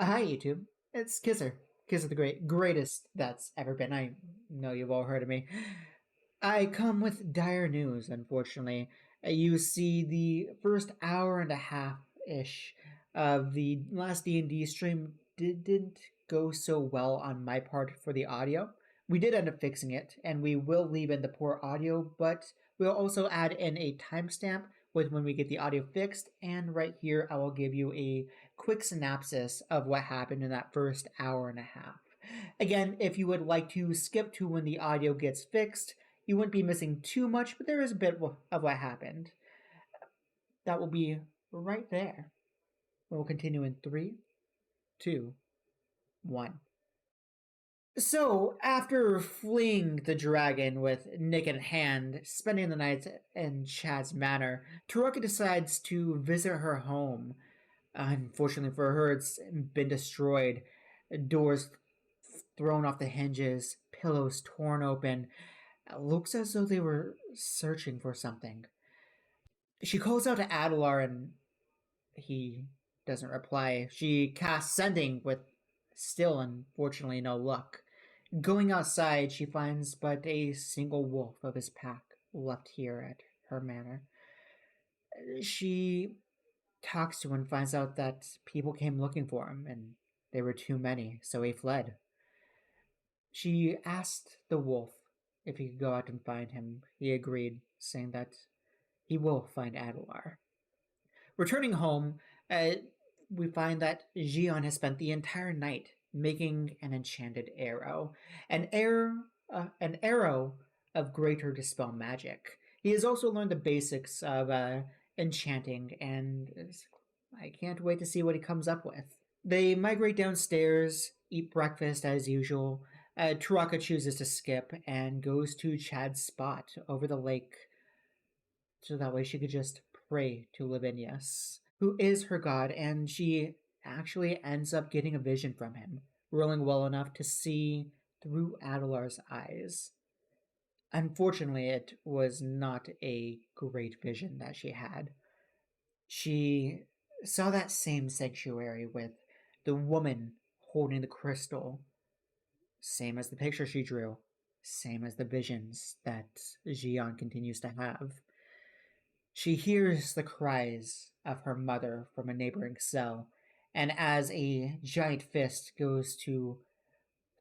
Hi, YouTube. It's KsSyR. KsSyR the greatest that's ever been. I know you've all heard of me. I come with dire news, unfortunately. You see, the first hour and a half-ish of the last D&D stream didn't go so well on my part for the audio. We did end up fixing it, and we will leave in the poor audio, but we'll also add in a timestamp with when we get the audio fixed, and right here I will give you a quick synopsis of what happened in that first hour and a half. Again, if you would like to skip to when the audio gets fixed, you wouldn't be missing too much, but there is a bit of what happened. That will be right there. We'll continue in 3, 2, 1. So, after fleeing the dragon with Nick in hand, spending the night in Chad's manor, Taraka decides to visit her home. Unfortunately for her, it's been destroyed. Doors thrown off the hinges, pillows torn open. It looks as though they were searching for something. She calls out to Adelar and he doesn't reply. She casts Sending with still, unfortunately, no luck. Going outside, she finds but a single wolf of his pack left here at her manor. She talks to him and finds out that people came looking for him and they were too many, so he fled. She asked the wolf if he could go out and find him. He agreed, saying that he will find Adelar. Returning home, we find that Jiann has spent the entire night making an enchanted arrow, an arrow of greater dispel magic. He has also learned the basics of enchanting, and I can't wait to see what he comes up with. They migrate downstairs, eat breakfast as usual. Taraka chooses to skip and goes to Chad's spot over the lake so that way she could just pray to Lavinius, who is her god, and she actually ends up getting a vision from him, rolling well enough to see through Adelar's eyes. Unfortunately, it was not a great vision that she had. She saw that same sanctuary with the woman holding the crystal, same as the picture she drew, same as the visions that Jiann continues to have. She hears the cries of her mother from a neighboring cell, and as a giant fist goes to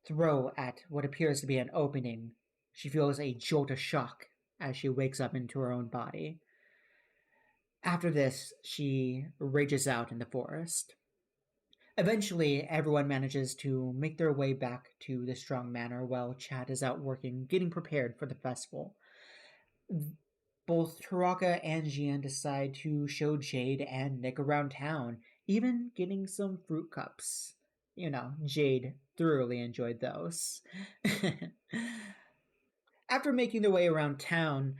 throw at what appears to be an opening, she feels a jolt of shock as she wakes up into her own body. After this, she rages out in the forest. Eventually, everyone manages to make their way back to the Strong Manor while Chad is out working, getting prepared for the festival. Both Taraka and Jiann decide to show Jade and Nick around town, even getting some fruit cups. You know, Jade thoroughly enjoyed those. After making their way around town,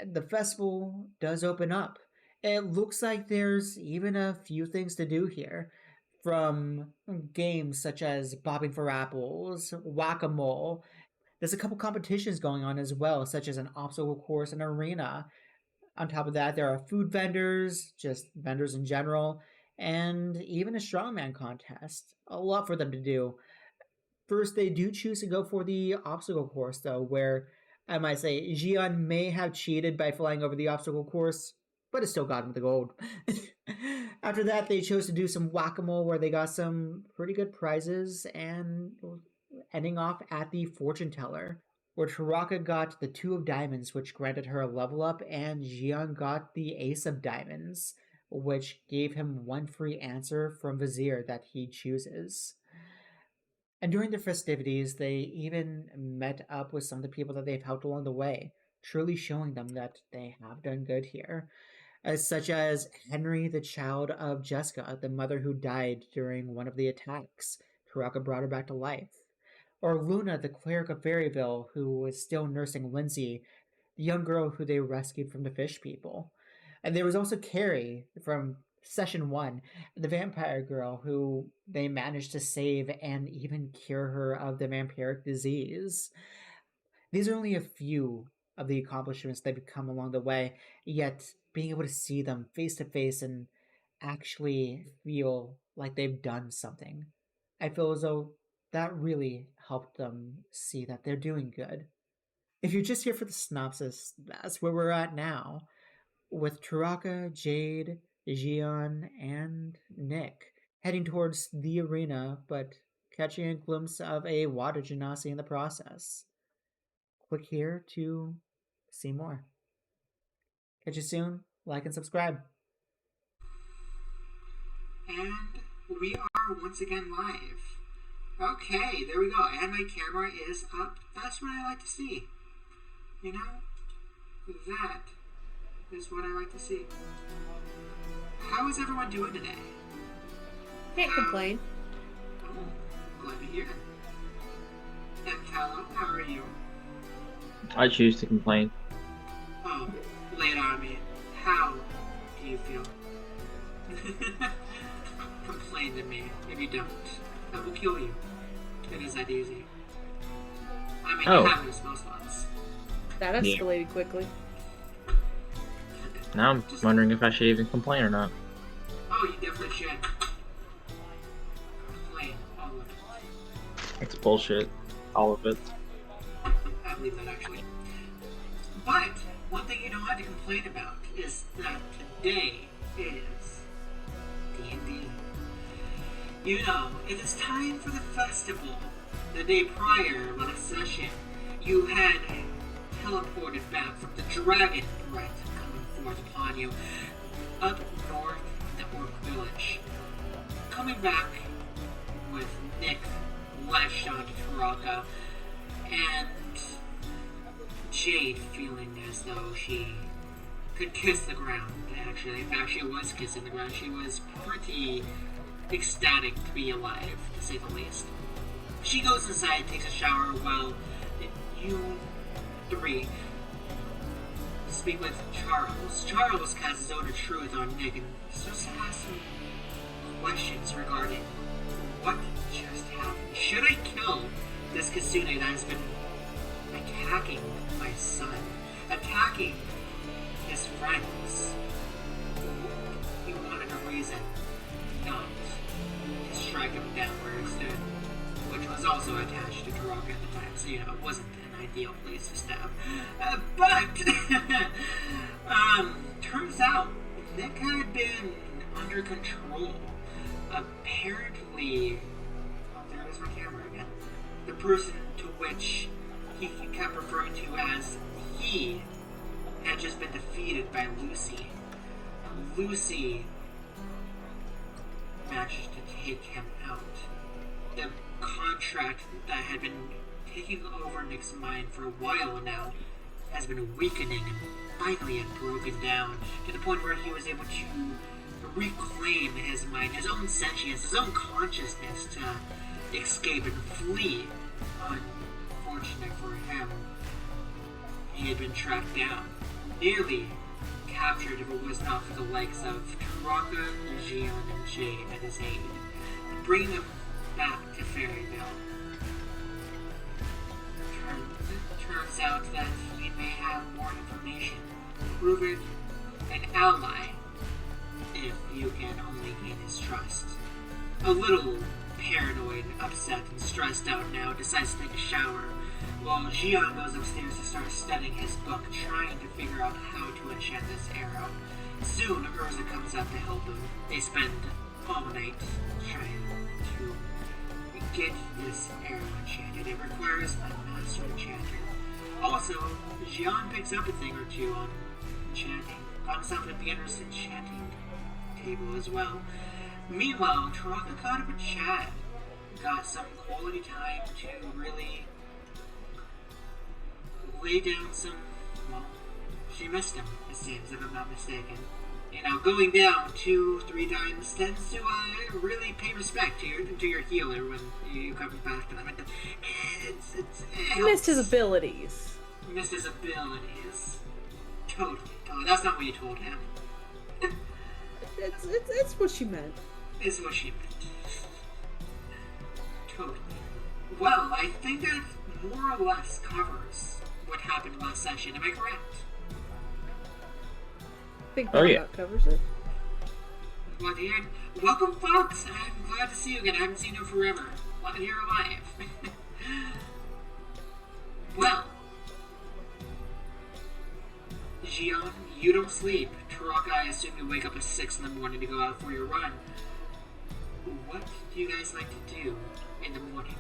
the festival does open up. It looks like there's even a few things to do here. From games such as Bobbing for Apples, Whack a Mole, there's a couple competitions going on as well, such as an obstacle course and arena. On top of that, there are food vendors, just vendors in general, and even a strongman contest. A lot for them to do. First, they do choose to go for the obstacle course, though, where I might say Jiann may have cheated by flying over the obstacle course, but it still got him the gold. After that, they chose to do some whack-a-mole where they got some pretty good prizes and ending off at the fortune teller, where Taraka got the two of diamonds, which granted her a level up, and Jiann got the ace of diamonds, which gave him one free answer from Vizier that he chooses. And during the festivities, they even met up with some of the people that they've helped along the way, truly showing them that they have done good here. Such as Henry, the child of Jessica, the mother who died during one of the attacks. Taraka brought her back to life. Or Luna, the cleric of Fairyville, who was still nursing Lindsay, the young girl who they rescued from the fish people. And there was also Carrie from Session 1, the vampire girl who they managed to save and even cure her of the vampiric disease. These are only a few of the accomplishments they've come along the way, yet being able to see them face to face and actually feel like they've done something I feel as though that really helped them see that they're doing good. If you're just here for the synopsis, that's where we're at now, with Taraka, Jade, Jiann, and Nick heading towards the arena, but catching a glimpse of a water genasi in the process. Click here to see more. Catch you soon. Like and subscribe. And we are once again live. Okay, there we go. And my camera is up. That's what I like to see. You know? That is what I like to see. How is everyone doing today? Can't complain. Oh, glad to hear it. And Calum, how are you? I choose to complain. Oh, lay it on me. How do you feel? Complain to me. If you don't, I will kill you. It is that easy. I mean, Oh. it happens most months. That escalated quickly. Now I'm wondering if I should even complain or not. Oh, you definitely should. Complain all of it. It's bullshit. All of it. I believe that actually. But one thing you don't have to complain about is that today is D&D. You know, it is time for the festival. The day prior, last session, you had teleported back from the dragon threat coming forth upon you up north in the Orc Village. Coming back with Nick lashed onto Taraka and Jade feeling as though she could kiss the ground, actually. In fact, she was kissing the ground. She was pretty ecstatic to be alive, to say the least. She goes inside and takes a shower while you three speak with Charles. Charles casts his own truth on Nick and starts to ask some questions regarding what just happened. Should I kill this Kitsune that has been attacking my son, attacking his friends? He wanted a reason not to strike him down where he stood, which was also attached to Taraka at the time, so you know, it wasn't an ideal place to stab. But turns out Nick had been under control. Apparently, oh, there is my camera again. The person to which he kept referring to as he had just been defeated by Lucy. Lucy managed to take him out. The contract that had been taking over Nick's mind for a while now has been weakening and finally had broken down to the point where he was able to reclaim his mind, his own sentience, his own consciousness to escape and flee. Unfortunate for him, he had been tracked down, nearly captured if it was not for the likes of Taraka, Jiann, and Jade at his aid, bringing him back to Fairyville. Turns out that he may have more information, proven an ally, if you can only gain his trust. A little paranoid, upset, and stressed out now, decides to take a shower, while Jiann goes upstairs to start studying his book, trying to figure out how to enchant this arrow. Soon, Urza comes up to help him. They spend all night trying to get this arrow enchanted. It requires a master enchanter. Also, Jiann picks up a thing or two on enchanting, got himself a beginner's enchanting table as well. Meanwhile, Taraka caught up with Chad, got some quality time to really lay down some, well, she missed him, it seems, if I'm not mistaken. You know, going down 2-3 times tends to really pay respect to your healer when you come back to them. He missed his abilities. Missed his abilities. Totally. That's not what you told him. It's what she meant. It's what she meant. Totally. Well, I think that more or less covers what happened last session. Am I correct? I think Oh, yeah. that covers it. Well, Welcome, folks. I'm glad to see you again. I haven't seen you forever. Glad you're alive. Well, Jiann, you don't sleep. Taraka, I assume you wake up at 6 in the morning to go out for your run. What do you guys like to do in the morning?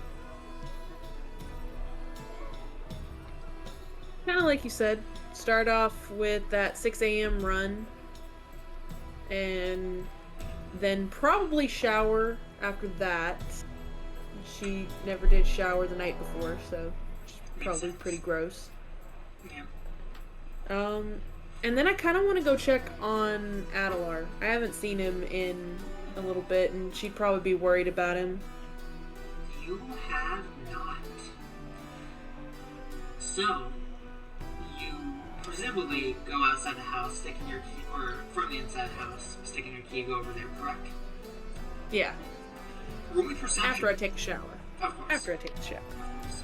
Kind of like you said, start off with that 6 a.m. run, and then probably shower after that. She never did shower the night before, so she's probably pretty gross. Yeah. And then I kind of want to go check on Adelar. I haven't seen him in a little bit, and she'd probably be worried about him. You have not. So, you presumably go outside the house, sticking your key, or from the inside the house, sticking your key, go over there, correct? Yeah, Roll me perception. after I take a shower. Of course. After I take the shower. Of course.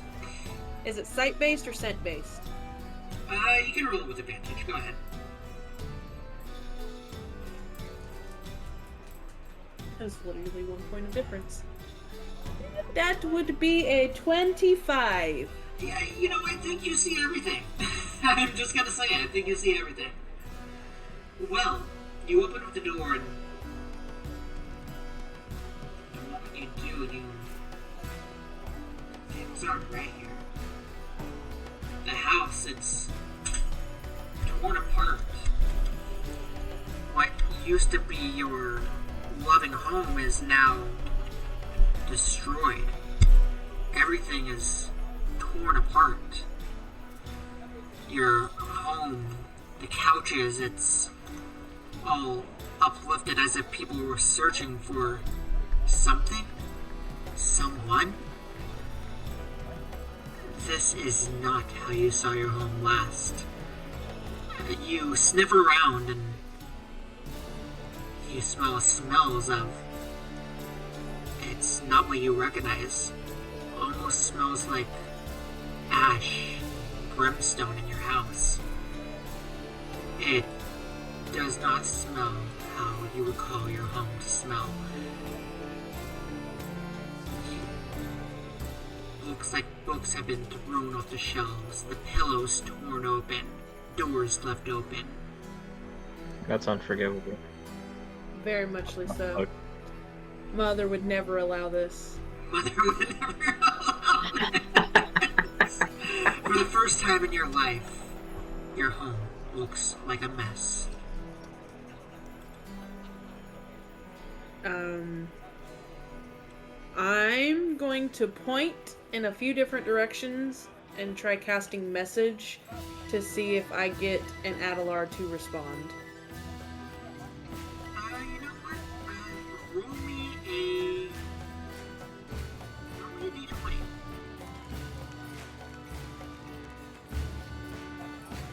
Is it sight-based or scent-based? You can roll it with advantage. Go ahead. That's literally 1 point of difference. That would be a 25. Yeah, you know, I think you see everything. I'm just gonna say it. I think you see everything. Well, you open up the door, and the moment you do, things aren't right here. The house, it's torn apart. What used to be your loving home is now destroyed. Everything is torn apart. Your home, the couches, it's all uplifted as if people were searching for something, someone. This is not how you saw your home last. You sniff around and you smell smells of... It's not what you recognize. Almost smells like ash, brimstone in your house. It does not smell how you recall your home to smell. Looks like books have been thrown off the shelves, the pillows torn open, doors left open. That's unforgivable. Very muchly so. Mother would never allow this. Mother would never allow this. For the first time in your life, your home looks like a mess. I'm going to point in a few different directions and try casting message to see if I get an Adelar to respond. You know what? Roll me a d20.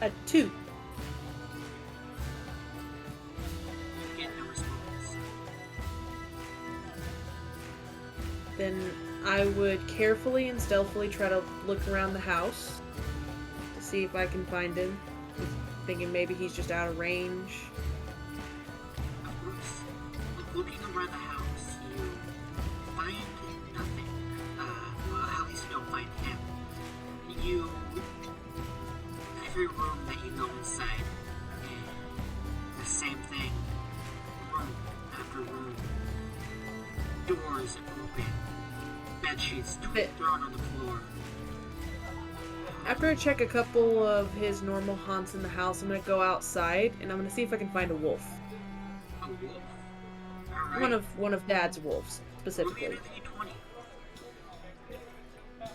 A 2. Get no response. Then I would carefully and stealthily try to look around the house to see if I can find him. Thinking maybe he's just out of range. Of course, looking around the house, you find nothing. Well, at least you don't find him. Every room that you go inside, the same thing. Room after room. Doors open. Bedsheets thrown on the floor. After I check a couple of his normal haunts in the house, I'm gonna go outside and I'm gonna see if I can find a wolf. A wolf? Alright. One of Dad's wolves, specifically. Roll me a d20.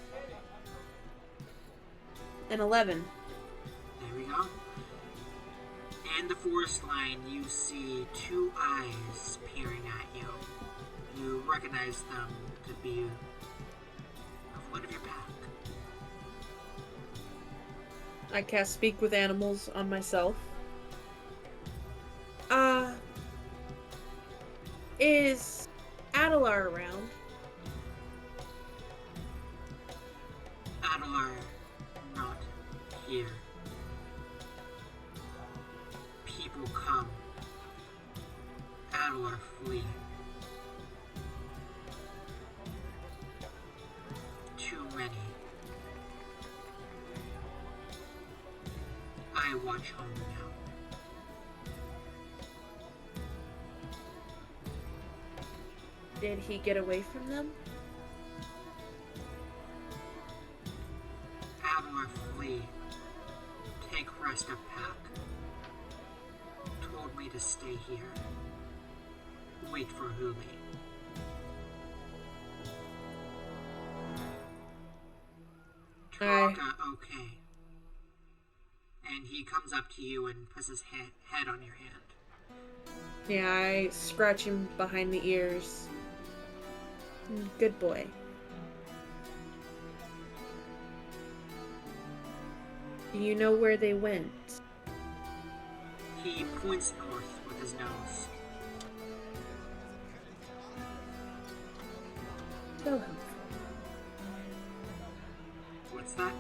An 11. There we go. In the forest line, you see two eyes peering at you. You recognize them to be of one of your pack. I cast Speak with Animals on myself. Is Adelar around? Adelar, not here. People come. Adelar flee. too many. I watch home now. Did he get away from them? Adler flee. Take rest of pack. Told me to stay here. Wait for Huli. Taraka, okay. And he comes up to you and puts his head on your hand. Yeah, I scratch him behind the ears. Good boy. Do you know where they went? He points north with his nose. So helpful. What's that?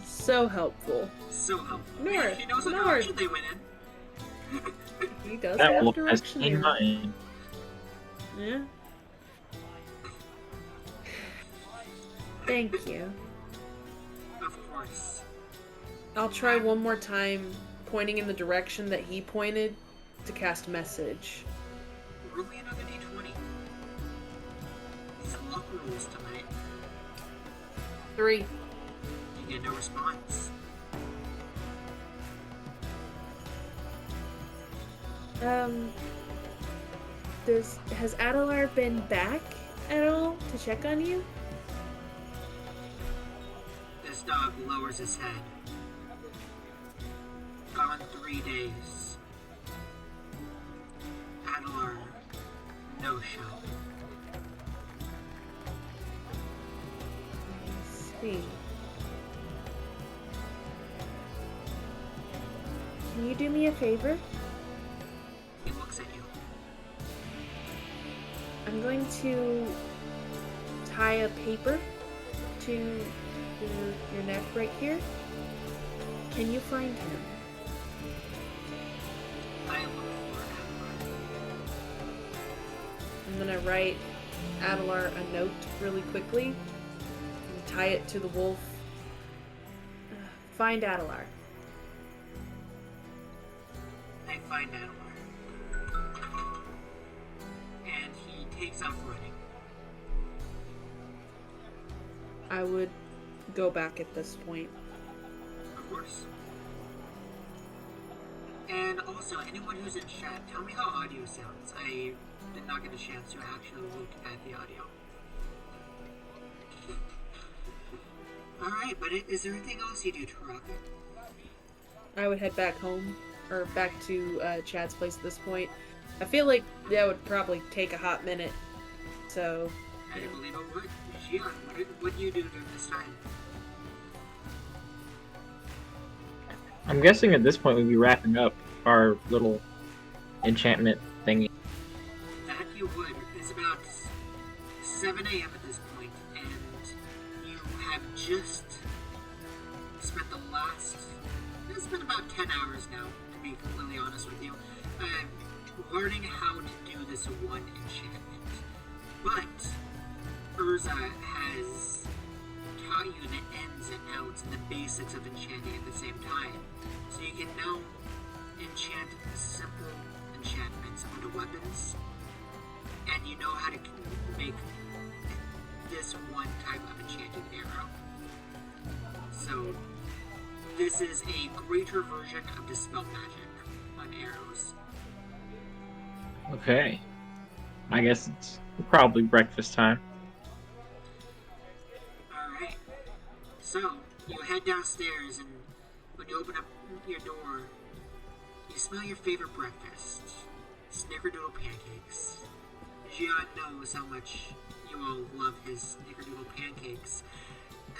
So helpful. So helpful. North. He knows what North. direction they went in. He does That have wolf has direction keen there. hunting. Yeah. Thank you. Of course. I'll try one more time, pointing in the direction that he pointed to cast message. Roll me another d20. Some luck rolls tonight. 3. You get no response. Has Adelar been back at all to check on you? This dog lowers his head. Gone 3 days. Adelar, no show. I see. Can you do me a favor? He looks at you. I'm going to tie a paper to your neck right here. Can you find him? I look for Adelar. I'm gonna write Adelar a note really quickly and tie it to the wolf. Find Adelar. They find Adelar. And he takes off running. I would go back at this point. Of course. And also, anyone who's in chat, tell me how audio sounds. I did not get a chance to actually look at the audio. Alright, but is there anything else you do, Taraka? I would head back home, or back to Chad's place at this point. I feel like that would probably take a hot minute, so... I believe it would. Jiann, what do you do during this time? I'm guessing at this point we'd be wrapping up our little enchantment thingy. That you would. It's about 7 a.m. at this point, and you have just spent the last... It's been about 10 hours now, to be completely honest with you, learning how to do this one enchantment. But Urza has taught you the ins and outs and the basics of enchanting at the same time. So you can now enchant simple enchantments onto weapons, and you know how to make this one type of enchanted arrow. So this is a greater version of Dispel Magic on arrows. Okay. I guess it's probably breakfast time. Alright. So, you head downstairs, and when you open up your door, you smell your favorite breakfast. Snickerdoodle pancakes. Jiann knows how much you all love his snickerdoodle pancakes,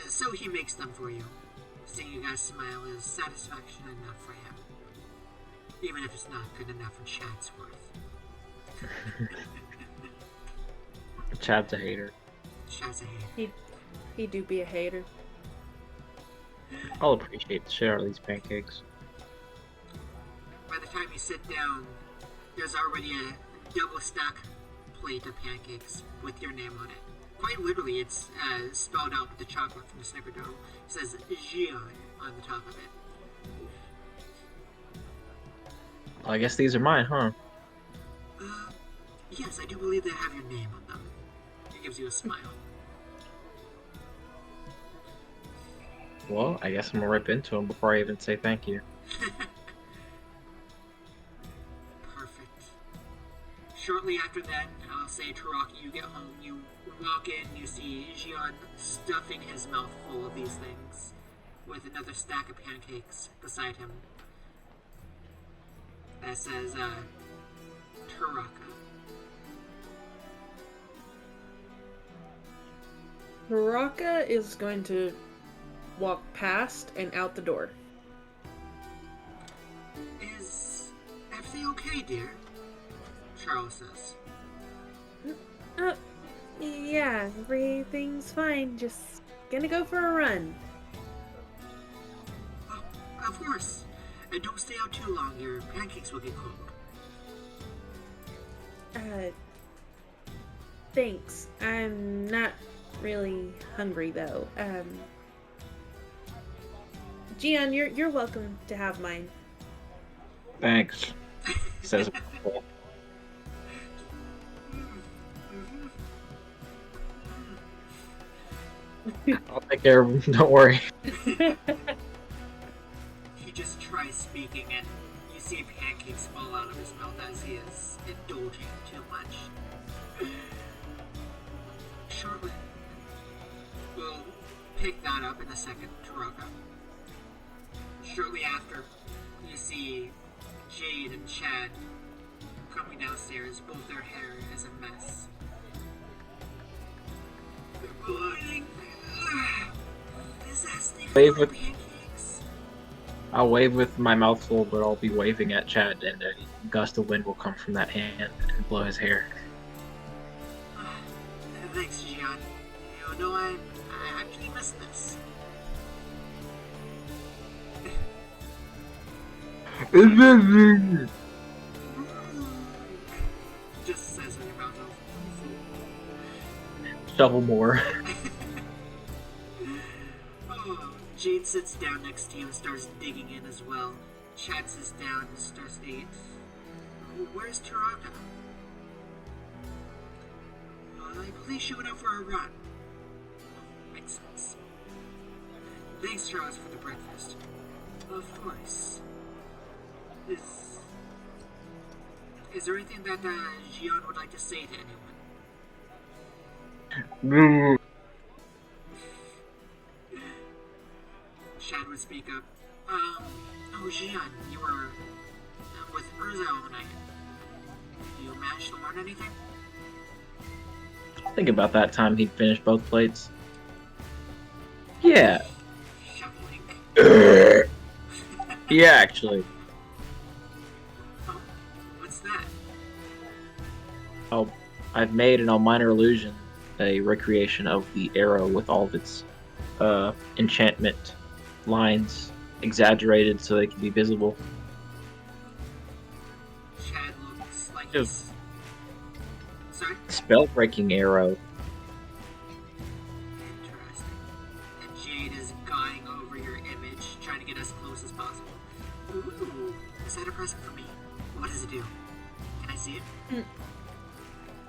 so he makes them for you. Seeing you guys smile is satisfaction enough for him. Even if it's not good enough for Chad's worth. Chad's a hater. Chad's a hater. He do be a hater. I'll appreciate the shit out of these pancakes. By the time you sit down, there's already a double stack plate of pancakes with your name on it. quite literally, it's spelled out with the chocolate from the Snickerdoodle. It says Jiann on the top of it. Well, I guess these are mine, huh? Yes, I do believe they have your name on them. It gives you a smile. Well, I guess I'm gonna rip into them before I even say thank you. Perfect. Shortly after that, I'll say, Taraka, you get home, you walk in, you see Jiann stuffing his mouth full of these things, with another stack of pancakes beside him. That says, Taraka. Taraka is going to walk past and out the door. Is everything okay, dear? Charles says. Yeah, everything's fine. Just gonna go for a run. Oh, of course. And don't stay out too long, your pancakes will get cold. Thanks. I'm not really hungry though. Jiann, you're welcome to have mine. Thanks. Says. I'll take care of them. Don't worry. He just tries speaking, and you see pancakes fall out of his mouth as he is indulging too much. Shortly, we'll pick that up in a second, Taraka. Shortly after, you see Jade and Chad coming downstairs. Both their hair is a mess. Good morning. Is that Snickers Wave with- pancakes? I'll wave with my mouth full, but I'll be waving at Chad, and a gust of wind will come from that hand and blow his hair. Thanks, Jiann. You know, I actually missed this. Just says in your mouth. Shovel more. Oh, Jade sits down next to you and starts digging in as well. Chad sits down and starts to eat. Where's Taraka? I believe she went out for a run. Makes sense. Thanks, Charles, for the breakfast. Of course. Is there anything that Jiann would like to say to anyone? Chad would speak up. Oh, Jiann, you were with Urza all night. Did you manage to learn anything? Think about that time he'd finished both plates. Yeah. Shuffling. Yeah, actually. Oh, what's that? Oh, I've made an minor illusion a recreation of the arrow with all of its enchantment lines exaggerated so they can be visible. Chad looks like Ew. he's... Sorry? Spell-breaking arrow. Interesting. And Jade is guying over your image, trying to get as close as possible. Ooh, is that a present for me? What does it do? Can I see it?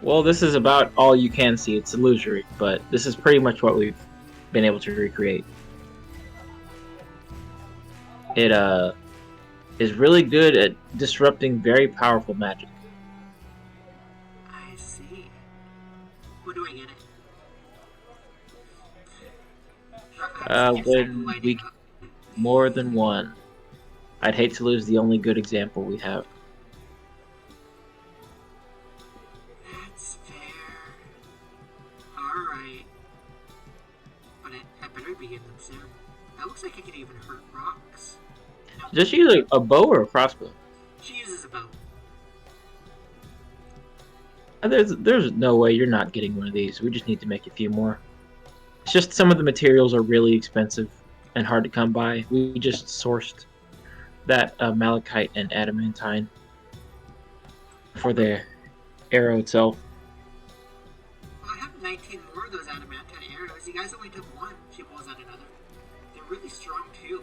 Well, this is about all you can see. It's illusory, but this is pretty much what we've been able to recreate. It is really good at disrupting very powerful magic. I see. What do I get it? When we more than one. I'd hate to lose the only good example we have. That's fair. Alright. But I better begin them soon. That looks like it can even hurt rocks. No, Does she use a bow or a crossbow? she uses a bow. There's no way you're not getting one of these. We just need to make a few more. It's just some of the materials are really expensive and hard to come by. We just sourced that malachite and adamantine for the arrow itself. Well, I happen 19 more of those adamantine arrows. You guys only took one. She pulls out another. They're really strong too.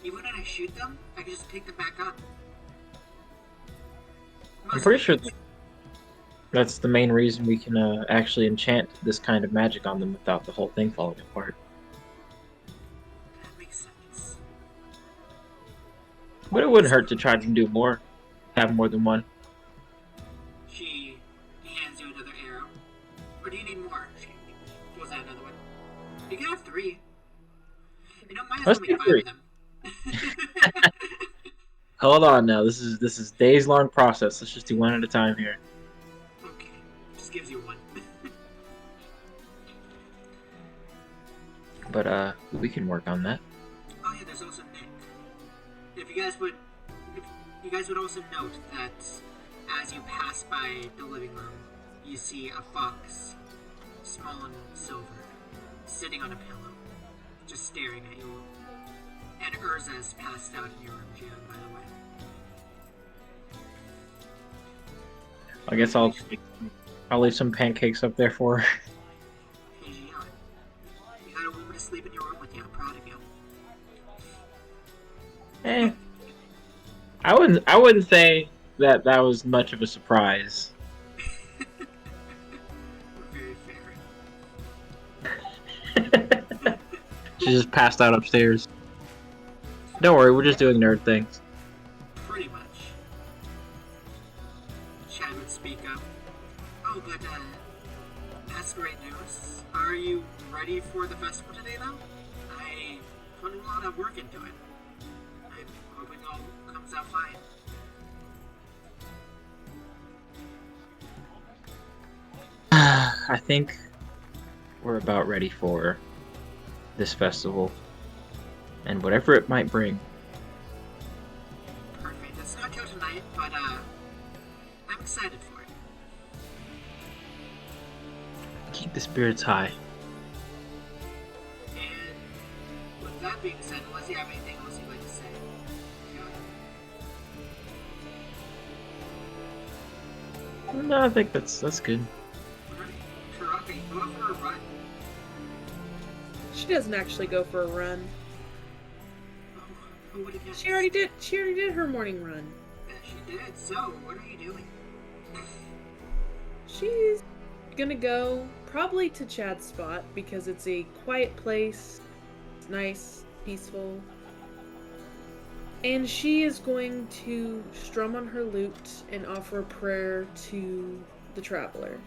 Even when I shoot them, I can just pick them back up. I'm pretty sure that's the main reason we can actually enchant this kind of magic on them without the whole thing falling apart. That makes sense. But it wouldn't hurt to try to do more. Have more than one. She hands you another arrow. Or do you need more? She pulls out another one. You can have 3. You don't mind Let's having do 5 3. of them. Hold on now. This is days long process. Let's just do one at a time here. Okay. Just gives you 1. But we can work on that. Oh yeah, there's also Nick. If you guys would also note that as you pass by the living room, you see a fox, small and silver, sitting on a pillow, just staring at you. And Urza's passed out in your room, Jiann, by the way. I guess I'll leave some pancakes up there for her. Hey Jiann, you got a woman to sleep in your room with you. I'm proud of you. I wouldn't say that was much of a surprise. Very fair. She just passed out upstairs. Don't worry, we're just doing nerd things. Pretty much. Chad would speak up. Oh, but that's great news. Are you ready for the festival today, though? I put a lot of work into it. I'm hoping all comes out fine. I think we're about ready for this festival and whatever it might bring. Perfect. It's not till tonight, but I'm excited for it. Keep the spirits high. And with that being said, unless you have anything else you'd like to say, Jiann. No, I think that's good. Alright. Taraka, you go out for a run? She doesn't actually go for a run. Oh, who would have guessed? She already did her morning run. Yeah, she did. So, what are you doing? She's gonna go probably to Chad's spot because it's a quiet place. It's nice, peaceful. And she is going to strum on her lute and offer a prayer to the traveler.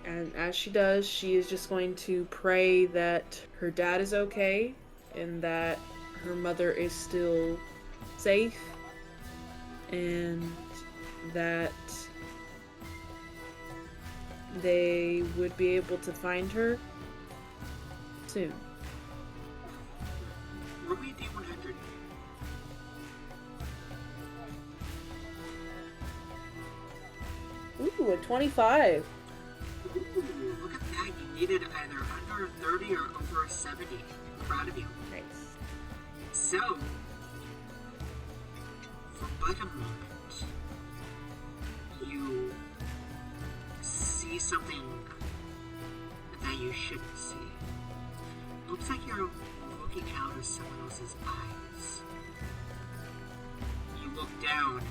And as she does, she is just going to pray that her dad is okay and that her mother is still safe and that they would be able to find her soon. Roll me a D100. Ooh, a 25. Ooh, look at that. You needed either under a 30 or over a 70. I'm proud of you. Nice. So, for but a moment, you see something that you shouldn't see. Looks like you're looking out of someone else's eyes. You look down.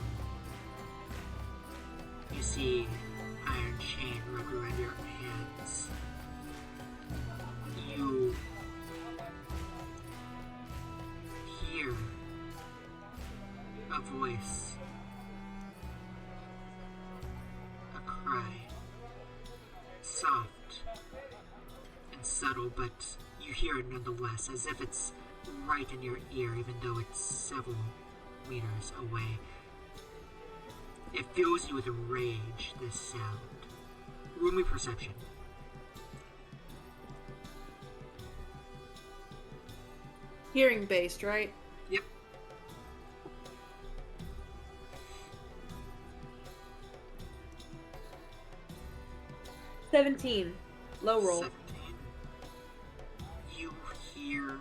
You see iron chain wrapped around your hands. You hear a voice, a cry, soft and subtle, but you hear it nonetheless, as if it's right in your ear, even though it's several meters away. It fills you with rage, this sound. Roll me perception. Hearing based, right? Yep. $17. Low roll. 17. You hear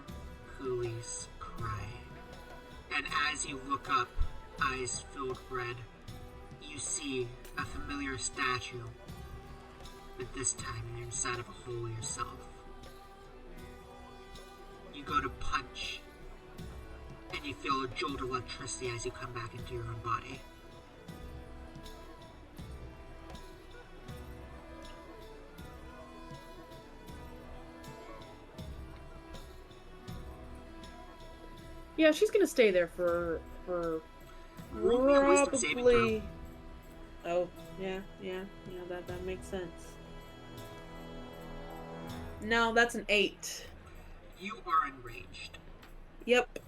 Huli's cry. And as you look up, eyes filled red, you see a familiar statue, but this time you're inside of a hole yourself. You go to punch, and you feel a jolt of electricity as you come back into your own body. Yeah, she's gonna stay there for Roll me a wisdom saving throw. probably. Oh, yeah, that makes sense. No, that's an 8. You are enraged. Yep.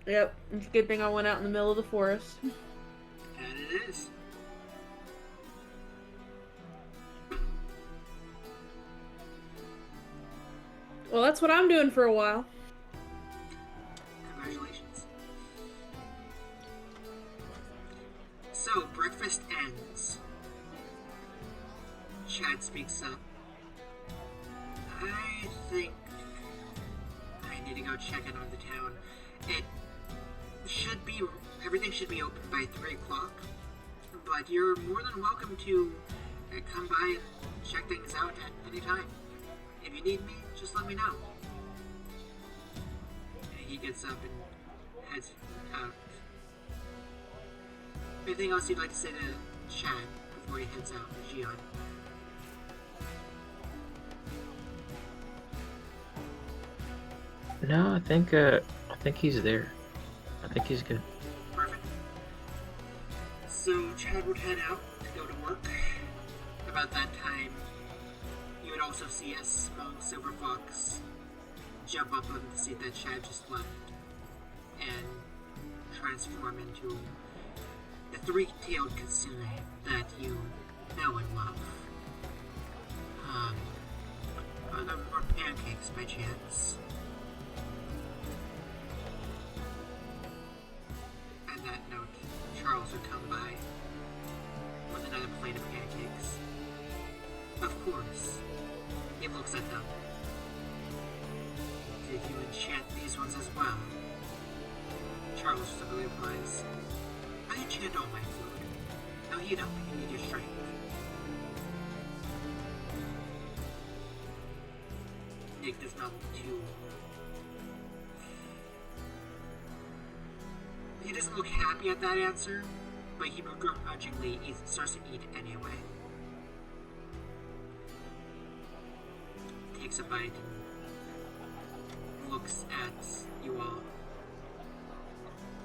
It's a good thing I went out in the middle of the forest. And it is. Well, that's what I'm doing for a while. Congratulations. So, breakfast ends. Chad speaks up. I think I need to go check in on the town. Everything should be open by 3 o'clock. But you're more than welcome to come by and check things out at any time. If you need me, just let me know. And he gets up and heads out. Anything else you'd like to say to Chad before he heads out, Jiann? No, I think he's there. I think he's good. Perfect. So Chad would head out to go to work. About that time, you would also see a small silver fox jump up on the seat that Chad just left and transform into the three-tailed KsSyR that you know and love. Are there more pancakes by chance? And that note, Charles would come by with another plate of pancakes. Of course, he looks at them. Did you enchant these ones as well? Charles simply replies, I enchant all my food. No, you don't. You need your strength. Nick does not look too... He doesn't look happy at that answer, but he begrudgingly starts to eat anyway. Takes a bite and looks at you all.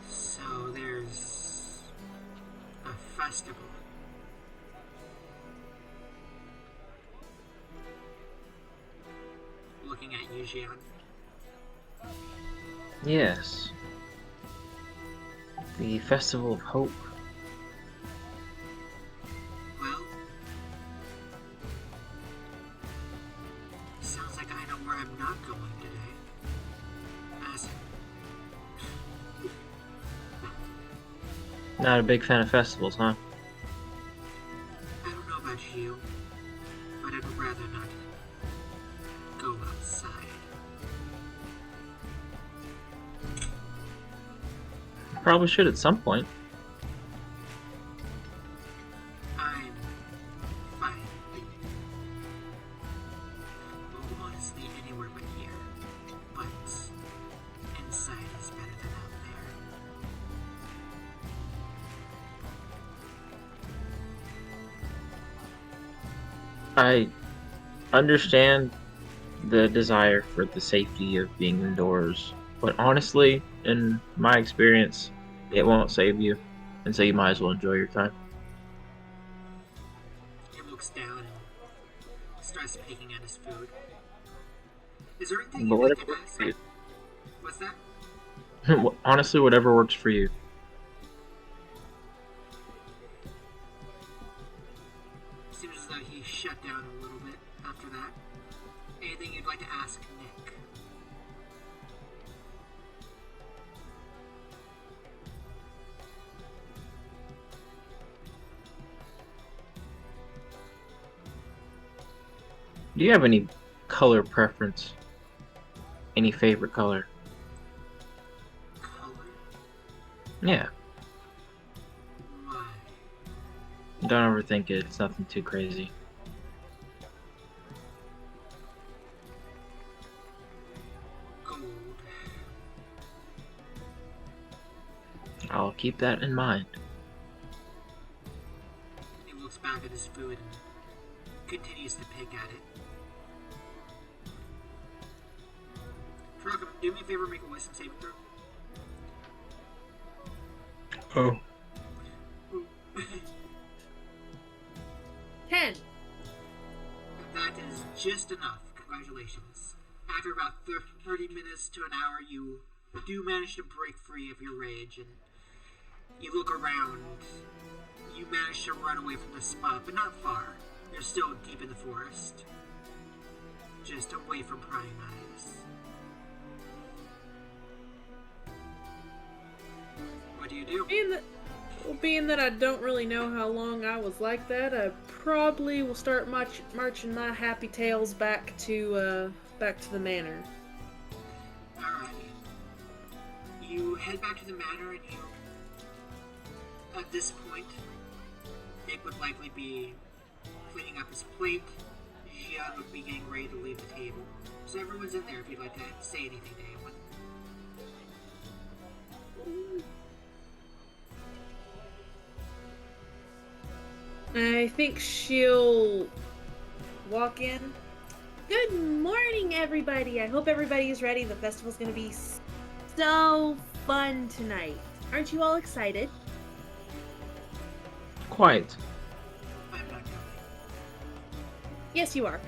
So there's a festival. Looking at you, Jiann. Yes. The Festival of Hope. Well, sounds like I know where I'm not going today. As Not a big fan of festivals, huh? I don't know about you, but I'd rather not go outside. Probably should at some point. I'm fine. Well, honestly, anywhere but here. But inside is better than out there. I understand the desire for the safety of being indoors, but honestly, in my experience, it won't save you, and so you might as well enjoy your time. He looks down and starts picking at his food. Is there anything But you'd like whatever to works ask? for you. What's that? Honestly, whatever works for you. Seems as though he shut down a little bit after that. Anything you'd like to ask Nick? Do you have any color preference? Any favorite color? Color? Yeah. Why? Don't overthink it. It's nothing too crazy. Gold. I'll keep that in mind. He looks back at his food and continues to pick at it. Taraka, do me a favor, make a wisdom saving throw. Oh. 10. That is just enough. Congratulations. After about 30 minutes to an hour, you do manage to break free of your rage, and you look around. You manage to run away from the spot, but not far. You're still deep in the forest. Just away from prying eyes. What do you do? Being that I don't really know how long I was like that, I probably will start marching my happy tails back to the manor. Alright. You head back to the manor and you... At this point, Nick would likely be cleaning up his plate. Jiann would be getting ready to leave the table. So everyone's in there if you'd like to say anything to anyone. I think she'll walk in. Good morning, everybody. I hope everybody is ready. The festival's gonna be so fun tonight. Aren't you all excited? Quite. I'm not going. Yes, you are.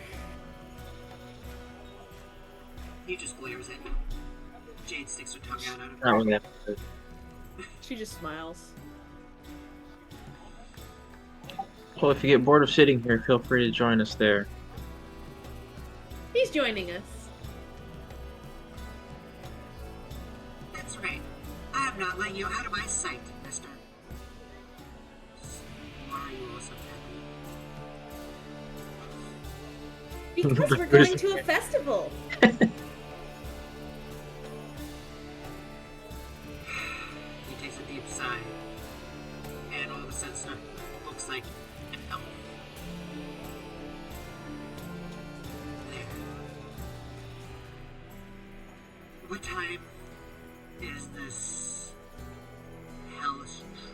He just glares at you. Jade sticks her tongue out at him. Not really episode. She just smiles. Well, if you get bored of sitting here, feel free to join us there. He's joining us. That's right. I have not let you out of my sight, mister. Why are you all so happy? Because we're going to a festival. He takes a deep sigh. And all of a sudden looks like an elf. There. What time is this hellish true?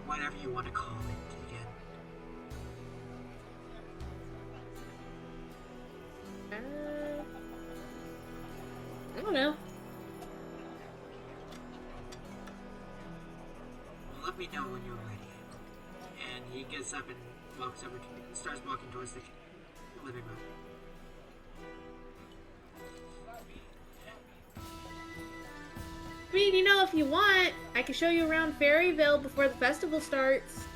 Whatever you want to call it again. I don't know. Well, let me know when you're ready. And he gets up and walks over to me, starts walking towards the living room. I mean, you know, if you want, I can show you around Fairyville before the festival starts.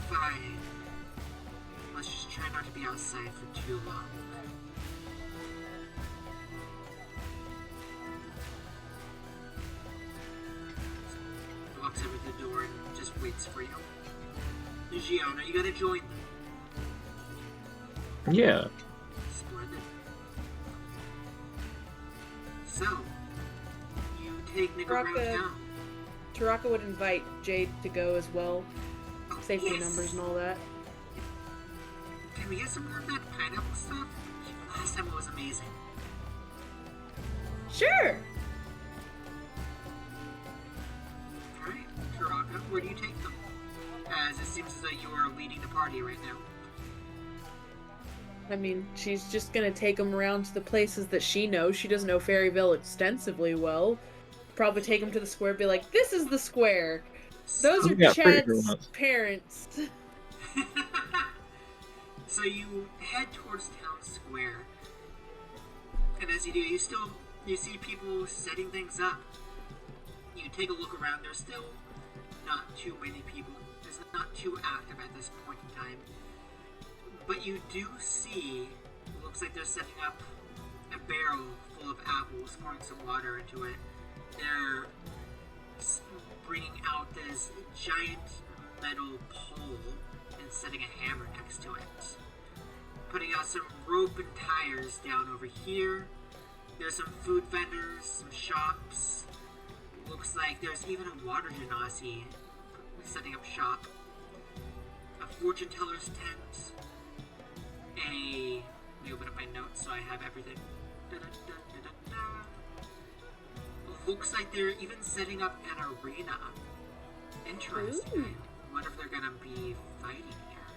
Fine. Let's just try not to be outside for too long. He walks over to the door and just waits for you. Jiann, are you gonna join them? Yeah. Splendid. So, you take Nick around town. Taraka would invite Jade to go as well. Oh, Safety yes. numbers and all that. Can we get some more of that pineapple stuff? Last time it was amazing. Sure! Alright, Taraka, where do you take them? As it seems as though you are leading the party right now. I mean, she's just gonna take them around to the places that she knows. She doesn't know Fairyville extensively well. Probably take them to the square and be like, this is the square! Those are Yeah, pretty Chad's much. parents. So you head towards town square. And as you do, you see people setting things up. You take a look around, there's still not too many people. It's not too active at this point in time. But you do see, it looks like they're setting up a barrel full of apples, pouring some water into it. They're bringing out this giant metal pole and setting a hammer next to it. Putting out some rope and tires down over here, There's some food vendors, some shops. Looks like there's even a water genasi setting up shop. A fortune teller's tent. Let me open up my notes so I have everything. Looks like they're even setting up an arena. Interesting. Ooh. I wonder if they're gonna be fighting here.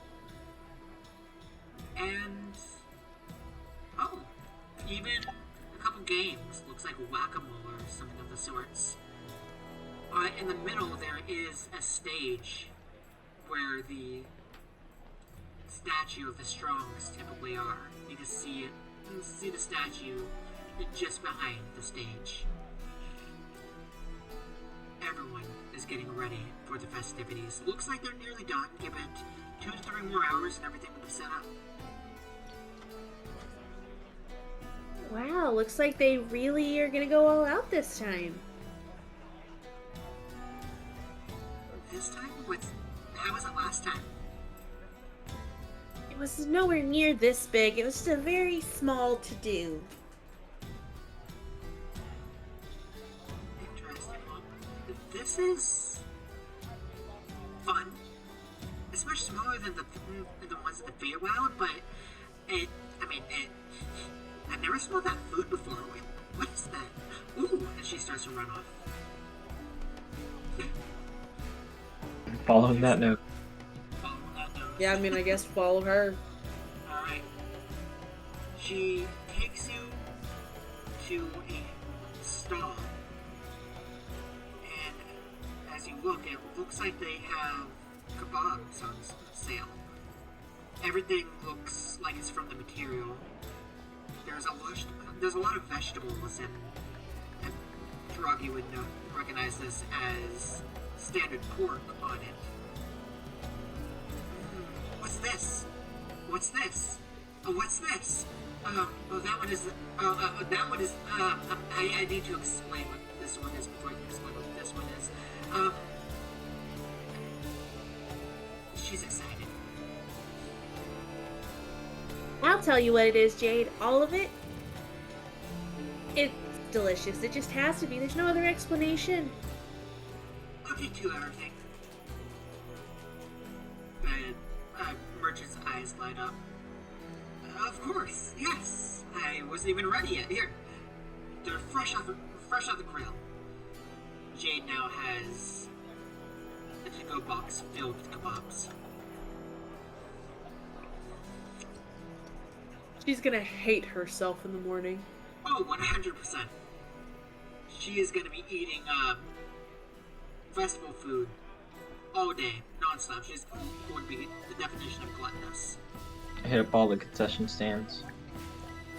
And even a couple games. Looks like whack-a-mole or something of the sorts. In the middle there is a stage where the statue of the strongs typically are. You can see it. You can see the statue just behind the stage. Everyone is getting ready for the festivities. Looks like they're nearly done. Give it 2 to 3 more hours and everything will be set up. Wow, looks like they really are gonna go all out this time. This time? How was it last time? It was nowhere near this big. It was just a very small to-do. Interesting. This is fun. It's much smaller than the ones at the Feywild, but I've never smelled that food before. Wait, what is that? Ooh, and she starts to run off. Following that note. Following that note. Yeah, I mean, I guess follow her. Alright. She takes you to a stall. And as you look, it looks like they have kebabs on sale. Everything looks like it's from the material. There's a lot of vegetables, and Taraka would recognize this as standard pork on it. What's this? What's this? Oh, what's this? That one is. That one is. I need to explain what this one is before I can explain what this one is. She's excited. I'll tell you what it is, Jade. All of it. It's delicious. It just has to be. There's no other explanation. Okay, to everything. And Merchant's eyes light up. Of course, yes. I wasn't even ready yet. Here, they're fresh off the grill. Jade now has a to-go box filled with kebabs. She's gonna hate herself in the morning. Oh, 100%. She is going to be eating festival food all day, non-stop. She's going to be the definition of gluttonous. Hit up all the concession stands.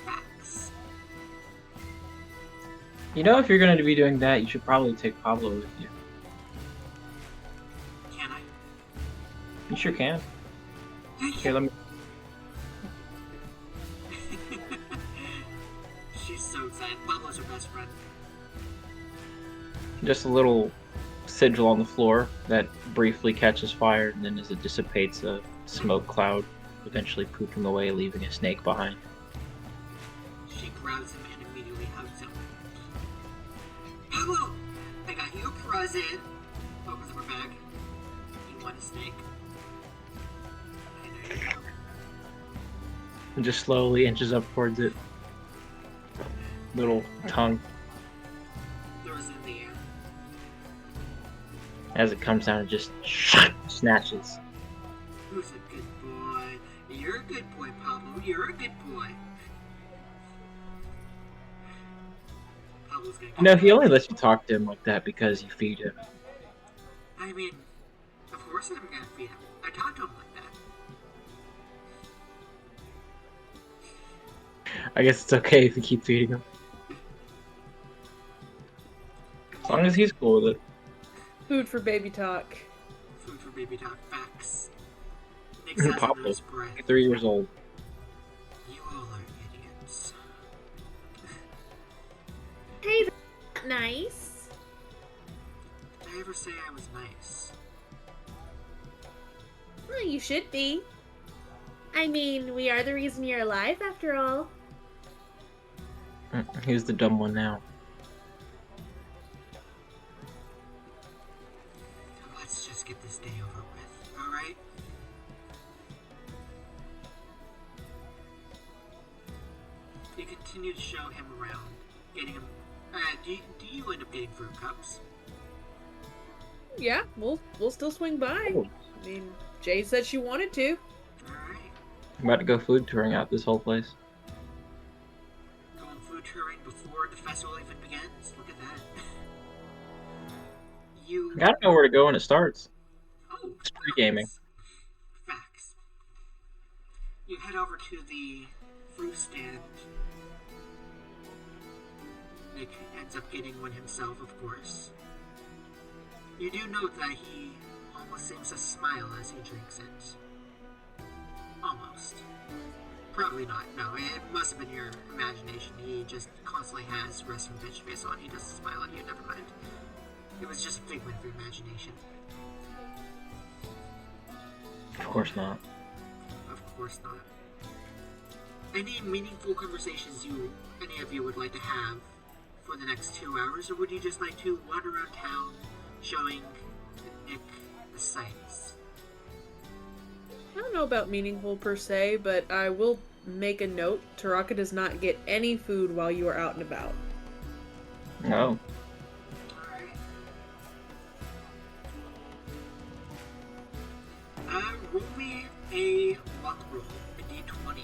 Facts. You know, if you're going to be doing that, you should probably take Pablo with you. Can I? You sure can. Thank Here, you. let me. She's so excited. Pablo's her best friend. Just a little sigil on the floor that briefly catches fire, and then as it dissipates, a smoke cloud eventually pooping away, leaving a snake behind. She grabs him and immediately hugs him. Pablo! I got you a present. Opens up her bag. You want a snake? And there you go. And just slowly inches up towards it. Little tongue. Throws it in the air. As it comes down, it just snatches. Who's a good boy? You're a good boy, Pablo. You're a good boy. Pablo's gonna You know, he only lets you talk to him like that because you feed him. I mean, of course I'm gonna feed him. I talk to him like that. I guess it's okay if you keep feeding him. As long as he's cool with it. Food for baby talk. Food for baby talk. Facts. Nick says under Pablo, his breath. 3 years old. You all are idiots. Hey, that's nice. Did I ever say I was nice? Well, you should be. I mean, we are the reason you're alive, after all. Who's the dumb one now? Let's just get this day over with, alright? You continue to show him around, getting him. Do you end up getting fruit cups? Yeah, we'll still swing by. Oh. I mean, Jade said she wanted to. Alright. I'm about to go food touring out this whole place. Going food touring before the festival even begins? Look at that. I gotta know where to go when it starts. Oh, It's pre-gaming. Facts. You head over to the fruit stand. Nick ends up getting one himself, of course. You do note that he almost seems to smile as he drinks it. Almost. Probably not. No, it must have been your imagination. He just constantly has resting bitch face on. He doesn't smile at you. Never mind. It was just a figment of your imagination. Of course not. Of course not. Any meaningful conversations any of you would like to have for the next 2 hours, or would you just like to wander around town showing Nick the sights? I don't know about meaningful per se, but I will make a note. Taraka does not get any food while you are out and about. No. Alright. Roll me a luck roll, a d20,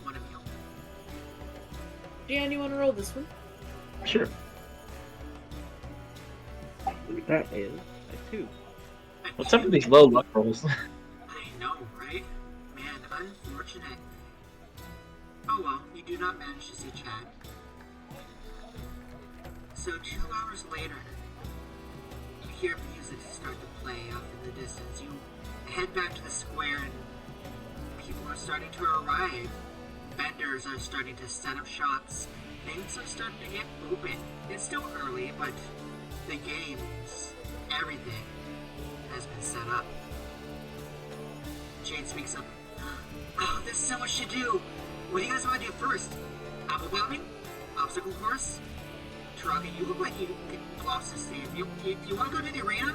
one of you. Jiann, you want to roll this one? Sure. That is a 2. What's up with these low luck rolls? I know, right? Man, unfortunate. Oh well, you do not manage to see Chad. So 2 hours later, you hear music start to play off in the distance. You head back to the square and people are starting to arrive. Vendors are starting to set up shops. Things are starting to get open. It's still early, but the games, everything has been set up. Jade speaks up. Oh, there's so much to do. What do you guys want to do first? Apple bombing? Obstacle course? Taraka, you look like you could gloss this thing. You want to go to the arena?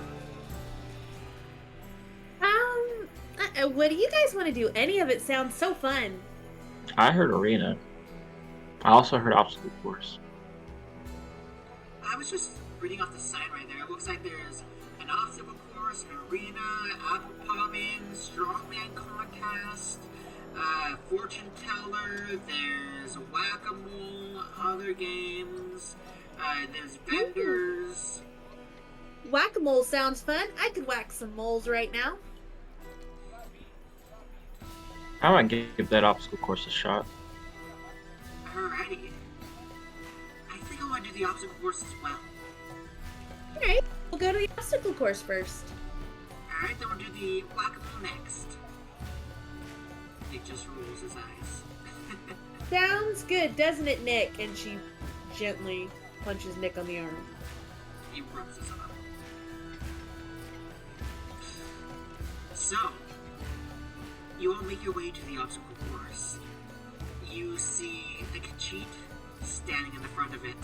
What do you guys want to do? Any of it sounds so fun. I heard arena. I also heard obstacle course. I was just reading off the sign right there. It looks like there's an obstacle course, an arena, apple popping, strongman contest, fortune teller, there's whack-a-mole, other games, there's vendors. Whack-a-mole sounds fun. I could whack some moles right now. I might give that obstacle course a shot. Alrighty. I think I want to do the obstacle course as well. Alright, we'll go to the obstacle course first. Alright, then we'll do the whack-a-mole next. Nick just rolls his eyes. Sounds good, doesn't it, Nick? And she gently punches Nick on the arm. He rubs his arm. So, you all make your way to the obstacle course. You see the Khajiit standing in the front of it.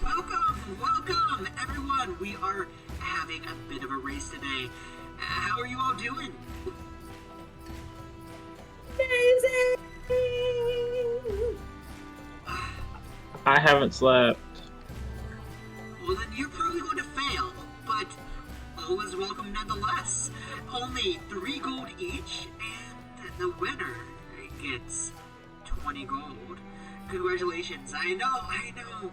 Welcome, everyone! We are having a bit of a race today. How are you all doing? Amazing! I haven't slept. Well, then you're probably going to fail, but all is welcome nonetheless. Only 3 gold each, and the winner gets 20 gold. Congratulations, I know.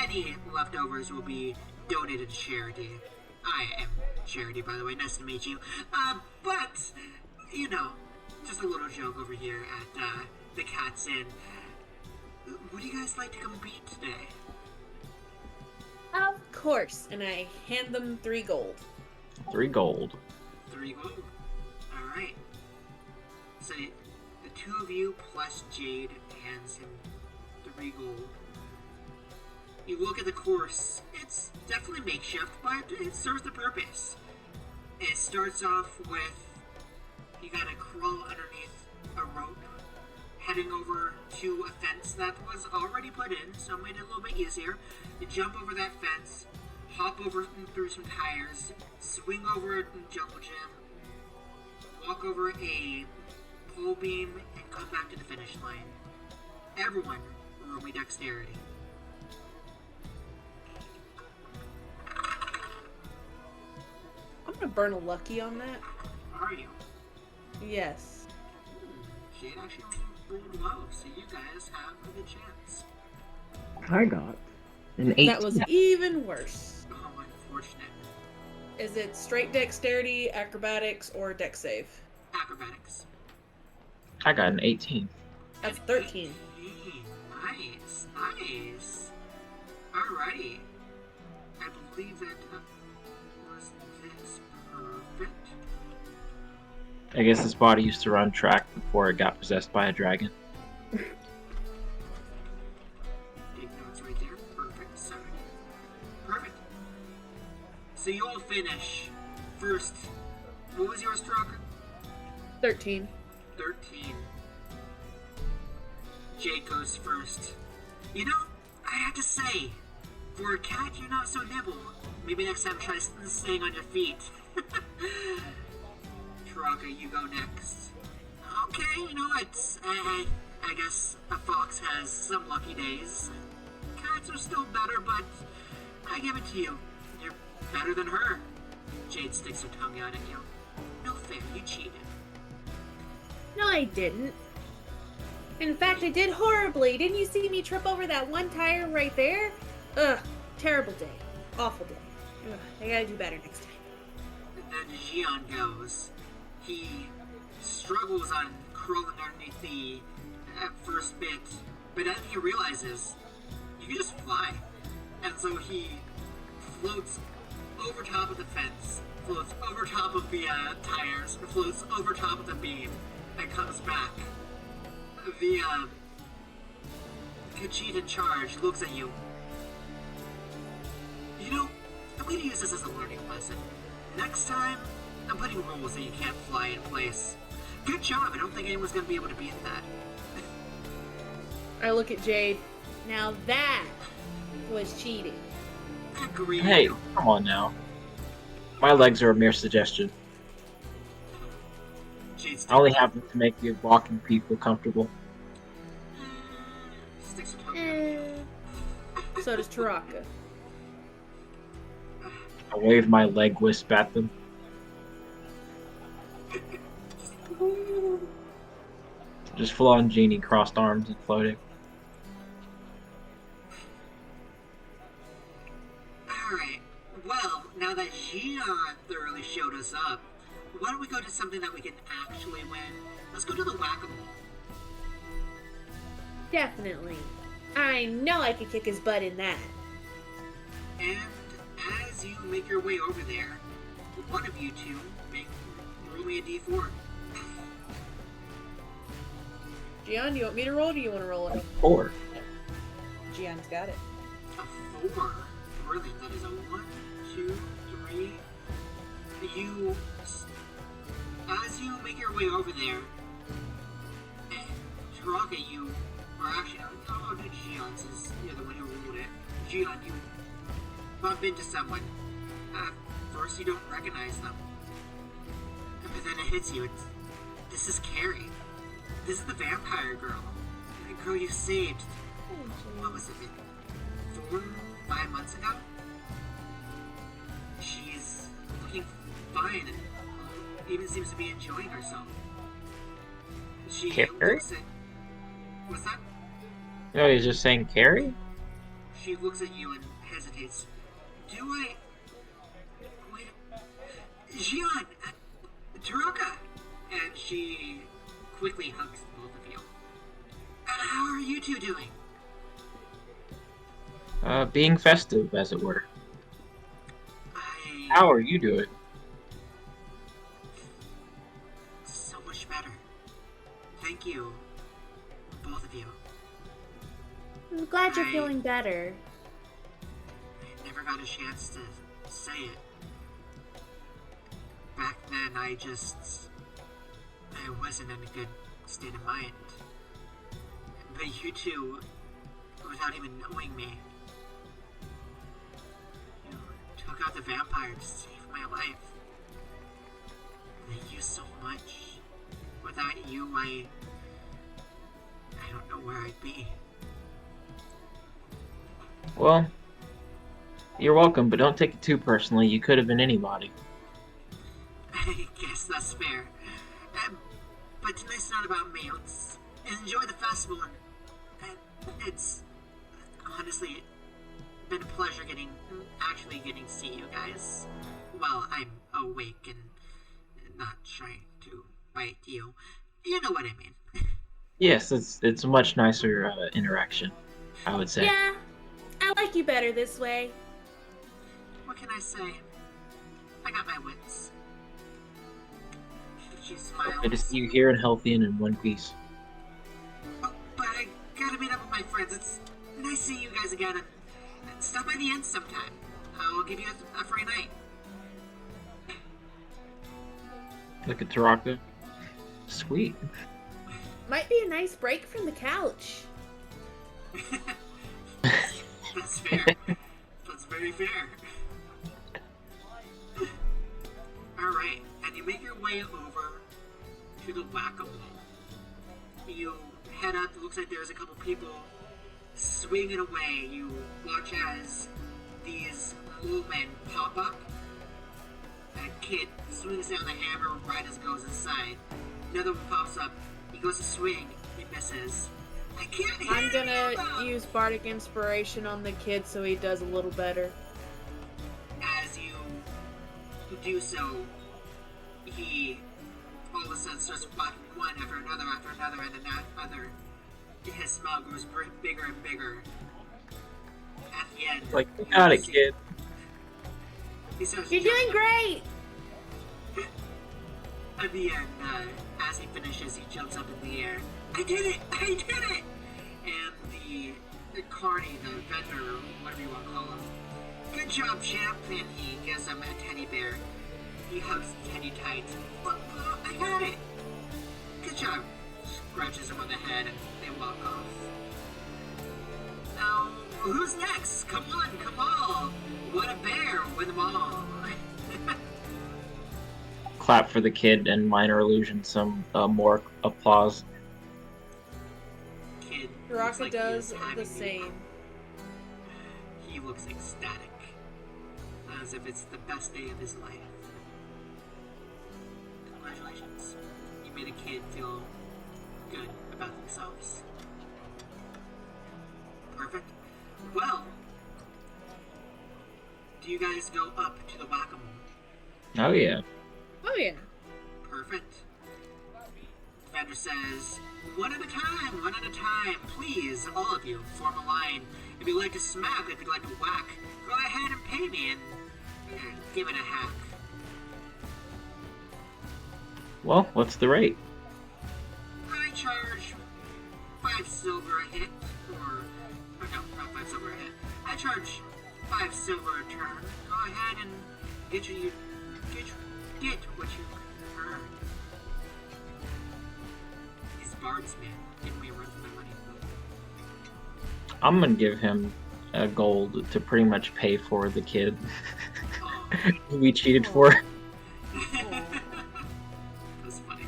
Any leftovers will be donated to charity. I am charity, by the way, nice to meet you. But, just a little joke over here at the Cat's Inn. Would you guys like to compete today? Of course. And I hand them 3 gold. 3 gold. 3 gold. Alright. So, the 2 of you plus Jade hands him 3 gold. You look at the course. It's definitely makeshift, but it serves the purpose. It starts off with you gotta crawl underneath a rope, heading over to a fence that was already put in, so it made it a little bit easier. You jump over that fence, hop over through some tires, swing over a jungle gym, walk over a pole beam, and come back to the finish line. Everyone, roll me dexterity. I'm gonna burn a lucky on that. Are you? Yes. Jade actually rolled low, so you guys have a good chance. I got An 8. That was even worse. Oh, unfortunate. Is it straight dexterity, acrobatics, or dex save? Acrobatics. I got an 18. That's 13. Nice, nice. Alrighty. I believe that was this perfect. I guess this body used to run track before it got possessed by a dragon. Take notes right there. Perfect. Sorry. Perfect. So you all finish. First, what was yours, Taraka? 13. 13. Jade goes first. You know, I have to say, for a cat, you're not so nimble. Maybe next time try staying on your feet. Taraka, you go next. Okay, you know, I guess a fox has some lucky days. Cats are still better, but I give it to you. You're better than her. Jade sticks her tongue out at you. No fair, you cheated. No, I didn't. In fact, I did horribly. Didn't you see me trip over that one tire right there? Ugh, terrible day. Awful day. Ugh, I gotta do better next time. And then Jiann goes. He struggles on crawling underneath the first bit, but then he realizes you can just fly. And so he floats over top of the fence, floats over top of the tires, floats over top of the beam, and comes back. The Khajiit in charge looks at you. You know, I'm going to use this as a learning lesson. Next time, I'm putting rules that you can't fly in place. Good job, I don't think anyone's going to be able to beat that. I look at Jade. Now that was cheating. Agreed. Hey, come on now. My legs are a mere suggestion. Jade's I only have them to make the walking people comfortable. Sticks her tongue out at you. So does Taraka. I wave my leg wisp at them. Just full on genie, crossed arms and floating. Alright, well, now that Jiann thoroughly showed us up, why don't we go to something that we can actually win? Let's go to the whack-a-mole. Definitely. I know I could kick his butt in that. And as you make your way over there, one of you two roll me a d4. Jiann, do you want me to roll or do you want to roll it? 4. Jiann's got it. A 4. Brilliant. That is a 1, 2, 3. You, as you make your way over there, and Taraka, you are actually, I'll do Jiann since you're the one who rolled it. Jiann, you bump into someone. First, you don't recognize them. But then it hits you. This is Carrie. This is the vampire girl. The girl you saved. What was it? 4, 5 months ago? She's looking fine and even seems to be enjoying herself. She Carrie? looks at... What's that? No, he's just saying Carrie? She looks at you and hesitates. Do I... Wait... Jiann! Taraka! And she quickly hugs both of you. How are you two doing? Being festive, as it were. I... How are you doing? So much better. Thank you, both of you. I'm glad you're I- feeling better. I never got a chance to say it. Back then, I wasn't in a good state of mind. But you two, without even knowing me, you took out the vampire to save my life. Thank you so much. Without you, I don't know where I'd be. Well, you're welcome, but don't take it too personally. You could have been anybody. I guess that's fair. But tonight's not about me. Let's enjoy the festival. And it's honestly been a pleasure actually getting to see you guys. While I'm awake and not trying to bite you. You know what I mean. Yes, it's a much nicer interaction, I would say. Yeah, I like you better this way. What can I say? I got my wits. She smiles. Good to see you here and healthy and in one piece. Oh, but I gotta meet up with my friends. It's nice seeing you guys again. And stop by the inn sometime. I'll give you a free night. Look at Taraka. Sweet. Might be a nice break from the couch. That's fair. That's very fair. Alright, and you make your way over to the whack-a-mole. You head up, it looks like there's a couple people swinging away. You watch as these mole men pop up. A kid swings down the hammer right as it goes inside. Another one pops up. He goes to swing. He misses. I can't hit I'm gonna him! use Bardic Inspiration on the kid so he does a little better. As you do so, he all of a sudden starts whacking one after another, and then that other. His smile grows bigger and bigger. At the end, Like, you got it, kid. he starts You're doing great! At the end, as he finishes, he jumps up in the air. I did it! I did it! And the carny, the vendor, whatever you want to call him, good job, champ! And he gives him a teddy bear. He hugs Teddy tight. Look, I got it! Good job! Scratches him on the head and they walk off. Now, who's next? Come on! What a bear! Win them all! Clap for the kid and minor illusion some more applause. Kid looks Taraka like he does is having the same. He looks ecstatic, as if it's the best day of his life. Congratulations. You made a kid feel good about themselves. Perfect. Well, do you guys go up to the whack-a-mole? Oh yeah. Oh yeah. Perfect. The vendor says, one at a time, please, all of you, form a line. If you'd like to smack, if you'd like to whack, go ahead and pay me and give it a hack. Well, what's the rate? I charge 5 silver a hit, or no, not 5 silver a hit. I charge 5 silver a turn. Go ahead and get what you earn. These bards, man, give me a run for my money. I'm gonna give him a gold to pretty much pay for the kid we cheated for. That's funny.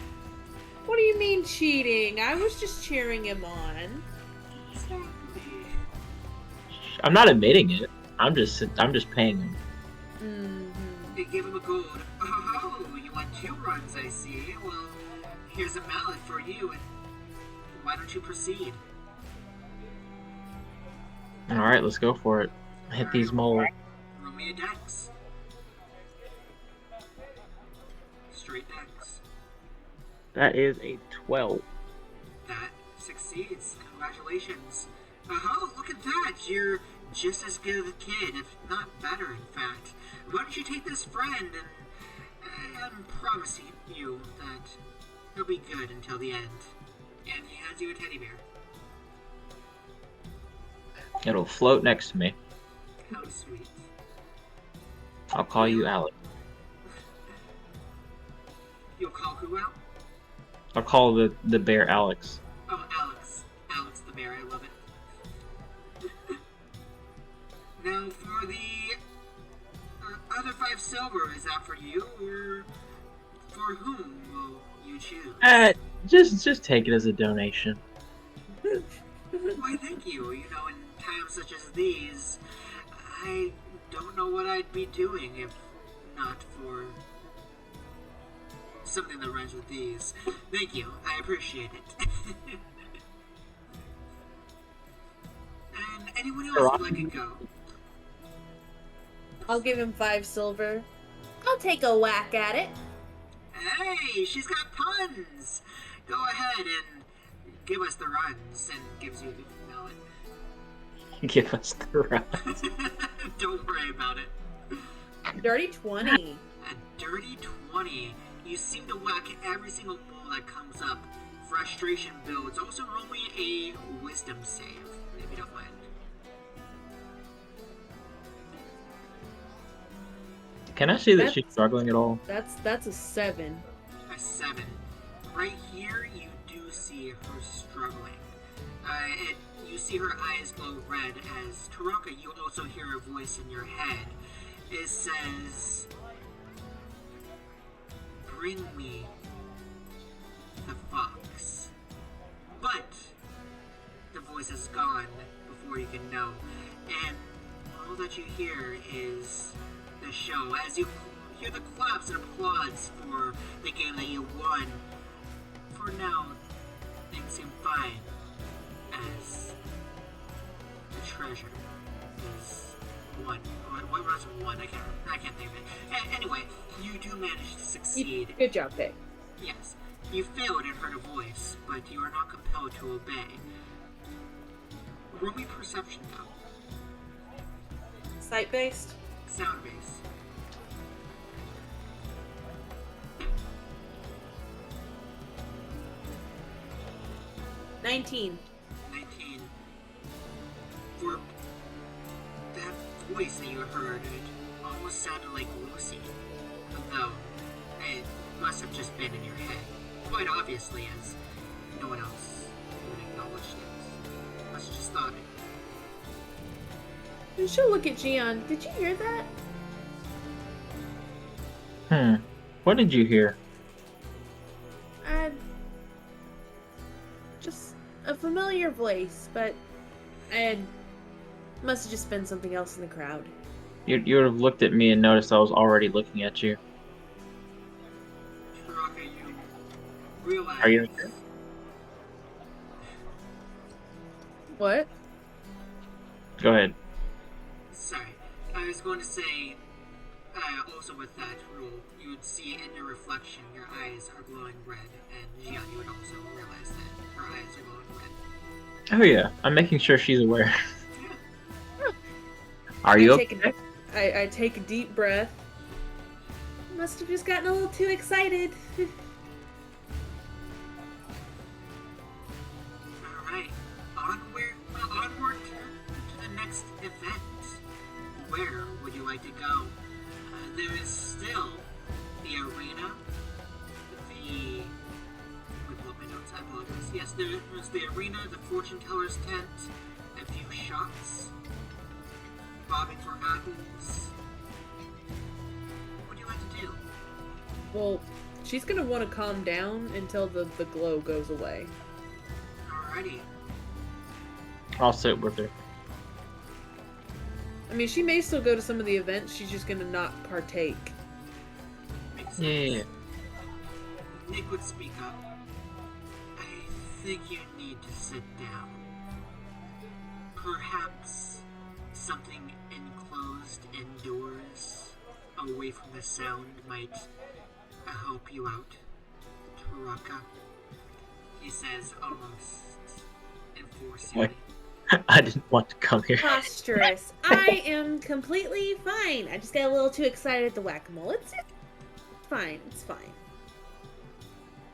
What do you mean cheating? I was just cheering him on. I'm not admitting it. I'm just paying him. They give him a gold. Oh, you want 2 runs, I see. Well, here's a mallet for you, and why don't you proceed? All right, let's go for it. Hit these moles. Roll me a dex. Straight dex. That is a 12. That succeeds. Congratulations. Oh, look at that. You're just as good as a kid, if not better, in fact. Why don't you take this friend and I'm promising you that he'll be good until the end. And he hands you a teddy bear. It'll float next to me. How sweet. I'll call you Alex. You'll call who out? I'll call the bear Alex. Oh, Alex. Alex the bear. 5 silver. Is that for you, or for whom will you choose? Just take it as a donation. Why, thank you. You know, in times such as these, I don't know what I'd be doing if not for something that rhymes with these. Thank you. I appreciate it. And anyone else would like to go? I'll give him 5 silver. I'll take a whack at it. Hey, she's got puns! Go ahead and give us the runs, and gives you the melon. Give us the run. Don't worry about it. Dirty 20. A dirty 20. You seem to whack every single ball that comes up. Frustration builds. Also roll me a wisdom save, if you don't mind. Can I see that she's struggling at all? That's a 7. A 7. Right here, you do see her struggling. You see her eyes glow red as Taraka, you also hear a voice in your head. It says, "Bring me the fox." But the voice is gone before you can know, and all that you hear is the show. As you hear the claps and applause for the game that you won, for now, things seem fine, as the treasure is one. What was one? I can't think of it. Anyway, you do manage to succeed. Good job, Pig. Yes, you failed and heard a voice, but you are not compelled to obey. Roll me perception though. Sight-based? Sound based. $19. 19. For that voice that you heard, it almost sounded like Lucy. Though, it must have just been in your head. Quite obviously, as no one else would acknowledge it. Must have just thought it. And she'll look at Jiann. Did you hear that? What did you hear? Just a familiar voice, but I must have just been something else in the crowd. You would have looked at me and noticed I was already looking at you. Taraka, you realize... Are you okay? What? Go ahead. Sorry, I was going to say, also with that rule, you would see in your reflection your eyes are glowing red, and Jiann, you would also realize that her eyes are glowing red. Oh yeah, I'm making sure she's aware. Are you okay? I take a deep breath. Must have just gotten a little too excited. Alright, onward to the next event. Where would you like to go? There is still the arena, Wait, pull up my notes, I apologize. Yes, there's the arena, the fortune teller's tent, a few shops, bobbing for apples. What would you like to do? Well, she's gonna want to calm down until the glow goes away. Alrighty. I'll sit with her. I mean, she may still go to some of the events, she's just gonna not partake. Makes sense. Yeah. Nick would speak up. I think you need to sit down. Perhaps something enclosed indoors, away from the sound, might help you out, Taraka. He says almost enforcingly. I didn't want to come here. Preposterous. I am completely fine. I just got a little too excited at the whack-a-mole. It's fine. It's fine.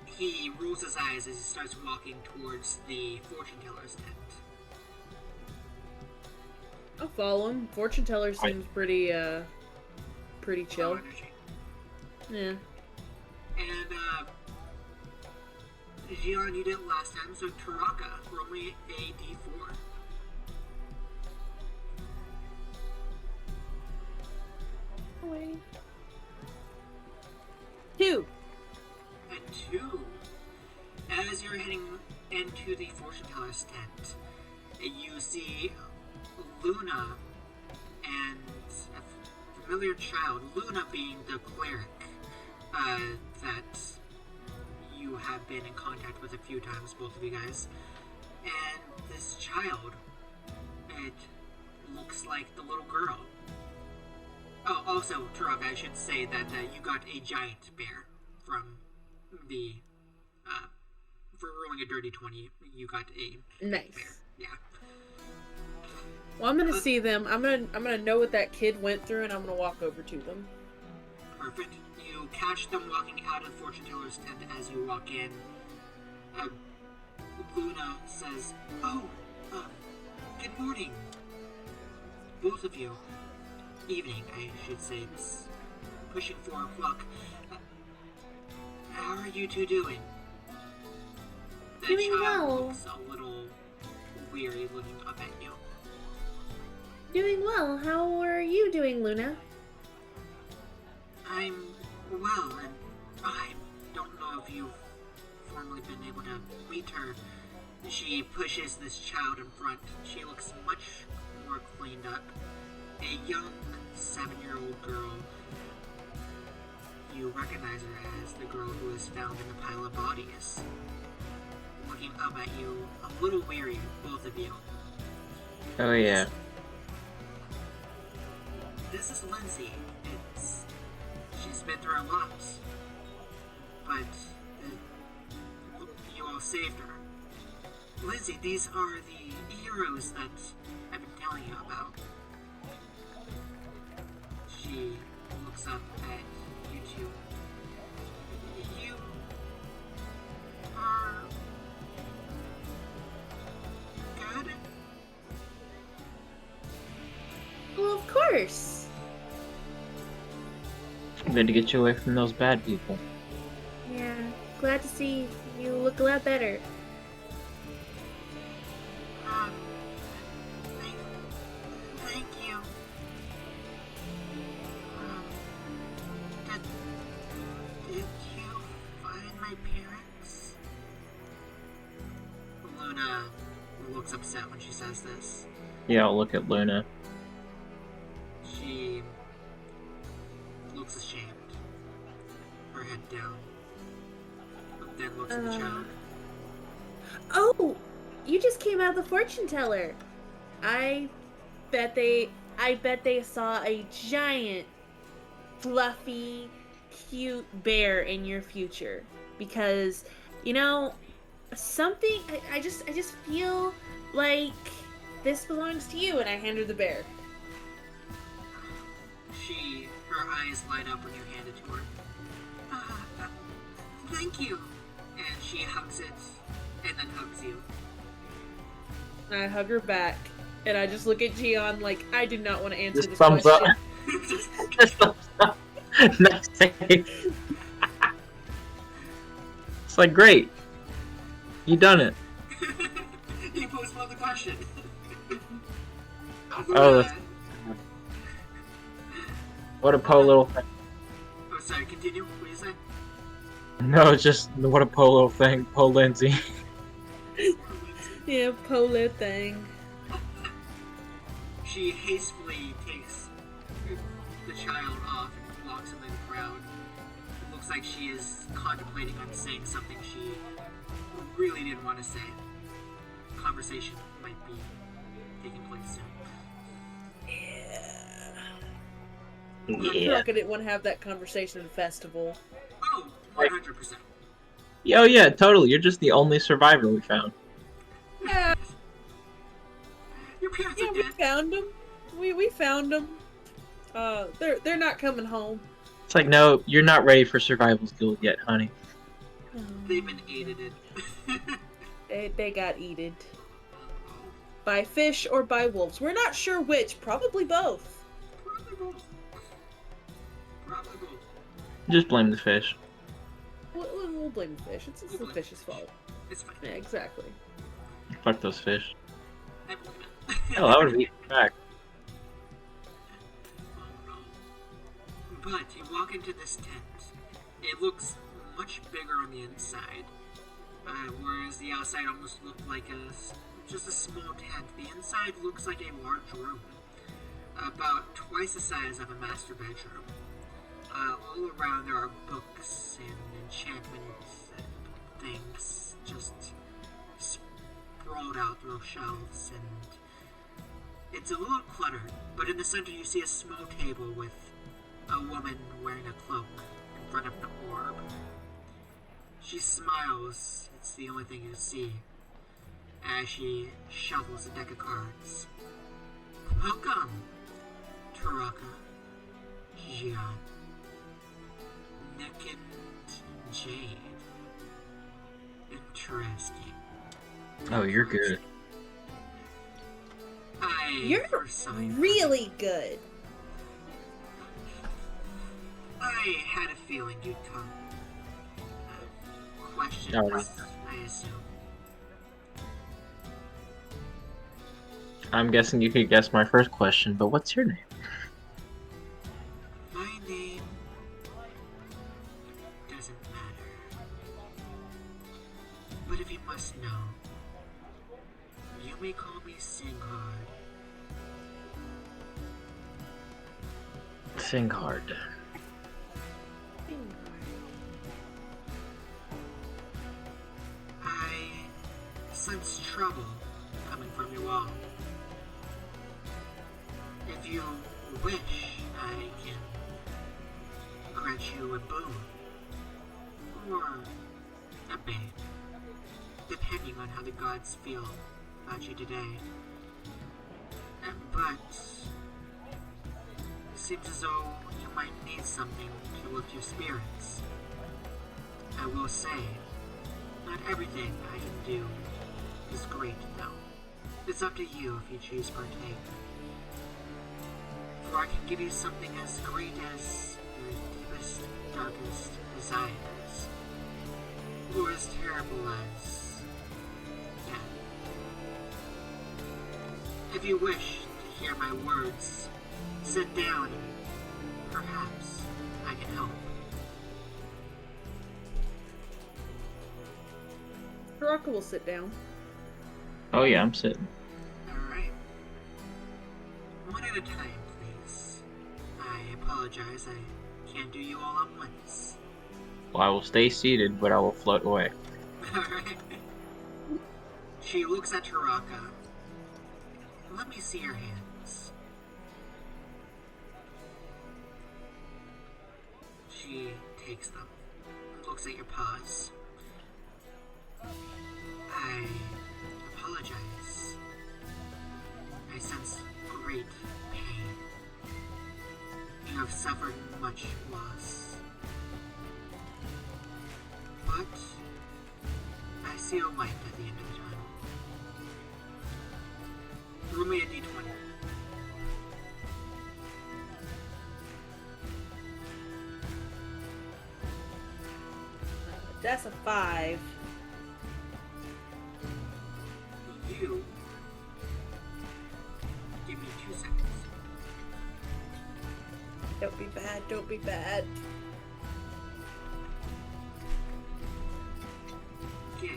He rolls his eyes as he starts walking towards the fortune teller's tent. I'll follow him. Fortune teller seems pretty chill. Low energy. Yeah. And, Jiann, you did it last time, so Taraka, roll me a d4. Wait. into the fortune teller's tent, you see Luna and a familiar child, Luna being the cleric that you have been in contact with a few times, both of you guys. And this child, it looks like the little girl. Oh, also, Taraka, I should say that you got a giant bear from the, for rolling a dirty 20, you got a Nice. bear. Yeah. Well, I'm gonna see them. I'm gonna know what that kid went through, and I'm gonna walk over to them. Perfect. You catch them walking out of the fortune teller's tent as you walk in. Luna says, "Oh, good morning, both of you. Evening, I should say. It's pushing 4 o'clock. How are you two doing?" The Doing child well. looks a little weary looking up at you. Doing well. How are you doing, Luna? I'm well, and I don't know if you've formally been able to meet her. She pushes this child in front. She looks much more cleaned up. A young 7-year-old girl. You recognize her as the girl who was found in the pile of bodies. Looking up at you, a little weary, both of you. Oh yeah. This is Lindsay. She's been through a lot, but you all saved her. Lindsay, these are the heroes that I've been telling you about. She looks up at you two. You are good? Well, of course. Good to get you away from those bad people. Yeah, glad to see you look a lot better. Thank you. Did you find my parents? Luna looks upset when she says this. Yeah, I'll look at Luna. She looks ashamed. Her head down. But then looks at the child. Oh, you just came out of the fortune teller. I bet they saw a giant, fluffy, cute bear in your future. Because, you know, something I just feel like this belongs to you, and I hand her the bear. Her eyes light up when you hand it to her. Thank you. And she hugs it, and then hugs you. I hug her back, and I just look at Jiann like I do not want to answer Just this thumbs question. up. Just thumbs up. Nice save. It's like, great. You done it. You postponed the question. Oh, what a po little thing. Oh, sorry, continue. What do you say? No, it's just what a po little thing. Po Lindsay. Yeah, polo thing. She hastily takes the child off and walks him in the crowd. It looks like she is contemplating on saying something she really didn't want to say. Conversation might be taking place soon. Yeah. I didn't want to have that conversation at a festival. Oh, 100%. Oh yeah, totally. You're just the only survivor we found. Yeah, Your parents yeah, are we dead. found them. We found them. They're not coming home. It's like, no, you're not ready for survival skills yet, honey. They've been aided in. They got eaten by fish or by wolves. We're not sure which. Probably both. Probably both. Probably both. Just blame the fish. We'll blame the fish. It's We'll the blame fish's the fish. fault. It's fine. Yeah, exactly. Fuck those fish. I blame it. Hell, I would have eaten back. Oh no. But you walk into this tent. It looks much bigger on the inside. Whereas the outside almost looked like just a small tent, the inside looks like a large room, about twice the size of a master bedroom. All around there are books and enchantments and things just sprawled out through shelves, and it's a little cluttered, but in the center you see a small table with a woman wearing a cloak in front of an orb. She smiles, it's the only thing you see, as she shuffles a deck of cards. Welcome, Taraka, Jiann, Nick and Jade. Interesting. Oh, you're good. You're really good. I had a feeling you'd come. Questions, Alright. I assume. I'm guessing you could guess my first question, but what's your name? My name doesn't matter. But if you must know, you may call me Singhard. Singhard. I sense trouble coming from you all. If you wish, I can grant you a boon. Or a bane. Depending on how the gods feel about you today. But it seems as though you might need something to lift your spirits. I will say, not everything I can do is great, though. It's up to you if you choose to partake. For I can give you something as great as your deepest, darkest desires. Or as terrible as death. If you wish to hear my words, sit down and perhaps I can help. Taraka will sit down. Oh yeah, I'm sitting. Alright. One at a time, please. I apologize, I can't do you all at once. Well, I will stay seated, but I will float away. Alright. She looks at Taraka. Let me see your hands. She takes them, looks at your paws. I apologize. I sense great pain. You have suffered much loss. But I see a light at the end of the tunnel. Roll me a d20. That's a 5. You give me 2 seconds. Don't be bad, don't be bad. Get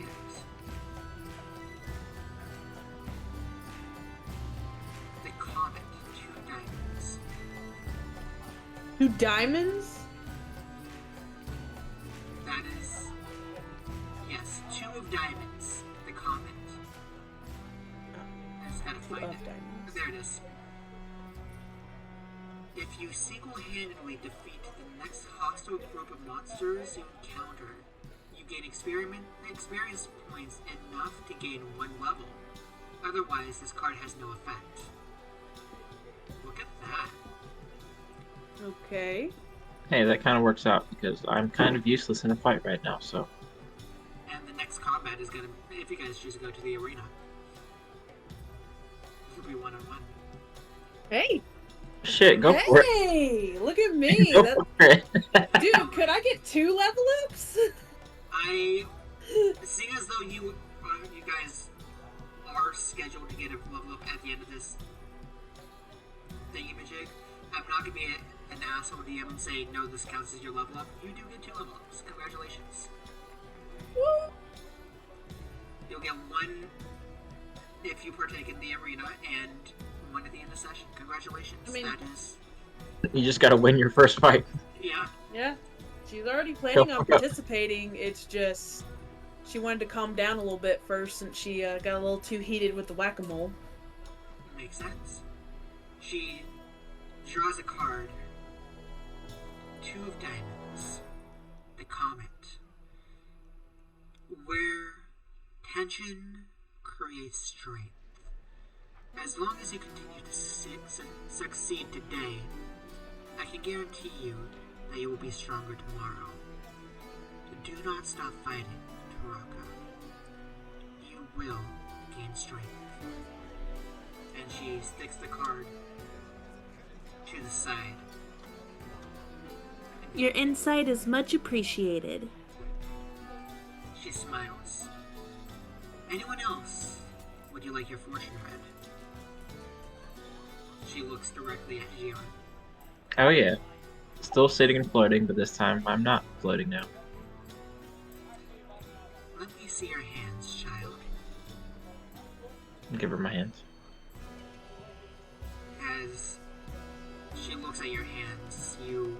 the comet 2 diamonds. 2 diamonds? That is, yes, 2 of diamonds. The comet. I just gotta find Of it. diamonds. There it is. If you single-handedly defeat the next hostile group of monsters you encounter, you gain experience points enough to gain 1 level. Otherwise, this card has no effect. Look at that. Okay. Hey, that kind of works out because I'm kind of useless in a fight right now, so. And the next combat is gonna, if you guys choose to go to the arena, it'll be 1-on-1. Hey! Shit, go for it. Hey! Look at me! Go That... for it. Dude, could I get 2 level ups? Seeing as though you guys are scheduled to get a level up at the end of this thingamajig, I'm not gonna be an asshole DM and say, no, this counts as your level up. You do get 2 level ups. Congratulations. Woo! You'll get one if you partake in the arena, and one at the end of the session. Congratulations. I mean- that is... You just gotta win your first fight. Yeah. Yeah. She's already planning on participating. It's just she wanted to calm down a little bit first since she got a little too heated with the whack-a-mole. Makes sense. She draws a card. 2 of diamonds. The comet. Where tension creates strength. As long as you continue to succeed today, I can guarantee you that you will be stronger tomorrow. Do not stop fighting, Taraka. You will gain strength. And she sticks the card to the side. Your insight is much appreciated. She smiles. Anyone else? Would you like your fortune read? She looks directly at Jiann. Oh yeah. Still sitting and floating, but this time I'm not floating now. Let me see your hands, child. Give her my hands. As she looks at your hands, you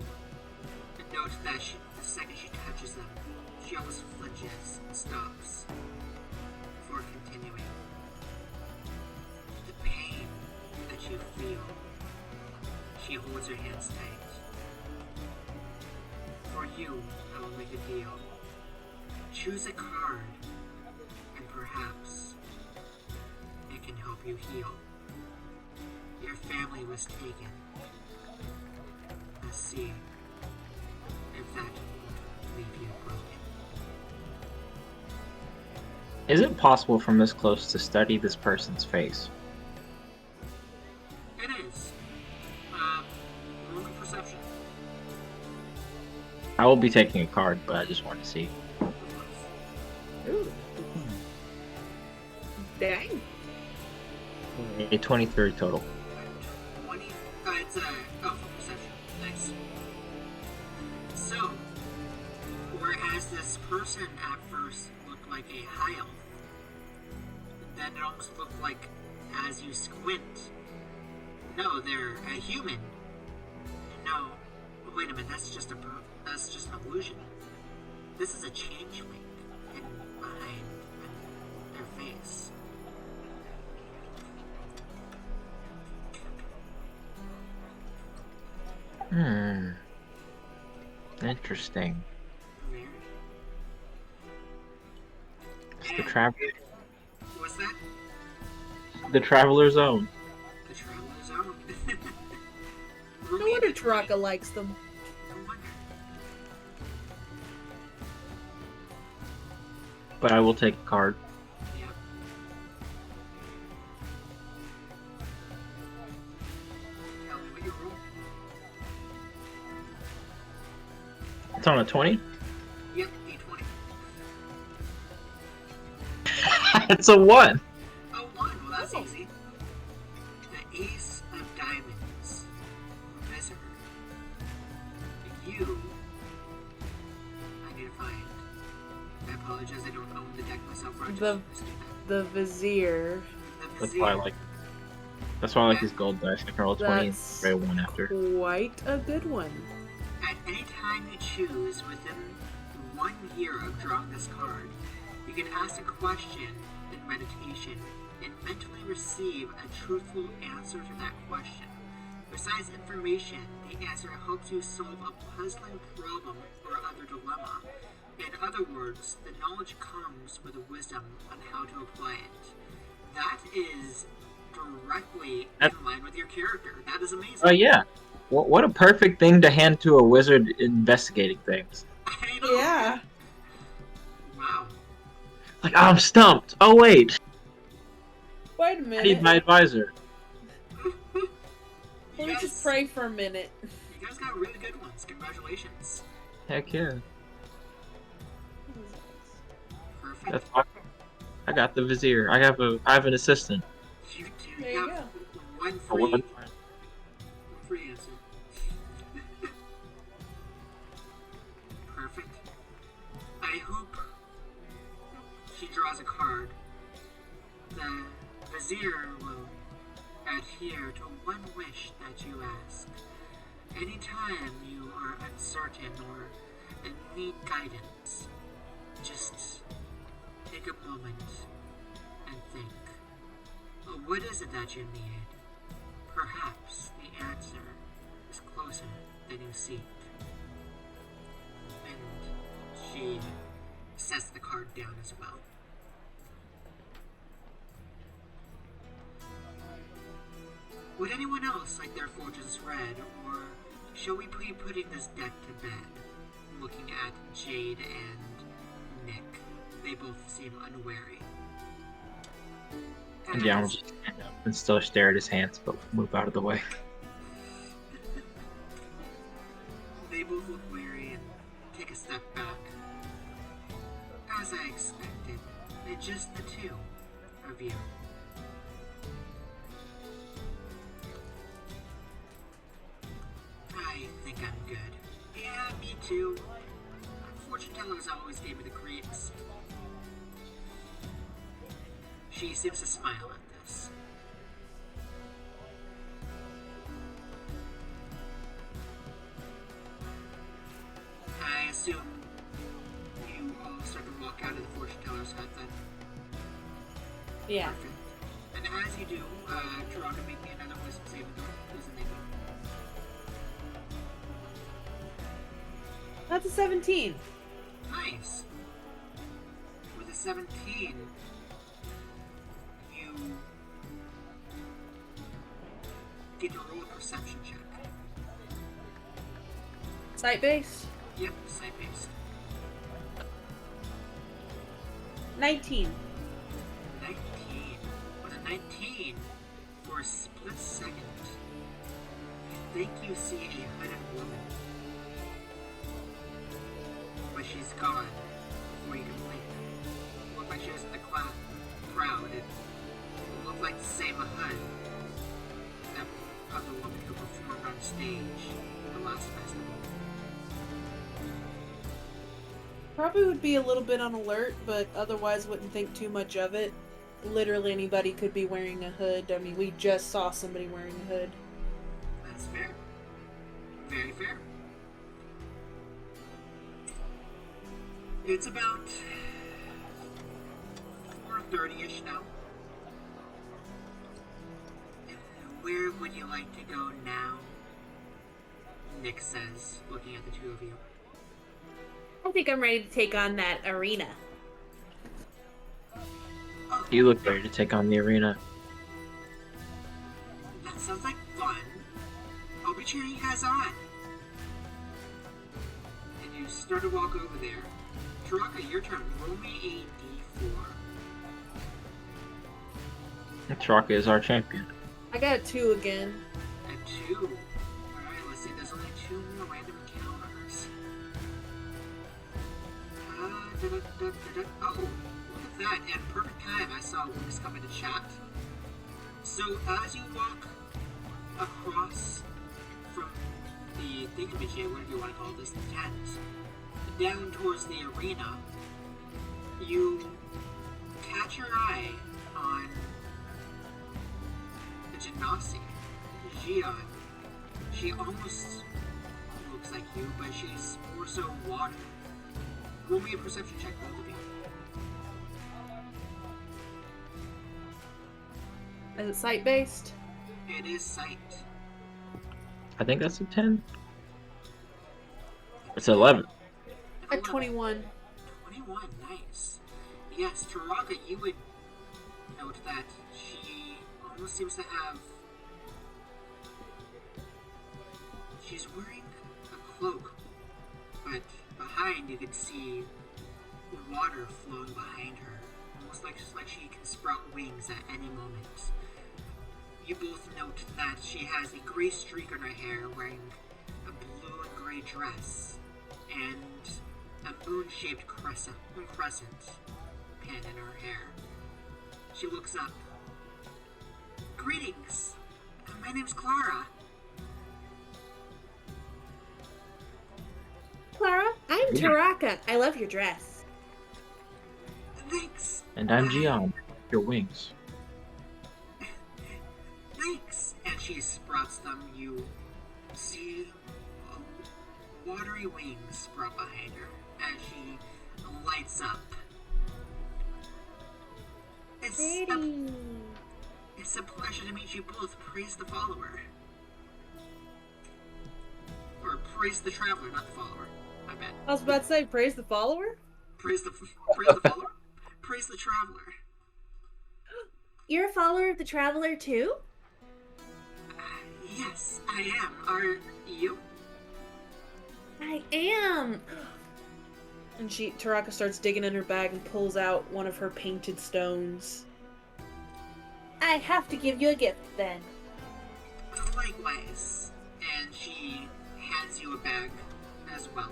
note that the second she touches them, she almost flinches and stops before continuing. The pain that you feel, she holds her hands tight. For you, I will make a deal. Choose a card, and perhaps it can help you heal. Your family was taken. Let's see if that won't leave you broken. Is it possible from this close to study this person's face? It is. Roll for perception. I will be taking a card, but I just want to see. Ooh. Dang. A 23 total. 20. It's for perception. Nice. So, whereas this person at first looked like a high elf, then it almost looked like, as you squint, no, they're a human. No, wait a minute. That's just an illusion. This is a changeling hidden behind their face. Interesting. Very. It's the traveler. What's that? The traveler's own. The traveler's own. No wonder Taraka likes them. No wonder. But I will take a card. Yep. Tell me what you roll. It's on a 20? Yep, D20. It's a 1! Oh, 1. Well, that's easy. The Ace of Diamonds. Visitor. You. I need to find. I apologize, I don't own the deck myself. Or I just The- missed it. The Vizier. The That's why I Vizier. like. That's why I like these gold dice. I can roll 20 and That's roll 1 after. quite a good one. At any time you choose within 1 year of drawing this card, you can ask a question in meditation and mentally receive a truthful answer to that question. Besides information, the answer helps you solve a puzzling problem or other dilemma. In other words, the knowledge comes with the wisdom on how to apply it. That is directly in line with your character. That is amazing. Oh yeah. What a perfect thing to hand to a wizard investigating things. I know. Yeah. Wow. Like, I'm stumped. Oh wait, Wait a I need minute. my advisor. Let me just pray for a minute. You guys got really good ones. Congratulations. Heck yeah. Perfect. That's fine. I got the vizier. I have an assistant. You do There you have go. one Oh, free, what? free answer. Perfect. I hope she draws a card the Vizier will adhere to one wish that you ask. Anytime you are uncertain or need guidance, just take a moment and think. What is it that you need? Perhaps the answer is closer than you seek. And she sets the card down as well. Would anyone else like their fortunes read, or shall we be putting this deck to bed? Looking at Jade and Nick. They both seem unwary. And Jiann will just stand up and still stare at his hands, but move out of the way. They both look wary and take a step back. As I expected, it's just the two of you. I think I'm good. Yeah, me too. Fortune tellers always gave me the creeps. She seems to smile at this. I assume you all start to walk out of the fortune teller's hut then. Yeah. Perfect. And as you do, Taraka, make me another wisdom saving throw. Who's the name? That's a 17. Nice. With a 17, you get to roll a perception check. Sight-based? Yep, sight-based. 19. 19. With a 19, for a split second, you think you see a hooded woman. But she's gone before you can blink. It looked like she was in the crowd. It looked like the same hood that of the woman who performed on stage at the last festival. Probably would be a little bit on alert, but otherwise wouldn't think too much of it. Literally anybody could be wearing a hood. I mean, we just saw somebody wearing a hood. That's fair. Very fair. It's about 4:30-ish now. Where would you like to go now? Nick says, looking at the two of you. I think I'm ready to take on that arena. Oh, You look ready to take on the arena. that sounds like fun. I'll be cheering you guys on. And you start to walk over there. Taraka, your turn. Roll me a d4. Taraka is our champion. I got a 2 again. A 2. Alright, let's see. There's only 2 more random encounters. Oh, look at that. At perfect time, I saw Lucas come into chat. So, as you walk across from the thingamajig, whatever you want to call this, the tent, down towards the arena, you catch your eye on the Genasi, Jiann. She almost looks like you, but she's more so water. Roll me a perception check, both of you. Is it sight-based? It is sight. I think that's a 10. It's 11. At 21. 21, nice. Yes, Taraka, you would note that she almost seems to have... She's wearing a cloak, but behind you can see water flowing behind her. Almost like she can sprout wings at any moment. You both note that she has a gray streak on her hair, wearing a blue and gray dress, and a moon-shaped crescent pin in her hair. She looks up. Greetings! My name's Clara. Clara, I'm Taraka. I love your dress. Thanks. And I'm Jiann. Your wings. she sprouts them, you see watery wings sprout behind her as she lights up. Pretty. It's a pleasure to meet you both. Praise the follower. Or praise the traveler, not the follower. My bad. I was about to say, praise the follower? Praise the follower. Praise the traveler. You're a follower of the Traveler too? Yes, I am. Are you? I am. And Taraka starts digging in her bag and pulls out one of her painted stones. I have to give you a gift then. Likewise. And she hands you a bag as well.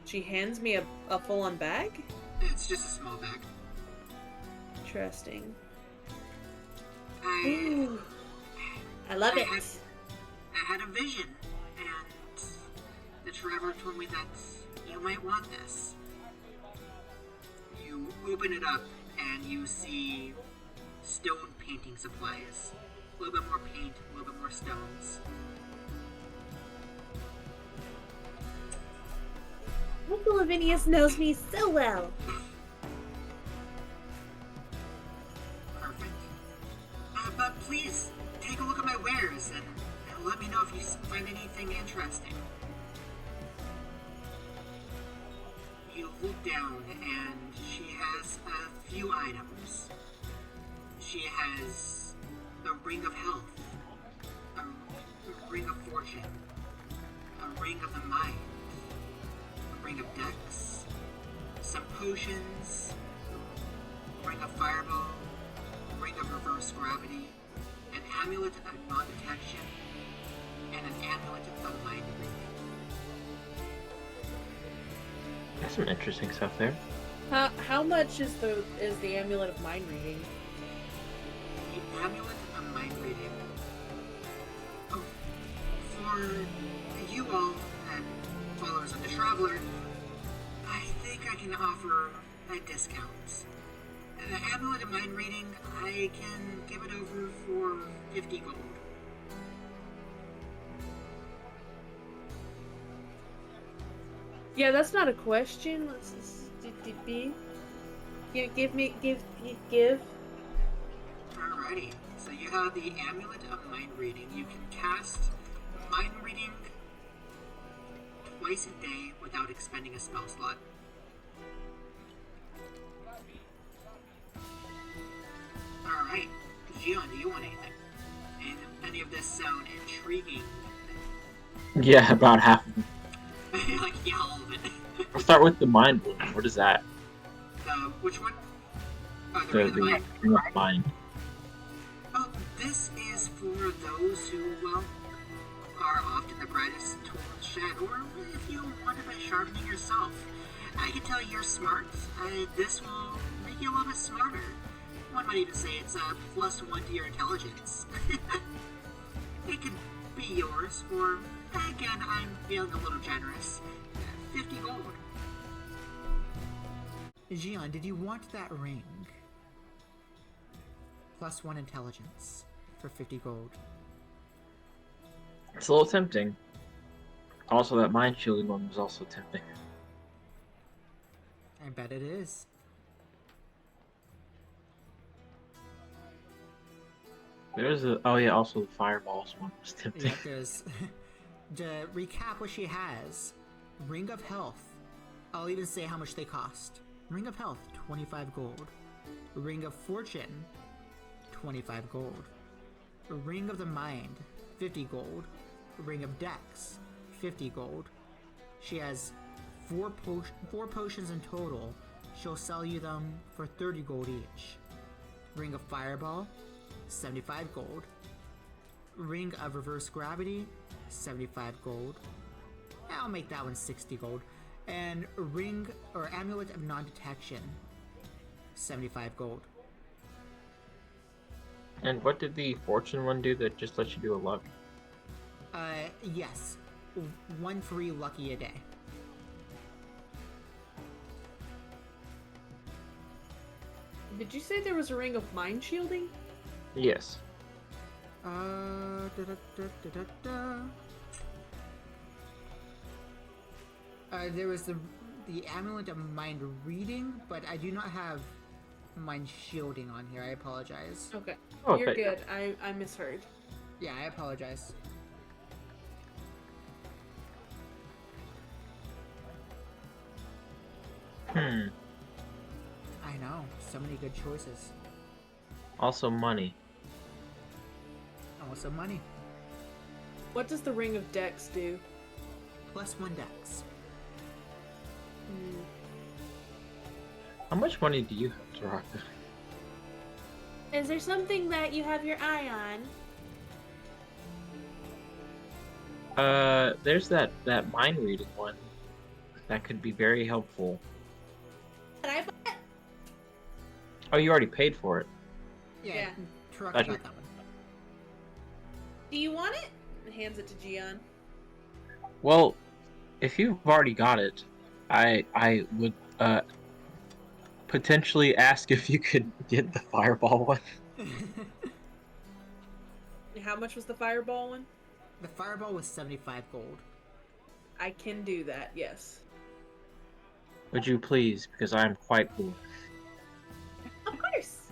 She hands me a full-on bag? It's just a small bag. Interesting. Ooh, I love it. I had a vision, and the traveler told me that you might want this. You open it up, and you see stone painting supplies. A little bit more paint, a little bit more stones. Uncle Lavinius knows me so well. Perfect. But please, take a look at my wares, and let me know if you find anything interesting. You look down, and she has a few items. She has a ring of health, a ring of fortune, a ring of the mind, a ring of dex, some potions, a ring of fireball, a ring of reverse gravity, an amulet of non-detection, and an amulet of mind reading. That's some interesting stuff there. How much is the amulet of mind reading? The amulet of mind reading. Oh, for you all and followers of the Traveler, I think I can offer a discount. The amulet of mind reading, I can give it over for 50 gold. Yeah, that's not a question. Let's give. Alrighty, so you have the amulet of mind reading. You can cast mind reading twice a day without expending a spell slot. Alright, Jiann, do you want anything? And any of this sound intriguing? Yeah, about half of them. Like, yeah, all of it. I'll start with the mind bloom. What is that? Which one? The The ring of the mind. ring of mind. Oh, this is for those who, well, are often the brightest tool shed, or if you want it by sharpening yourself. I can tell you're smart. This will make you a little bit smarter. One might even say it's a +1 to your intelligence. It could be yours for, again, I'm feeling a little generous, 50 gold. Jiann, did you want that ring? +1 intelligence for 50 gold. It's a little tempting. Also, that mind shielding one was also tempting. I bet it is. There's a also the fireballs one was tempting. Yeah, there's... To recap what she has, Ring of Health. I'll even say how much they cost. Ring of Health, 25 gold. Ring of Fortune, 25 gold. Ring of the Mind, 50 gold. Ring of Dex, 50 gold. She has four potions in total. She'll sell you them for 30 gold each. Ring of Fireball, 75 gold. Ring of Reverse Gravity, 75 gold. I'll make that one 60 gold. And Ring or Amulet of Non-Detection, 75 gold. And what did the fortune one do that just lets you do a luck? Yes. 1 free lucky a day. Did you say there was a ring of mind shielding? Yes. There was the amulet of mind reading, but I do not have mind shielding on here. I apologize. Okay. Oh, You're okay. good. I misheard. Yeah, I apologize. Hmm. I know, so many good choices. Also money. Also money. What does the Ring of Dex do? +1 dex. Hmm. How much money do you have, Taraka? Is there something that you have your eye on? There's that mind reading one. That could be very helpful. That I bought? Oh, you already paid for it. Yeah, Taraka Gotcha. got that one. Do you want it? And hands it to Jiann. Well, if you've already got it, I would potentially ask if you could get the fireball one. How much was the fireball one? The fireball was 75 gold. I can do that, yes. Would you please? Because I am quite poor. Of course.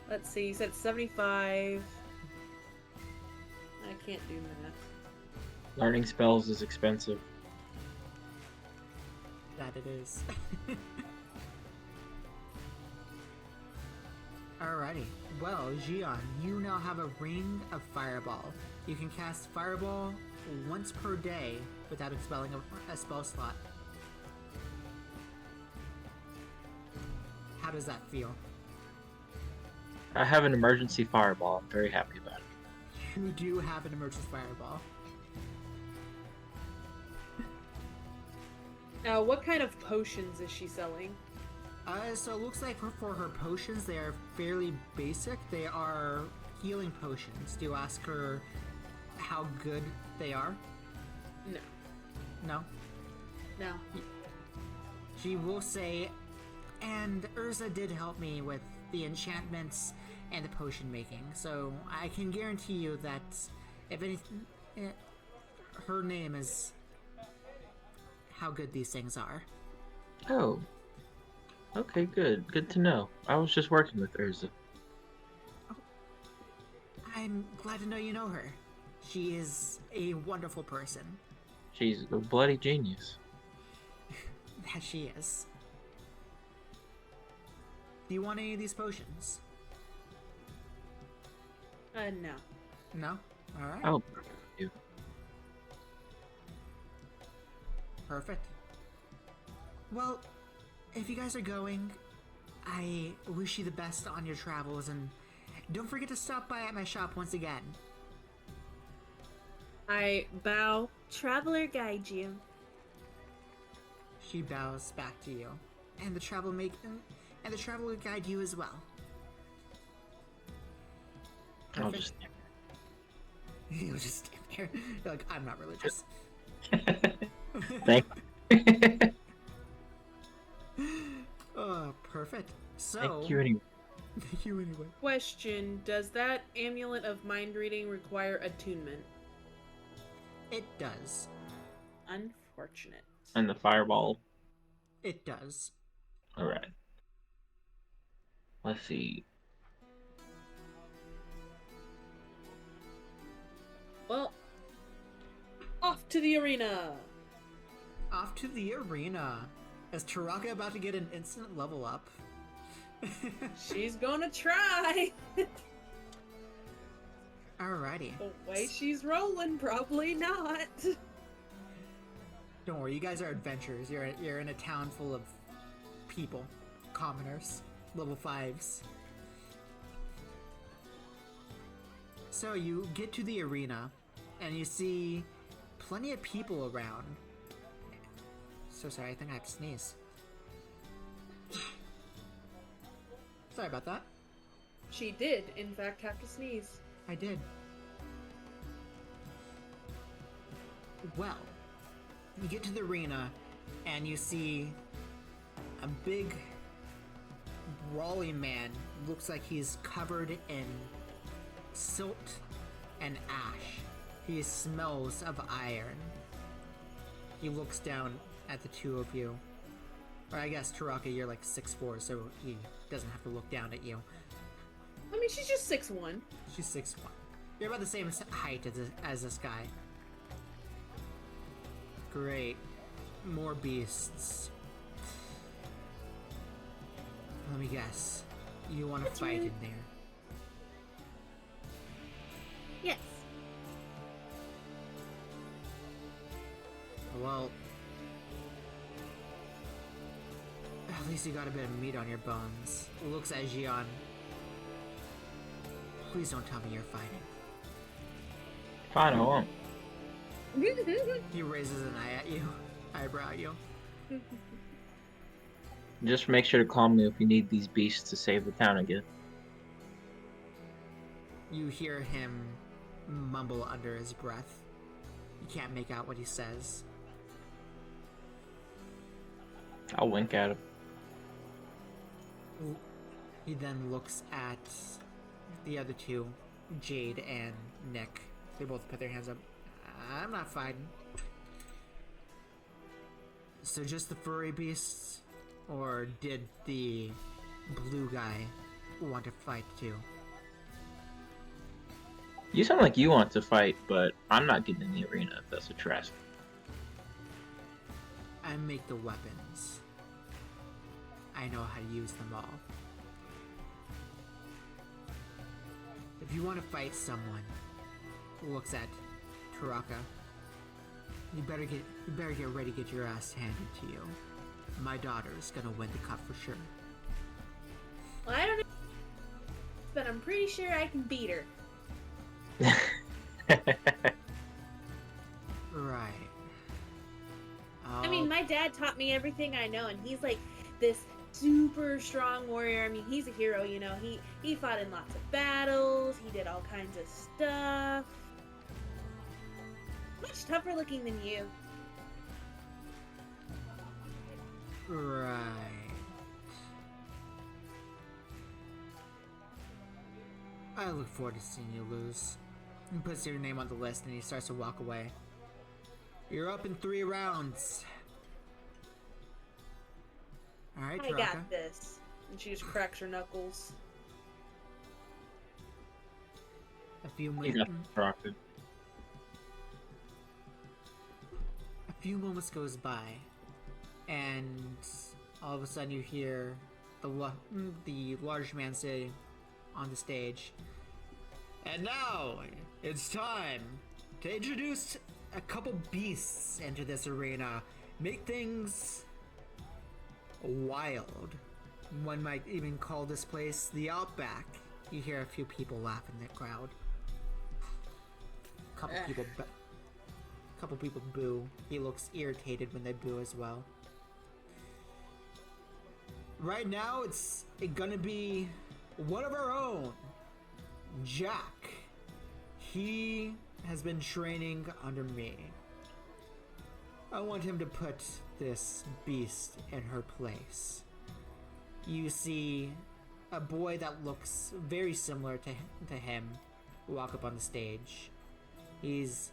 Let's see, you said 75. I can't do math. Learning spells is expensive. That it is. Alrighty. Well, Jiann, you now have a ring of fireball. You can cast fireball once per day without expelling a spell slot. How does that feel? I have an emergency fireball. I'm very happy about it. You do have an emergency fireball. Now, what kind of potions is she selling? So it looks like for her potions, they are fairly basic. They are healing potions. Do you ask her how good they are? No. No? No. She will say, and Urza did help me with the enchantments and the potion making, so I can guarantee you that if anything, her name is how good these things are. Oh. Okay, good. Good to know. I was just working with Urza. I'm glad to know you know her. She is a wonderful person. She's a bloody genius. That she is. Do you want any of these potions? No. No? Alright. Oh, you. Perfect. Well, if you guys are going, I wish you the best on your travels, and don't forget to stop by at my shop once again. I bow. Traveler guide you. She bows back to you, and the traveler will guide you as well. I'll Perfect. just. You'll just stand there. You're like, I'm not religious. Thank. Oh, perfect. So, Thank you anyway. Thank you anyway. Question, does that amulet of mind reading require attunement? It does. Unfortunate. And the fireball. It does. All right. Let's see. Well, off to the arena. Off to the arena. Is Taraka about to get an instant level up? She's gonna try. Alrighty. The way she's rolling, probably not. Don't worry, you guys are adventurers. You're in a town full of people, commoners, level 5s. So you get to the arena, and you see plenty of people around. So sorry, I think I have to sneeze. Sorry about that. She did, in fact, have to sneeze. I did. Well, you get to the arena, and you see a big, brawly man. Looks like he's covered in silt and ash. He smells of iron. He looks down at the two of you. Or I guess, Taraka, you're like 6'4", so he doesn't have to look down at you. I mean, she's just 6'1". She's 6'1". You're about the same height as this guy. Great. More beasts. Let me guess. You want to fight in there? Yes. Well, at least you got a bit of meat on your bones. Looks at Jiann. Please don't tell me you're fighting. Fine, I won't. He raises an eyebrow at you. Just make sure to call me if you need these beasts to save the town again. You hear him mumble under his breath. You can't make out what he says. I'll wink at him. He then looks at the other two, Jade and Nick. They both put their hands up. I'm not fighting. So just the furry beasts? Or did the blue guy want to fight too? You sound like you want to fight, but I'm not getting in the arena if that's what you're asking. I make the weapons. I know how to use them all. If you want to fight someone, looks at Taraka, you better get ready to get your ass handed to you. My daughter's gonna win the cup for sure. Well, I don't know, but I'm pretty sure I can beat her. Right. I mean, my dad taught me everything I know, and he's like this super strong warrior. I mean, he's a hero, you know. He fought in lots of battles. He did all kinds of stuff. Much tougher looking than you. Right. I look forward to seeing you lose. He puts your name on the list and he starts to walk away. You're up in 3 rounds. Alright, I Taraka. got this. And she just cracks her knuckles. A few You got Taraka. A few moments goes by, and all of a sudden you hear the large man say on the stage, "And now it's time to introduce a couple beasts into this arena. Make things wild. One might even call this place the Outback." You hear a few people laugh in the crowd. Couple people boo. He looks irritated when they boo as well. Right now, it's gonna be one of our own, Jack. He has been training under me. I want him to put this beast in her place. You see a boy that looks very similar to him walk up on the stage. He's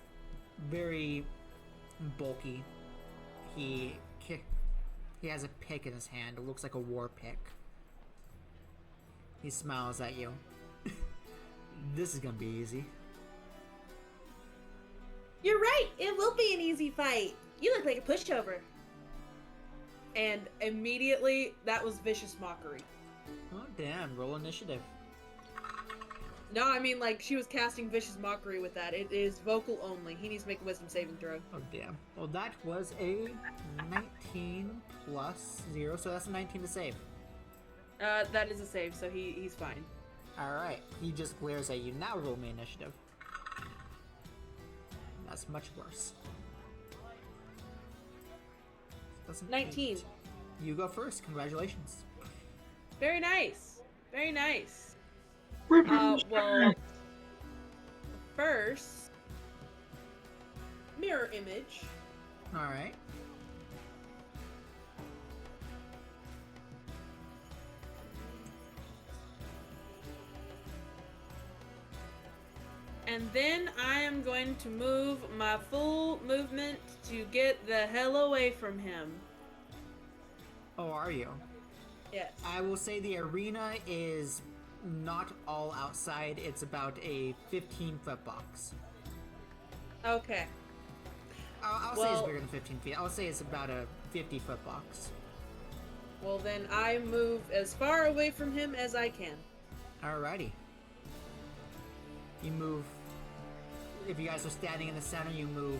very bulky. He has a pick in his hand. It looks like a war pick. He smiles at you. This is gonna be easy. You're right. It will be an easy fight. You look like a pushover. And immediately, that was vicious mockery. Oh damn! Roll initiative. No, I mean, like, she was casting vicious mockery with that. It is vocal only. He needs to make a wisdom saving throw. Oh damn! Well, that was a 19 plus 0, so that's a 19 to save. That is a save, so he's fine. All right. He just glares at you. Now roll me initiative. That's much worse. That's an 19. 8. You go first. Congratulations. Very nice. Very nice. Revenge Well, first, mirror image. All right. And then I am going to move my full movement to get the hell away from him. Oh, are you? Yes. I will say the arena is not all outside. It's about a 15-foot box. Okay. I'll say it's bigger than 15 feet. I'll say it's about a 50-foot box. Well, then I move as far away from him as I can. Alrighty. You move. If you guys are standing in the center, you move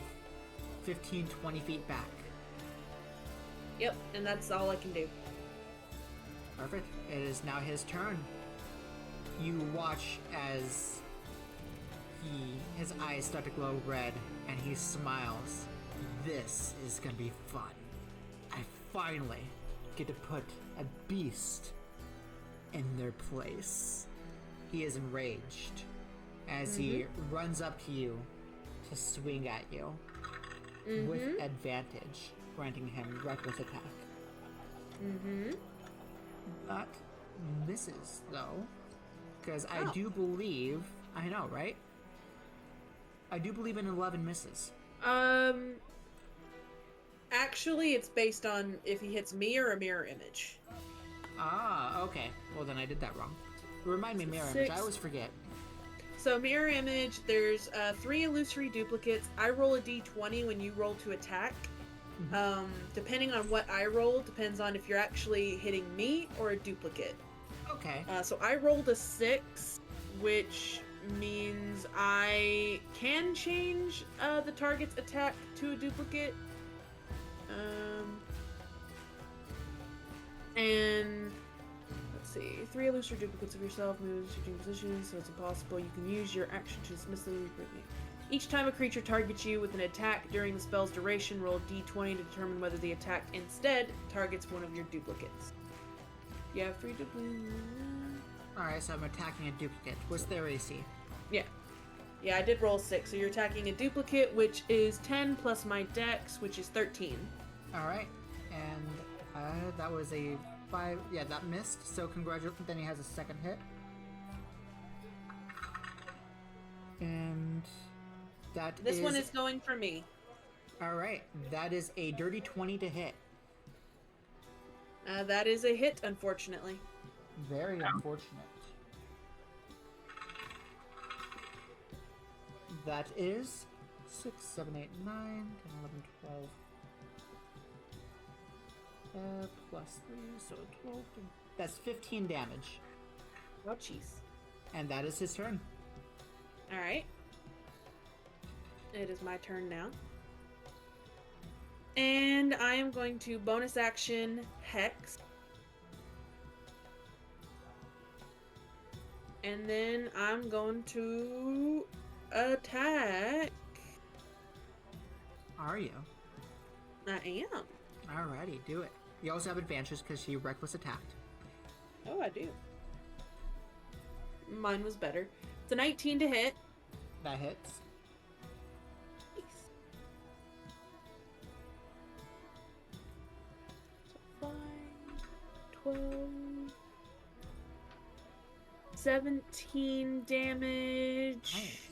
15, 20 feet back. Yep, and that's all I can do. Perfect. It is now his turn. You watch as his eyes start to glow red, and he smiles. This is gonna be fun. I finally get to put a beast in their place. He is enraged as he runs up to you to swing at you with advantage, granting him reckless attack. That misses, though, because I do believe... I know, right? I do believe an 11 misses. Actually, it's based on if he hits me or a mirror image. Ah, okay. Well, then I did that wrong. Remind me, mirror image. I always forget. So mirror image, there's 3 illusory duplicates. I roll a d20 when you roll to attack. Depending on what I roll, depends on if you're actually hitting me or a duplicate. Okay. So I rolled a 6, which means I can change the target's attack to a duplicate. And let's see, 3 illusory duplicates of yourself moves switching positions, so it's impossible. You can use your action to dismiss the each time a creature targets you with an attack during the spell's duration, roll a d20 to determine whether the attack instead targets one of your duplicates. You have 3 duplicates. Alright, so I'm attacking a duplicate. What's their AC? Yeah. Yeah, I did roll 6, so you're attacking a duplicate, which is 10 plus my dex, which is 13. Alright, and that was a 5. Yeah, that missed, so congratulations. Then he has a second hit. And This one is going for me. Alright, that is a dirty 20 to hit. That is a hit, unfortunately. Very unfortunate. That is 6, 7, 8, 9, 10, 11, 12. Plus 3, so 12. That's 15 damage. Oh, jeez. And that is his turn. Alright. It is my turn now. And I am going to bonus action Hex. And then I'm going to attack. Are you? I am. Alrighty, do it. You also have advantages because she reckless attacked. Oh, I do. Mine was better. It's a 19 to hit. That hits. Nice. So 5, 12, 17 damage. Nice.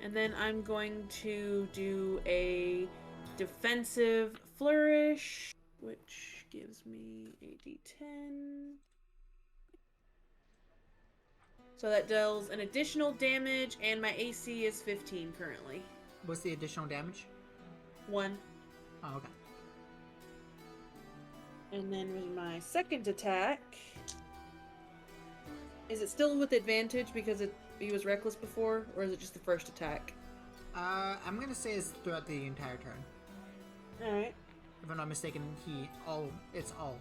And then I'm going to do a defensive flourish, which gives me a d10. So that deals an additional damage, and my AC is 15 currently. What's the additional damage? 1. Oh, okay. And then with my second attack, is it still with advantage because he was reckless before, or is it just the first attack? I'm gonna say it's throughout the entire turn. Alright. If I'm not mistaken, it's all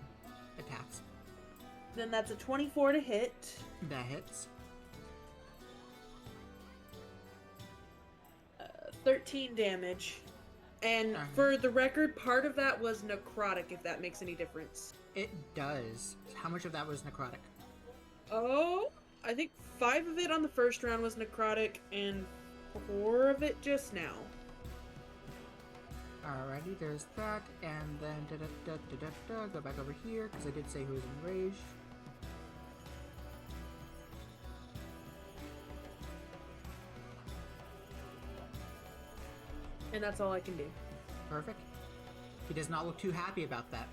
attacks. Then that's a 24 to hit. That hits. 13 damage. And for the record, part of that was necrotic, if that makes any difference. It does. How much of that was necrotic? Oh, I think 5 of it on the first round was necrotic, and 4 of it just now. Alrighty, there's that, and then go back over here, because I did say who was enraged. And that's all I can do. Perfect. He does not look too happy about that.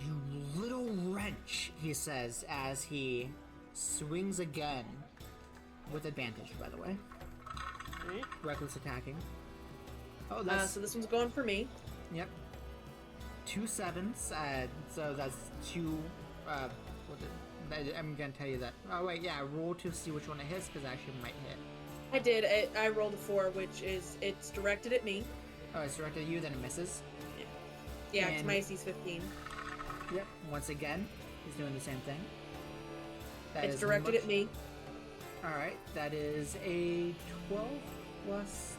You little wrench, he says as he swings again. With advantage, by the way. Alright. Reckless attacking. Oh, that's... So this one's going for me. Yep. 2 7s, so that's 2, I'm gonna tell you that. Oh wait, yeah, roll to see which one it hits, because it actually might hit. I did. I rolled a 4, which is, it's directed at me. Oh, it's directed at you, then it misses. Yeah, because And- my AC's 15. Yep. Once again, he's doing the same thing. That It's is directed much- at me. Alright, that is a 12 plus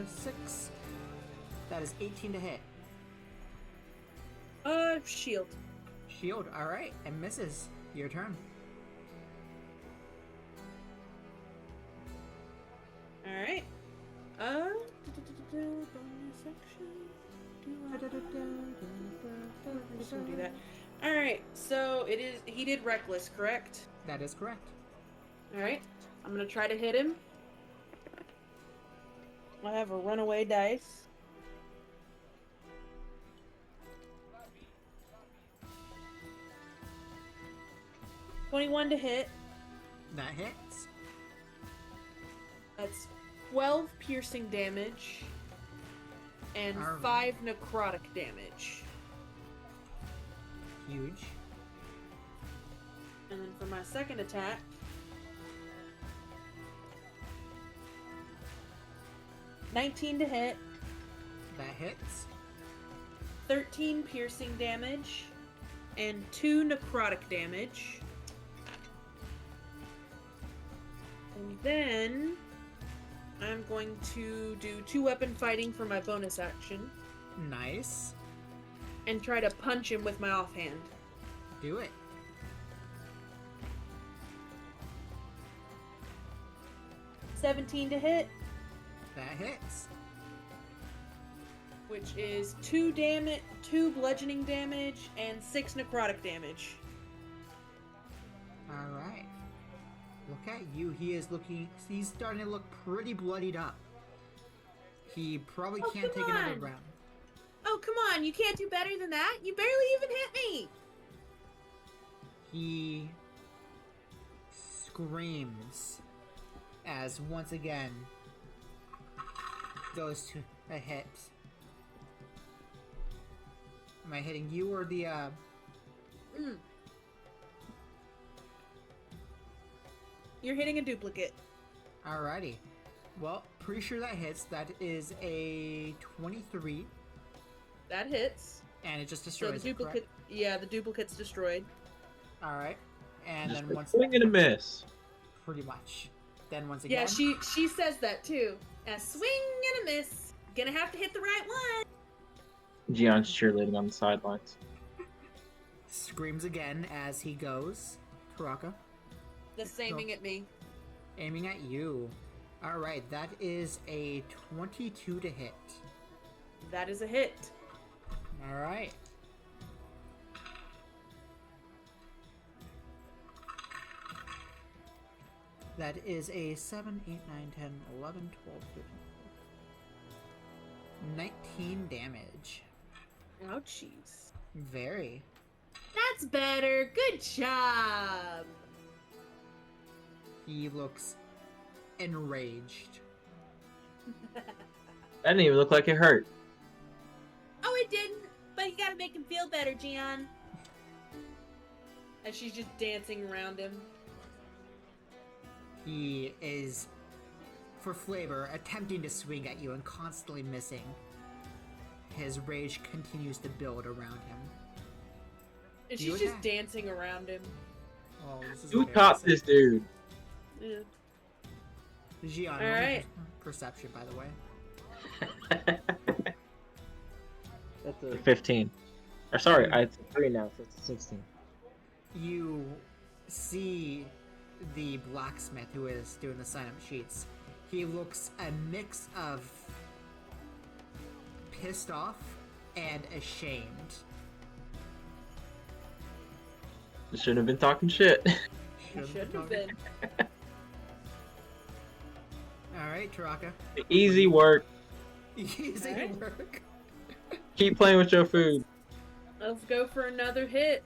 6. That is 18 to hit. Shield. Shield, alright, and misses. Your turn. Alright. Bonus action. Just gonna do that. Alright, so he did reckless, correct? That is correct. Alright. I'm gonna try to hit him. I have a runaway dice. $21 to hit. That hits. That's 12 piercing damage. And Alright. 5 necrotic damage. Huge. And then for my second attack, $19 to hit, That hits. 13 piercing damage, and 2 necrotic damage. And then I'm going to do 2 weapon fighting for my bonus action Nice. and try to punch him with my offhand. Do it. $17 to hit, That hits. which is 2 bludgeoning damage and 6 necrotic damage. Alright. Look at you. He's starting to look pretty bloodied up. He probably Oh, can't come take another on. round. Oh, come on, you can't do better than that. You barely even hit me. He screams as once again goes to a hit. Am I hitting you or the You're hitting a duplicate. Alrighty. Well, pretty sure that hits. That is a 23, That hits. and it just So destroys the it, correct? duplicate, yeah, the duplicate's destroyed. Alright. And Just then a once swing and a miss. pretty much. Then once again. Yeah, she says that too. A swing and a miss. Gonna have to hit the right one. Jiann's cheerleading on the sidelines. Screams again as he goes. Taraka, That's aiming at me. aiming at you. Alright, that is a 22 to hit. That is a hit. Alright. That is a 7, 8, 9, 10, 11, 12, 13, 19 damage. Ouchies. Very. That's better. Good job. He looks enraged. That didn't even look like it hurt. Oh, it didn't. But you gotta make him feel better, Jiann. And she's just dancing around him. He is, for flavor, attempting to swing at you and constantly missing. His rage continues to build around him. And You she's just attack. dancing around him. Oh, this is Who taught embarrassing. this dude? Yeah. Jiann, All roll me right. perception, by the way. That's a 15. Or sorry, it's 3 now, so it's 16. You see the blacksmith who is doing the sign-up sheets. He looks a mix of pissed off and ashamed. Shouldn't have been talking shit. Shouldn't have been. Alright, Taraka. Easy work. Easy Alright. work. Keep playing with your food. Let's go for another hit.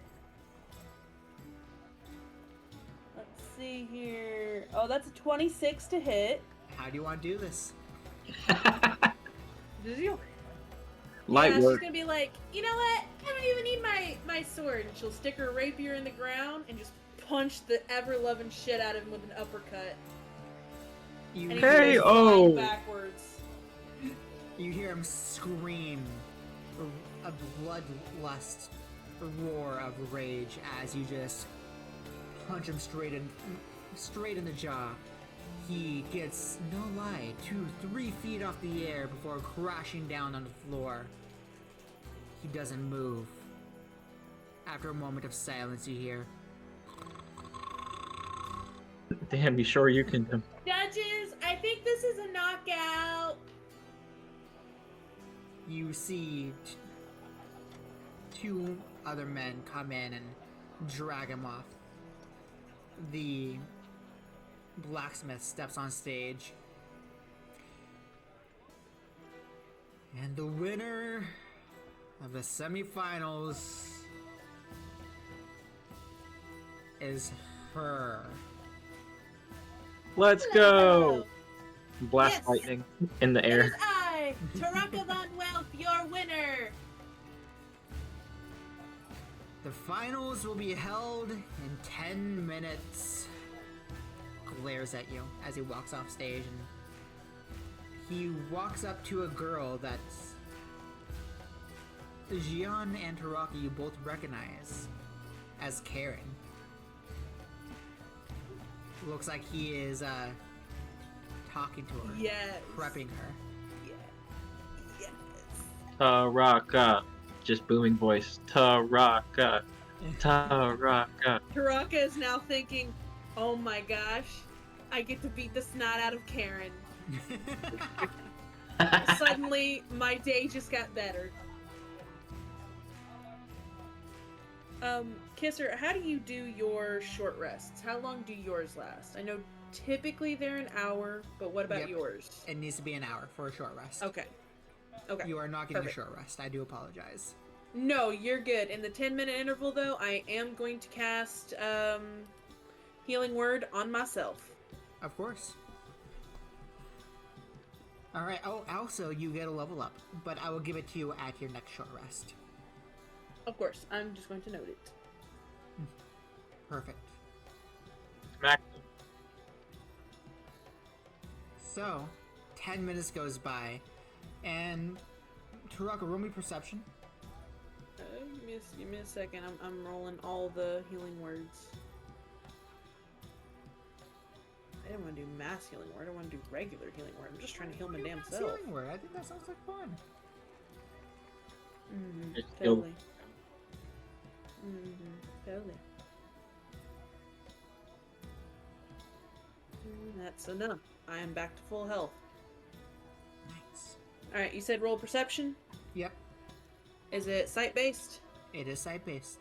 Let's see here. Oh, that's a 26 to hit. How do you want to do this? Did you? Light yeah, she's work. gonna be like, you know what? I don't even need my sword. And she'll stick her rapier in the ground and just punch the ever-loving shit out of him with an uppercut. You, And he Hey, goes oh. flying backwards. you hear him scream a bloodlust roar of rage as you just punch him straight in the jaw. He gets, no lie, 2-3 feet off the air before crashing down on the floor. He doesn't move. After a moment of silence, you hear, Damn, you sure you can? Judges, I think this is a knockout. you see two other men come in and drag him off. The blacksmith steps on stage. And the winner of the semifinals is her. Let's go. Blast Yes. lightning in the It is air. I, Taraka Von Wealth, your winner. The finals will be held in 10 minutes. Glares at you as he walks off stage, and he walks up to a girl that's Jiann and Taraka you both recognize as Karen. Looks like he is talking to her, Yes. prepping her. Yes. Taraka. Just booming voice. Taraka. Taraka. Taraka is now thinking, oh my gosh, I get to beat the snot out of Karen. Suddenly, my day just got better. KsSyR, how do you do your short rests? How long do yours last? I know typically they're an hour, but what about Yep. yours? It needs to be an hour for a short rest. Okay. Okay. You are not getting Perfect. a short rest. I do apologize. No, you're good. In the 10-minute interval, though, I am going to cast Healing Word on myself. Of course. Alright, oh, also, you get a level up, but I will give it to you at your next short rest. Of course, I'm just going to note it. Perfect. Smack. So, 10 minutes goes by, and Taraka, roll me perception. Give me a second. I'm rolling all the healing words. I didn't want to do mass healing word. I want to do regular healing word. I'm just trying to heal my damn Mass self. healing word. I think that sounds like fun. Mm-hmm. Just Totally. Mm-hmm. Totally. That's enough. I am back to full health. Nice. Alright, you said roll perception? Yep, Is it sight-based? it is side-based.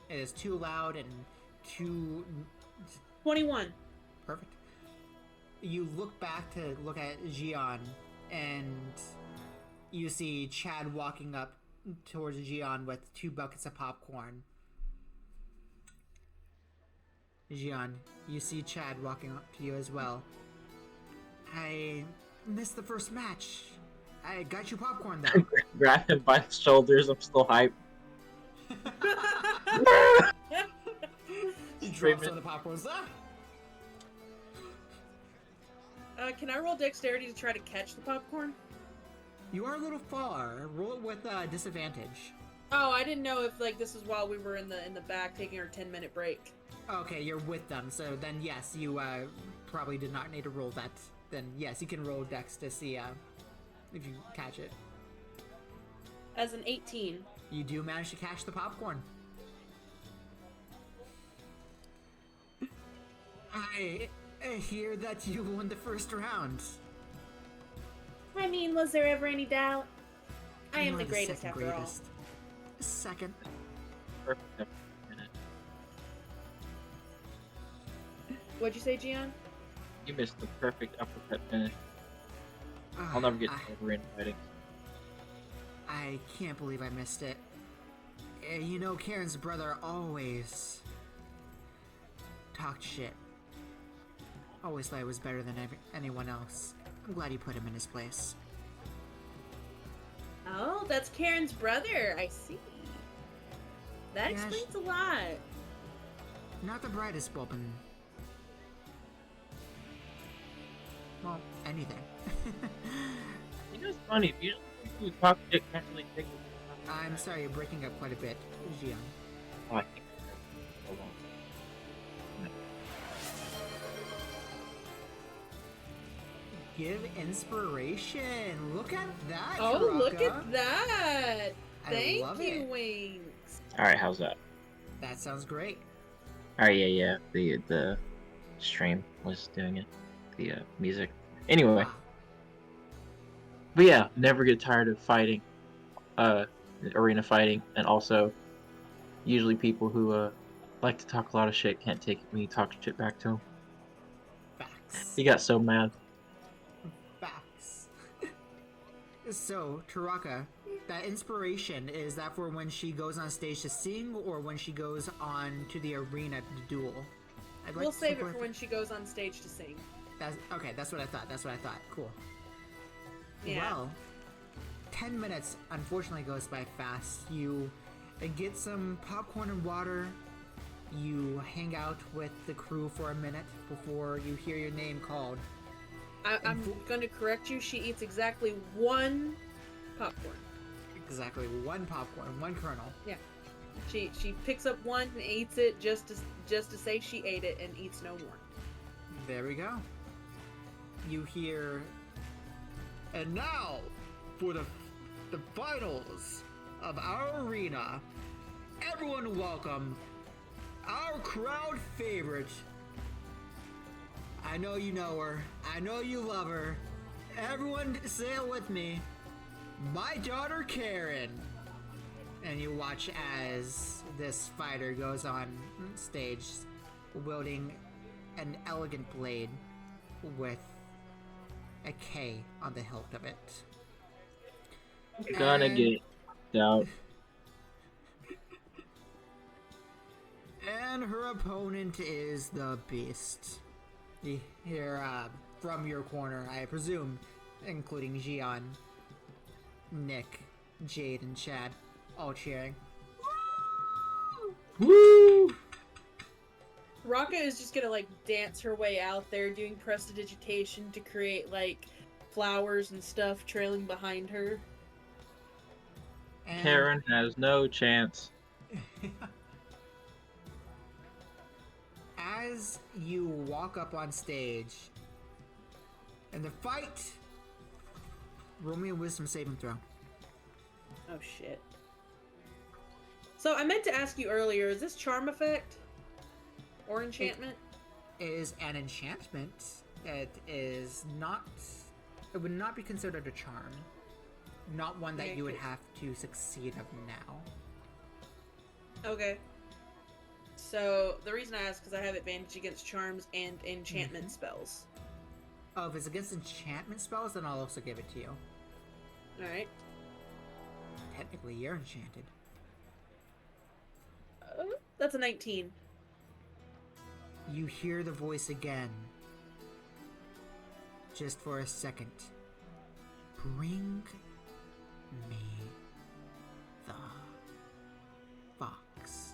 It is too loud and too 21. perfect. You look back to look at Jiann, and you see Chad walking up towards Jiann with 2 buckets of popcorn. Jiann, you see Chad walking up to you as well. I missed the first match. I got you popcorn though. Grab him by the shoulders. I'm still hyped. He drops Screaming. on the popcorn. Ah! Can I roll dexterity to try to catch the popcorn? You are a little far. Roll it with disadvantage. Oh, I didn't know if like this is while we were in the back taking our 10-minute break. Okay, you're with them, so then yes, you probably did not need to roll that. Then yes, you can roll dex to see if you catch it. As an 18. You do manage to catch the popcorn. I hear that you won the first round. I mean, was there ever any doubt? I am You the are greatest second after all. greatest. Second. Perfect. Minute. What'd you say, Jiann? You missed the perfect uppercut finish. I'll never get I, over in fighting. I can't believe I missed it. You know, Karen's brother always talked shit. Always thought he was better than anyone else. I'm glad you put him in his place. Oh, that's Karen's brother. I see. That Yeah, explains a lot. Not the brightest bulb in... well, anything. You know, it's funny. Usually people who talk shit can't really take it. I'm sorry, you're breaking up quite a bit, Jiann. Oh, I think. Hold on. Give inspiration. Look at that. Oh, Taraka. look at that. I Thank love you, it. Wings. All right, how's that? That sounds great. All right, yeah. The stream was doing it. The music. Anyway, Wow. but yeah, never get tired of fighting, arena fighting, and also usually people who like to talk a lot of shit can't take it when you talk shit back to them. Facts. He got so mad. Facts. So, Taraka, that inspiration, is that for when she goes on stage to sing or when she goes on to the arena to duel? We'll save it for when she goes on stage to sing. Okay, that's what I thought. Cool. Yeah. Well, 10 minutes unfortunately goes by fast. You get some popcorn and water. You hang out with the crew for a minute before you hear your name called. I'm going to correct you. She eats exactly one popcorn. Exactly, one popcorn, one kernel. Yeah. She picks up one and eats it just to say she ate it and eats no more. There we go. You hear, and now for the finals of our arena. Everyone welcome our crowd favorite. I know you know her. I know you love her. Everyone say it with me. My daughter Karen. And you watch as this fighter goes on stage wielding an elegant blade with a K on the hilt of it. Gonna get out. And her opponent is the Beast. Here, from your corner, I presume, including Jiann, Nick, Jade, and Chad, all cheering. Woo! Raka is just gonna like dance her way out there doing prestidigitation to create like flowers and stuff trailing behind her. And Karen has no chance. as you walk up on stage, in the fight, roll me a wisdom saving throw. Oh shit. So I meant to ask you earlier, is this charm effect? Or enchantment? It is an enchantment. It is not... It would not be considered a charm. Not one that Okay, you would cool. have to succeed of now. Okay. So the reason I ask is because I have advantage against charms and enchantment spells. Oh, if it's against enchantment spells, then I'll also give it to you. Alright. Technically, you're enchanted. That's a 19. You hear the voice again. Just for a second. Bring me the fox.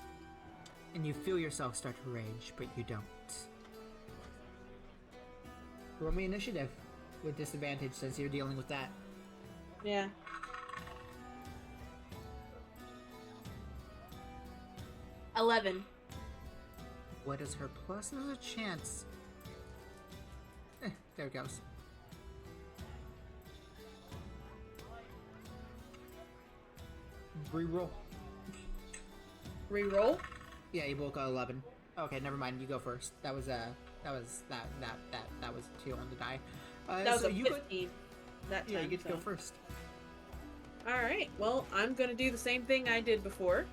And you feel yourself start to rage, but you don't. Roll me initiative with disadvantage since you're dealing with that. Yeah. $11. What is her plus? There's a chance. There it goes. Reroll. Reroll? Yeah, you both got 11. Okay, never mind. You go first. That was 2 on the die. That was so a you 15 that time. Yeah, you get to so. go first. Alright, well, I'm gonna do the same thing I did before.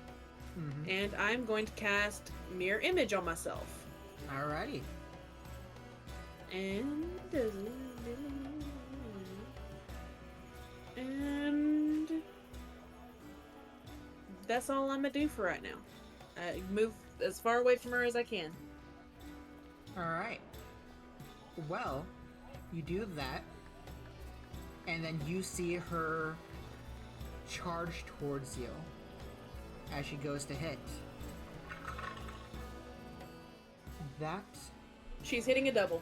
Mm-hmm. And I'm going to cast Mirror Image on myself. Alrighty. And that's all I'm gonna do for right now. Move as far away from her as I can. Alright. Well, you do that, and then you see her charge towards you as she goes to hit. That She's hitting a double.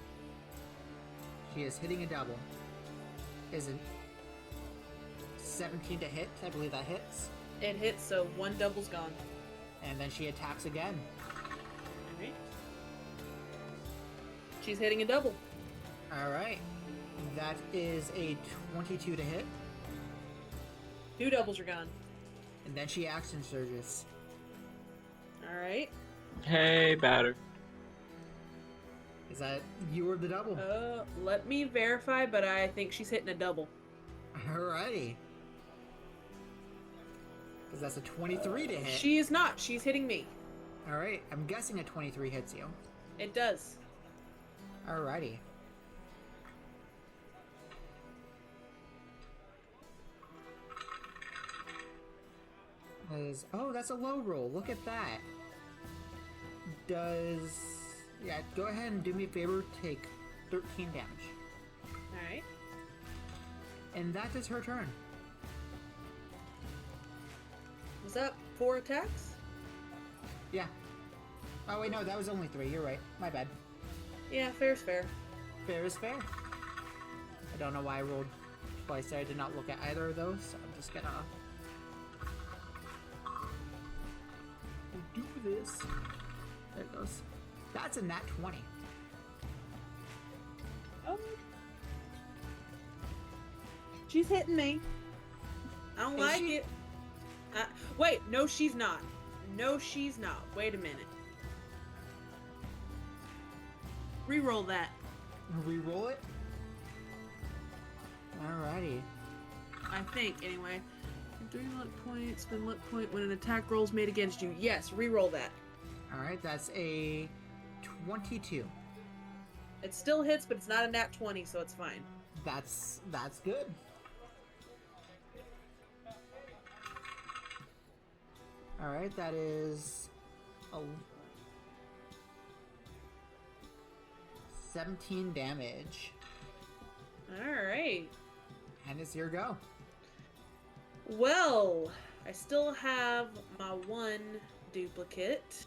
she is hitting a double. Is it 17 to hit? I believe that hits. It hits, so one double's gone. And then she attacks again. Alright. She's hitting a double. Alright. That is a 22 to hit. 2 doubles are gone. And then she action surges. Alright. Hey, batter. Is that you or the double? Let me verify, but I think she's hitting a double. Alrighty. Because that's a 23 to hit. She is not. She's hitting me. Alright, I'm guessing a 23 hits you. It does. Alrighty. Oh, that's a low roll. Look at that. Yeah, go ahead and do me a favor. Take 13 damage. Alright. And that is her turn. Was that 4 attacks? Yeah. Oh, wait, no, that was only 3. You're right. My bad. Yeah, fair's fair. Fair is fair. I don't know why I rolled twice there. I did not look at either of those, so I'm just gonna do this. There it goes. That's a nat 20. Oh. She's hitting me. I don't Is like she? it. Wait, no she's not. No she's not. Wait a minute. Reroll that. Reroll it? Alrighty. I think, anyway. 3 luck points, spend luck point when an attack roll is made against you. Yes, reroll that. Alright, that's a 22. It still hits, but it's not a nat 20, so it's fine. That's good. Alright, that is 17 damage. Alright. And it's your go. Well, I still have my 1 duplicate.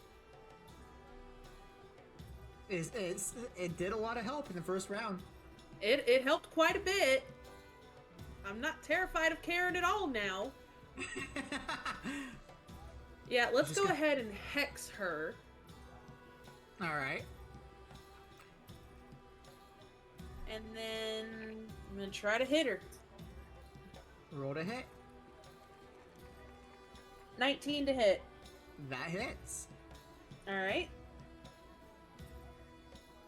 It did a lot of help in the first round. It helped quite a bit. I'm not terrified of Karen at all now. Yeah, let's go ahead and hex her. Alright. And then I'm gonna try to hit her. Roll to hit. 19 to hit. That hits. Alright.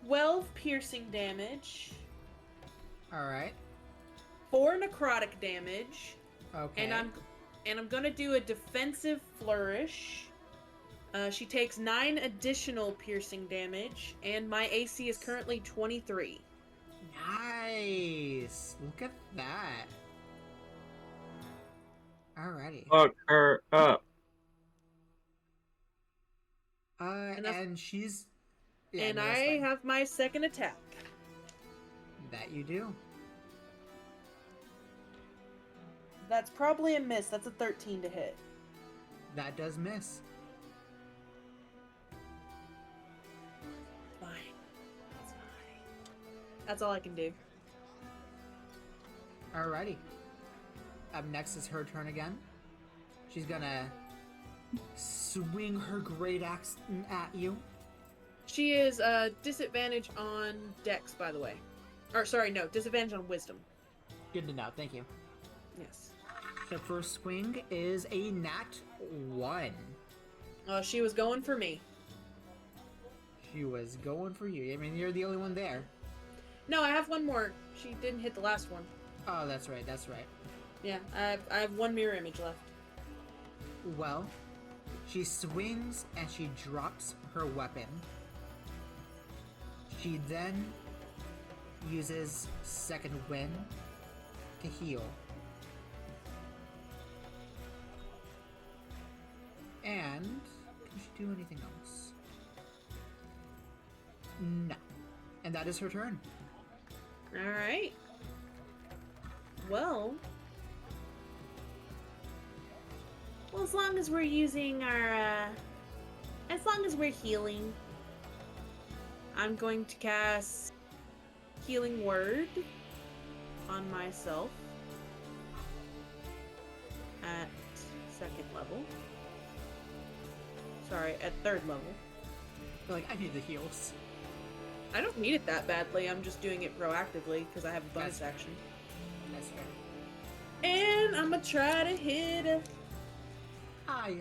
12 piercing damage. Alright. 4 necrotic damage. Okay. And I'm gonna do a defensive flourish. She takes 9 additional piercing damage, and my AC is currently 23. Nice. Look at that. Alrighty. Fuck her up. And she's. Yeah, and no, that's I fine. have my second attack. That you do. That's probably a miss. That's a 13 to hit. That does miss. Fine. That's fine. That's all I can do. Alrighty. Up next is her turn again. She's gonna swing her great axe at you. She is disadvantage on Dex, by the way. Or sorry, no, disadvantage on Wisdom. Good to know. Thank you. Yes. The first swing is a nat 1. She was going for me. She was going for you. I mean, you're the only one there. No, I have one more. She didn't hit the last one. Oh, that's right. That's right. Yeah, I have 1 mirror image left. Well, she swings and she drops her weapon. She then uses second wind to heal. And can she do anything else? No. And that is her turn. Alright. Well, as long as we're using our, as long as we're healing, I'm going to cast Healing Word on myself at 2nd level. Sorry, at 3rd level. You're like, I need the heals. I don't need it that badly, I'm just doing it proactively because I have a bonus action. That's fair. And I'm gonna try to hit. Hi.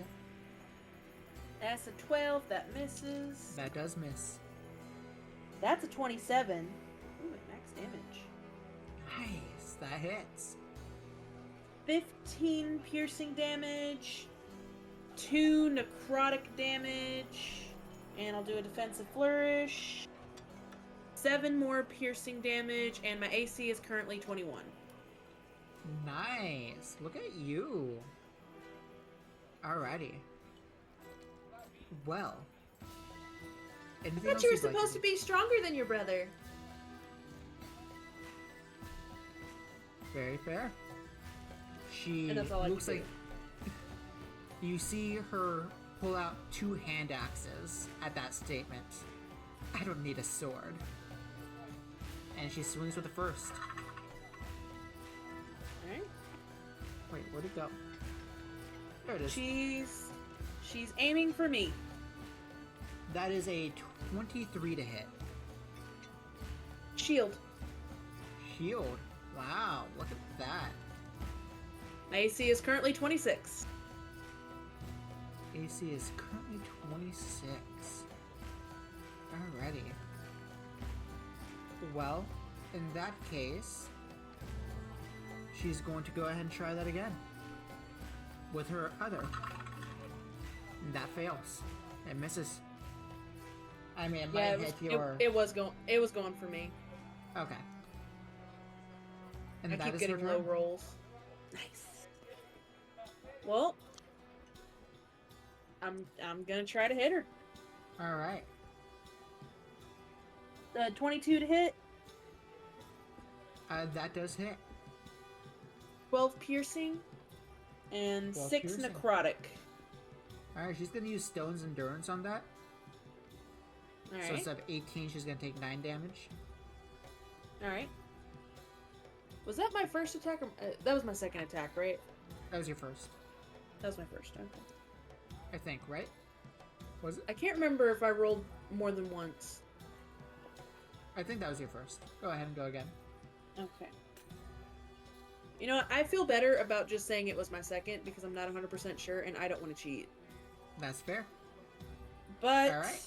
That's a 12, that misses. That does miss. That's a 27. Ooh, at max damage. Nice. That hits. 15 piercing damage, 2 necrotic damage, and I'll do a defensive flourish. 7 more piercing damage, and my AC is currently 21. Nice. Look at you. Alrighty. Well. I thought you were supposed to be stronger than your brother. Very fair. She And that's all I looks can like you see her pull out 2 hand axes at that statement. I don't need a sword. And she swings with the first. Alright. Wait, where'd it go? There it is. She's aiming for me. That is a 23 to hit. Shield. Shield. Wow, look at that. My AC is currently 26. AC is currently 26. Alrighty. Well, in that case, she's going to go ahead and try that again. With her other. And that fails. It misses. I mean, it might hit your... It was going for me. Okay. And I that keep is getting her low turn. rolls. Nice. Well, I'm gonna try to hit her. Alright. 22 to hit. That does hit. 12 piercing. And 12 6 piercing. necrotic. Alright, she's gonna use Stone's Endurance on that. Alright. So instead of 18, she's gonna take 9 damage. Alright. Was that my first attack? Or, that was my second attack, right? That was your first. That was my first. Okay. I think, right? Was it? I can't remember if I rolled more than once. I think that was your first. Go ahead and go again. Okay. You know what? I feel better about just saying it was my second because I'm not 100% sure and I don't want to cheat. That's fair. But Alright.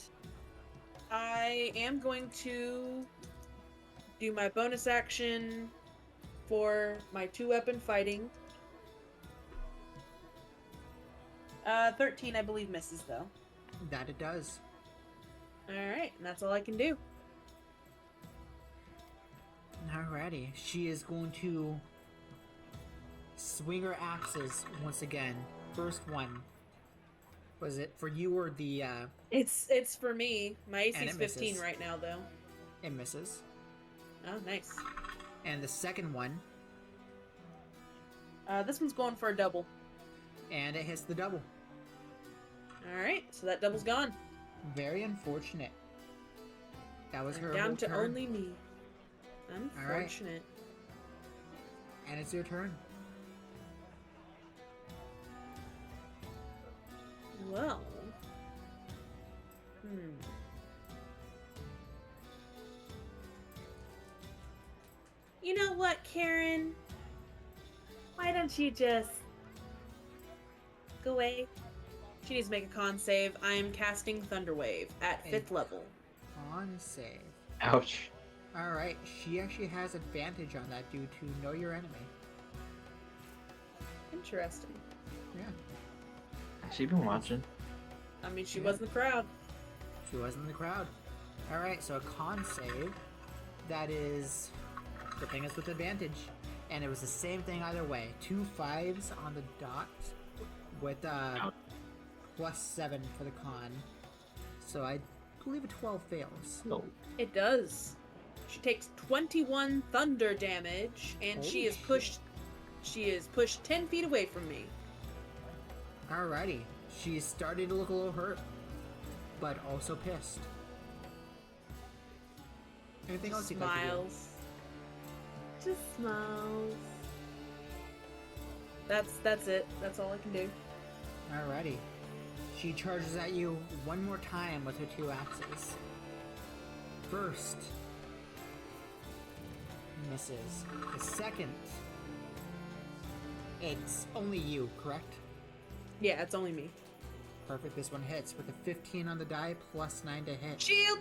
I am going to do my bonus action for my 2-weapon fighting. 13, I believe, misses, though. That it does. Alright, and that's all I can do. Alrighty. She is going to swing her axes once again. First one. Was it for you or the, It's for me. My AC And is it 15 misses. right now, though. It misses. Oh, nice. And the second one, This one's going for a double. and it hits the double. Alright, so that double's gone. Very unfortunate. That was her Down whole to turn. only me. Unfortunate. And it's your turn. Well. You know what, Karen? Why don't you just go away? She needs to make a con save. I am casting Thunderwave at 5th level. On save. Ouch. Alright, she actually has advantage on that due to know your enemy. Interesting. Yeah. Has she been watching? I mean, she Yeah. was in the crowd. She was in the crowd. Alright, so a con save. That is... The thing is with advantage. And it was the same thing either way. 2 5s on the dot. With, plus 7 for the con. So I believe a 12 fails. No. It does. She takes 21 thunder damage, and Holy she is shit. pushed. She is pushed 10 feet away from me. Alrighty. She's starting to look a little hurt, but also pissed. Anything else you'd like to do? Smiles. Just smiles. That's it. That's all I can do. Alrighty. She charges at you one more time with her 2 axes. First, misses. The second, it's only you, correct? Yeah, it's only me. Perfect. This one hits with a 15 on the die, plus 9 to hit. Shield.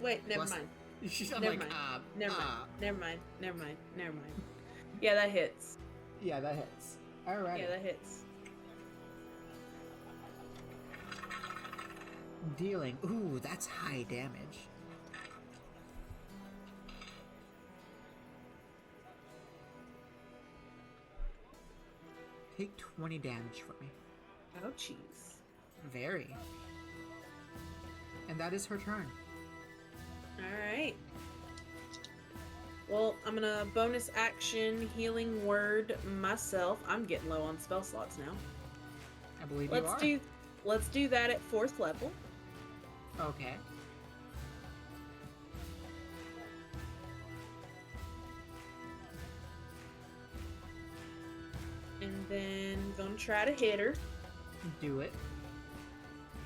Wait, never Plus- mind. I'm Never like, mind. Never mind. Yeah, that hits. Yeah, that hits. Alrighty. Yeah, that hits. Dealing. Ooh, that's high damage. Take 20 damage from me. Oh, jeez. Very. And that is her turn. Alright. Well, I'm gonna bonus action healing word myself. I'm getting low on spell slots now. I believe you are. Let's do that at 4th level. Okay. And then gonna try to hit her. Do it.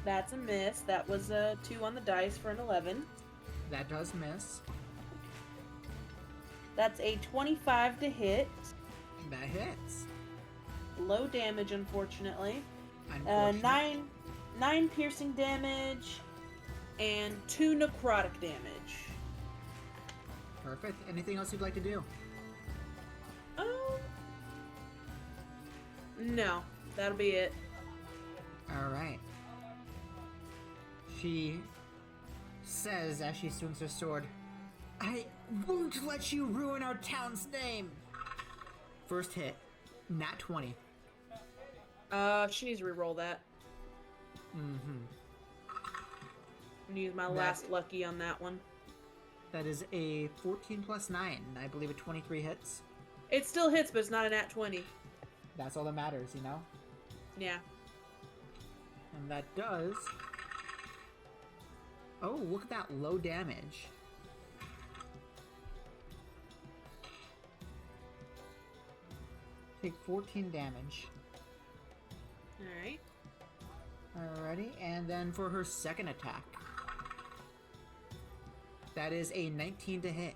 That's a miss. That was a 2 on the dice for an 11. That does miss. That's a 25 to hit. That hits. Low damage, unfortunately. Unfortunate. 9 piercing damage and 2 necrotic damage. Perfect. Anything else you'd like to do? No, that'll be it. Alright. She says as she swings her sword, I won't let you ruin our town's name! First hit, nat 20. She needs to reroll that. Mm-hmm. I'm gonna use my last lucky on that one. That is a 14 plus 9. I believe a 23 hits. It still hits, but it's not a nat 20. That's all that matters, you know? Yeah. And that does... Oh, look at that low damage. Take 14 damage. Alright. Alrighty, and then for her second attack. That is a 19 to hit.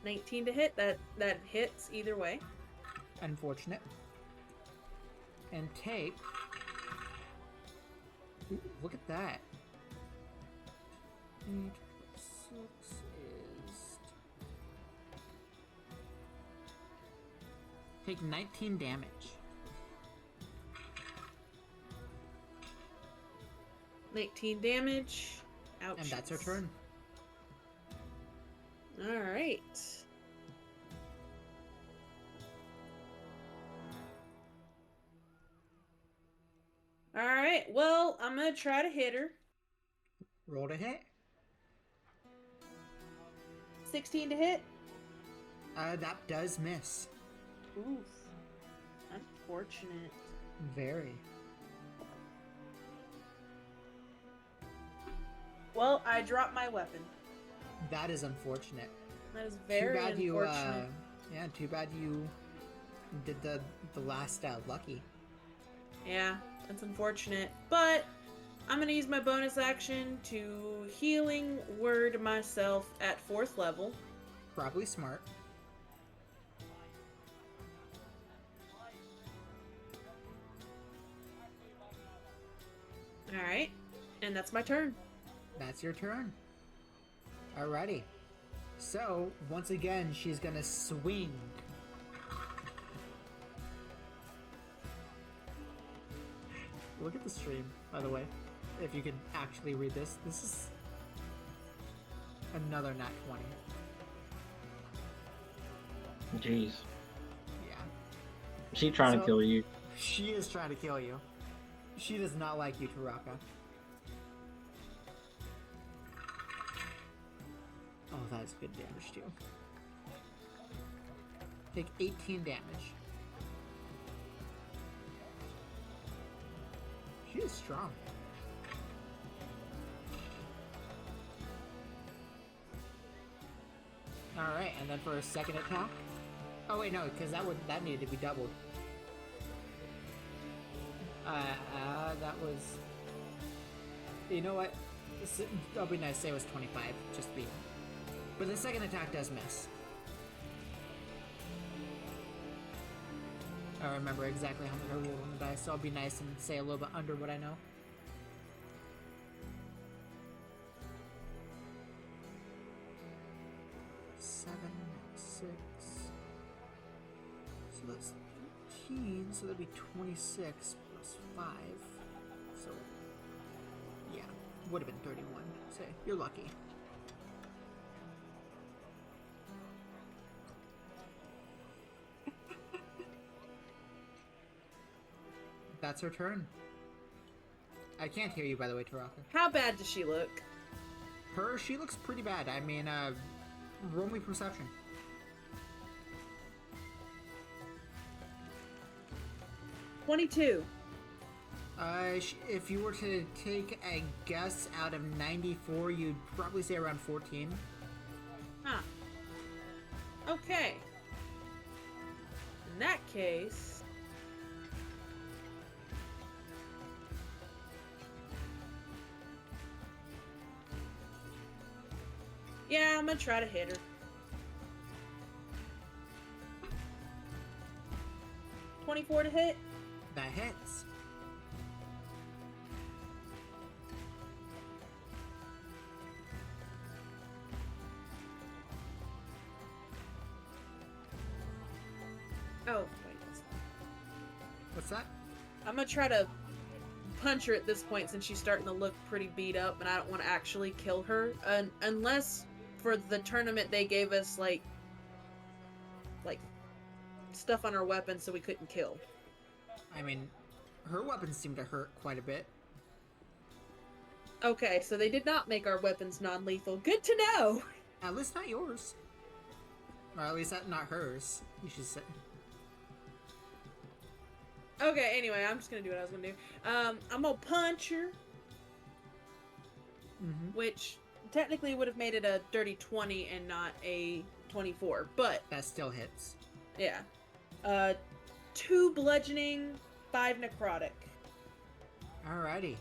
19 to hit. That hits either way. Unfortunate. And take... Ooh, look at that. 8 plus 6 is... Take 19 damage. 19 damage. Ouch. And that's her turn. Alright. Alright, well, I'm gonna try to hit her. Roll to hit. 16 to hit. That does miss. Oof. Unfortunate. Very. Well, I dropped my weapon. That is unfortunate. That is very too bad unfortunate. yeah, too bad you did the last lucky. Yeah, that's unfortunate. But I'm gonna use my bonus action to healing word myself at 4th level. Probably smart. Alright. And that's my turn. That's your turn. Alrighty. So, once again, she's gonna swing. Look at the stream, by the way. If you could actually read this. This is another nat 20. Jeez. Yeah. Is she trying to kill you? She is trying to kill you. She does not like you, Taraka. Oh, that is good damage too. Take 18 damage. She is strong. Alright, and then for a second attack. Oh wait, no, because that needed to be doubled. That was... You know what? That'll be nice, say it was 25, just to be... But the second attack does miss. I don't remember exactly how much I rolled on the dice, so I'll be nice and say a little bit under what I know. Seven, 6. So that's 13, so that'd be 26 plus 5. So, yeah, would have been 31. So, you're lucky. That's her turn. I can't hear you, by the way, Taraka. How bad does she look? She looks pretty bad. I mean, roll me perception. 22. If you were to take a guess out of 94, you'd probably say around 14. Huh. Okay. In that case... Yeah, I'm gonna try to hit her. 24 to hit? That hits. Oh, wait. What's that? I'm gonna try to punch her at this point since she's starting to look pretty beat up and I don't want to actually kill her. Unless for the tournament they gave us like stuff on our weapons so we couldn't kill. I mean, her weapons seem to hurt quite a bit. Okay, so they did not make our weapons non-lethal. Good to know! At least not yours. Or at least not hers, you should say. Okay, anyway, I'm just gonna do what I was gonna do. I'm gonna punch her. Which technically would have made it a dirty 20 and not a 24, but... That still hits. Yeah. 2 bludgeoning, 5 necrotic. Alrighty.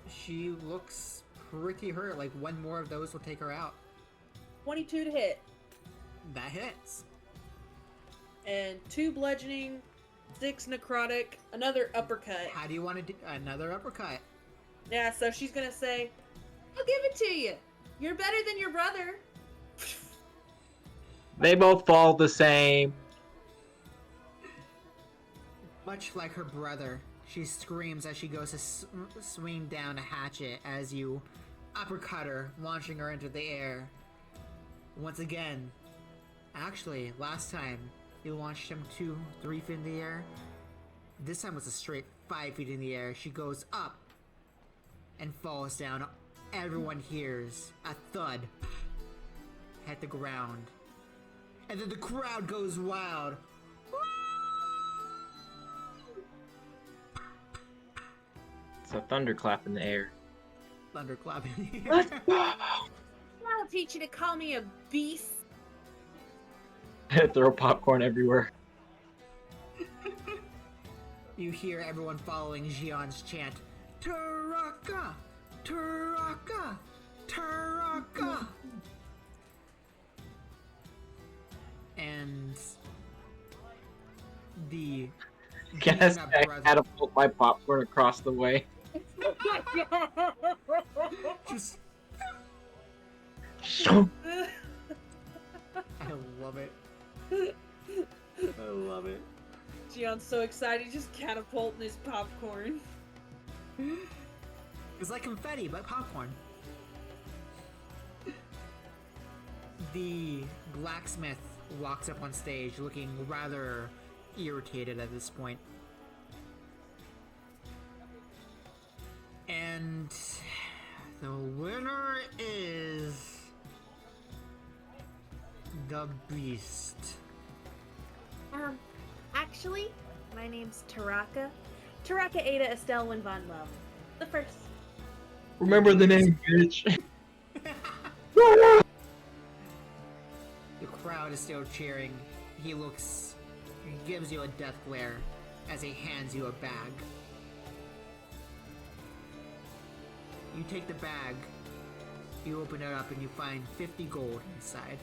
She looks pretty hurt, like one more of those will take her out. 22 to hit. That hits. And 2 bludgeoning, 6 necrotic, another uppercut. How do you want to do another uppercut? Yeah, so she's gonna say, I'll give it to you. You're better than your brother. They both fall the same. Much like her brother, she screams as she goes to swing down a hatchet as you uppercut her, launching her into the air. Once again, actually, last time you launched him 2-3 feet in the air. This time was a straight 5 feet in the air. She goes up and falls down. Everyone hears a thud hit the ground. And then the crowd goes wild. It's a thunderclap in the air. Thunderclap in the Let's air. go! I'll teach you to call me a beast. Throw popcorn everywhere. You hear everyone following Jiann's chant. Taraka! Taraka! Taraka! And the Guess Jiann I brother catapult my popcorn across the way. just Shoo! I love it. I love it. Giann's so excited, he's just catapulting his popcorn. It's like confetti, but popcorn. The blacksmith walks up on stage looking rather irritated at this point. And the winner is the Beast. Actually, my name's Taraka. Taraka Ada Estelle Winvon Love. The first. Remember the name, bitch. The crowd is still cheering. He gives you a death glare as he hands you a bag. You take the bag, you open it up, and you find 50 gold inside.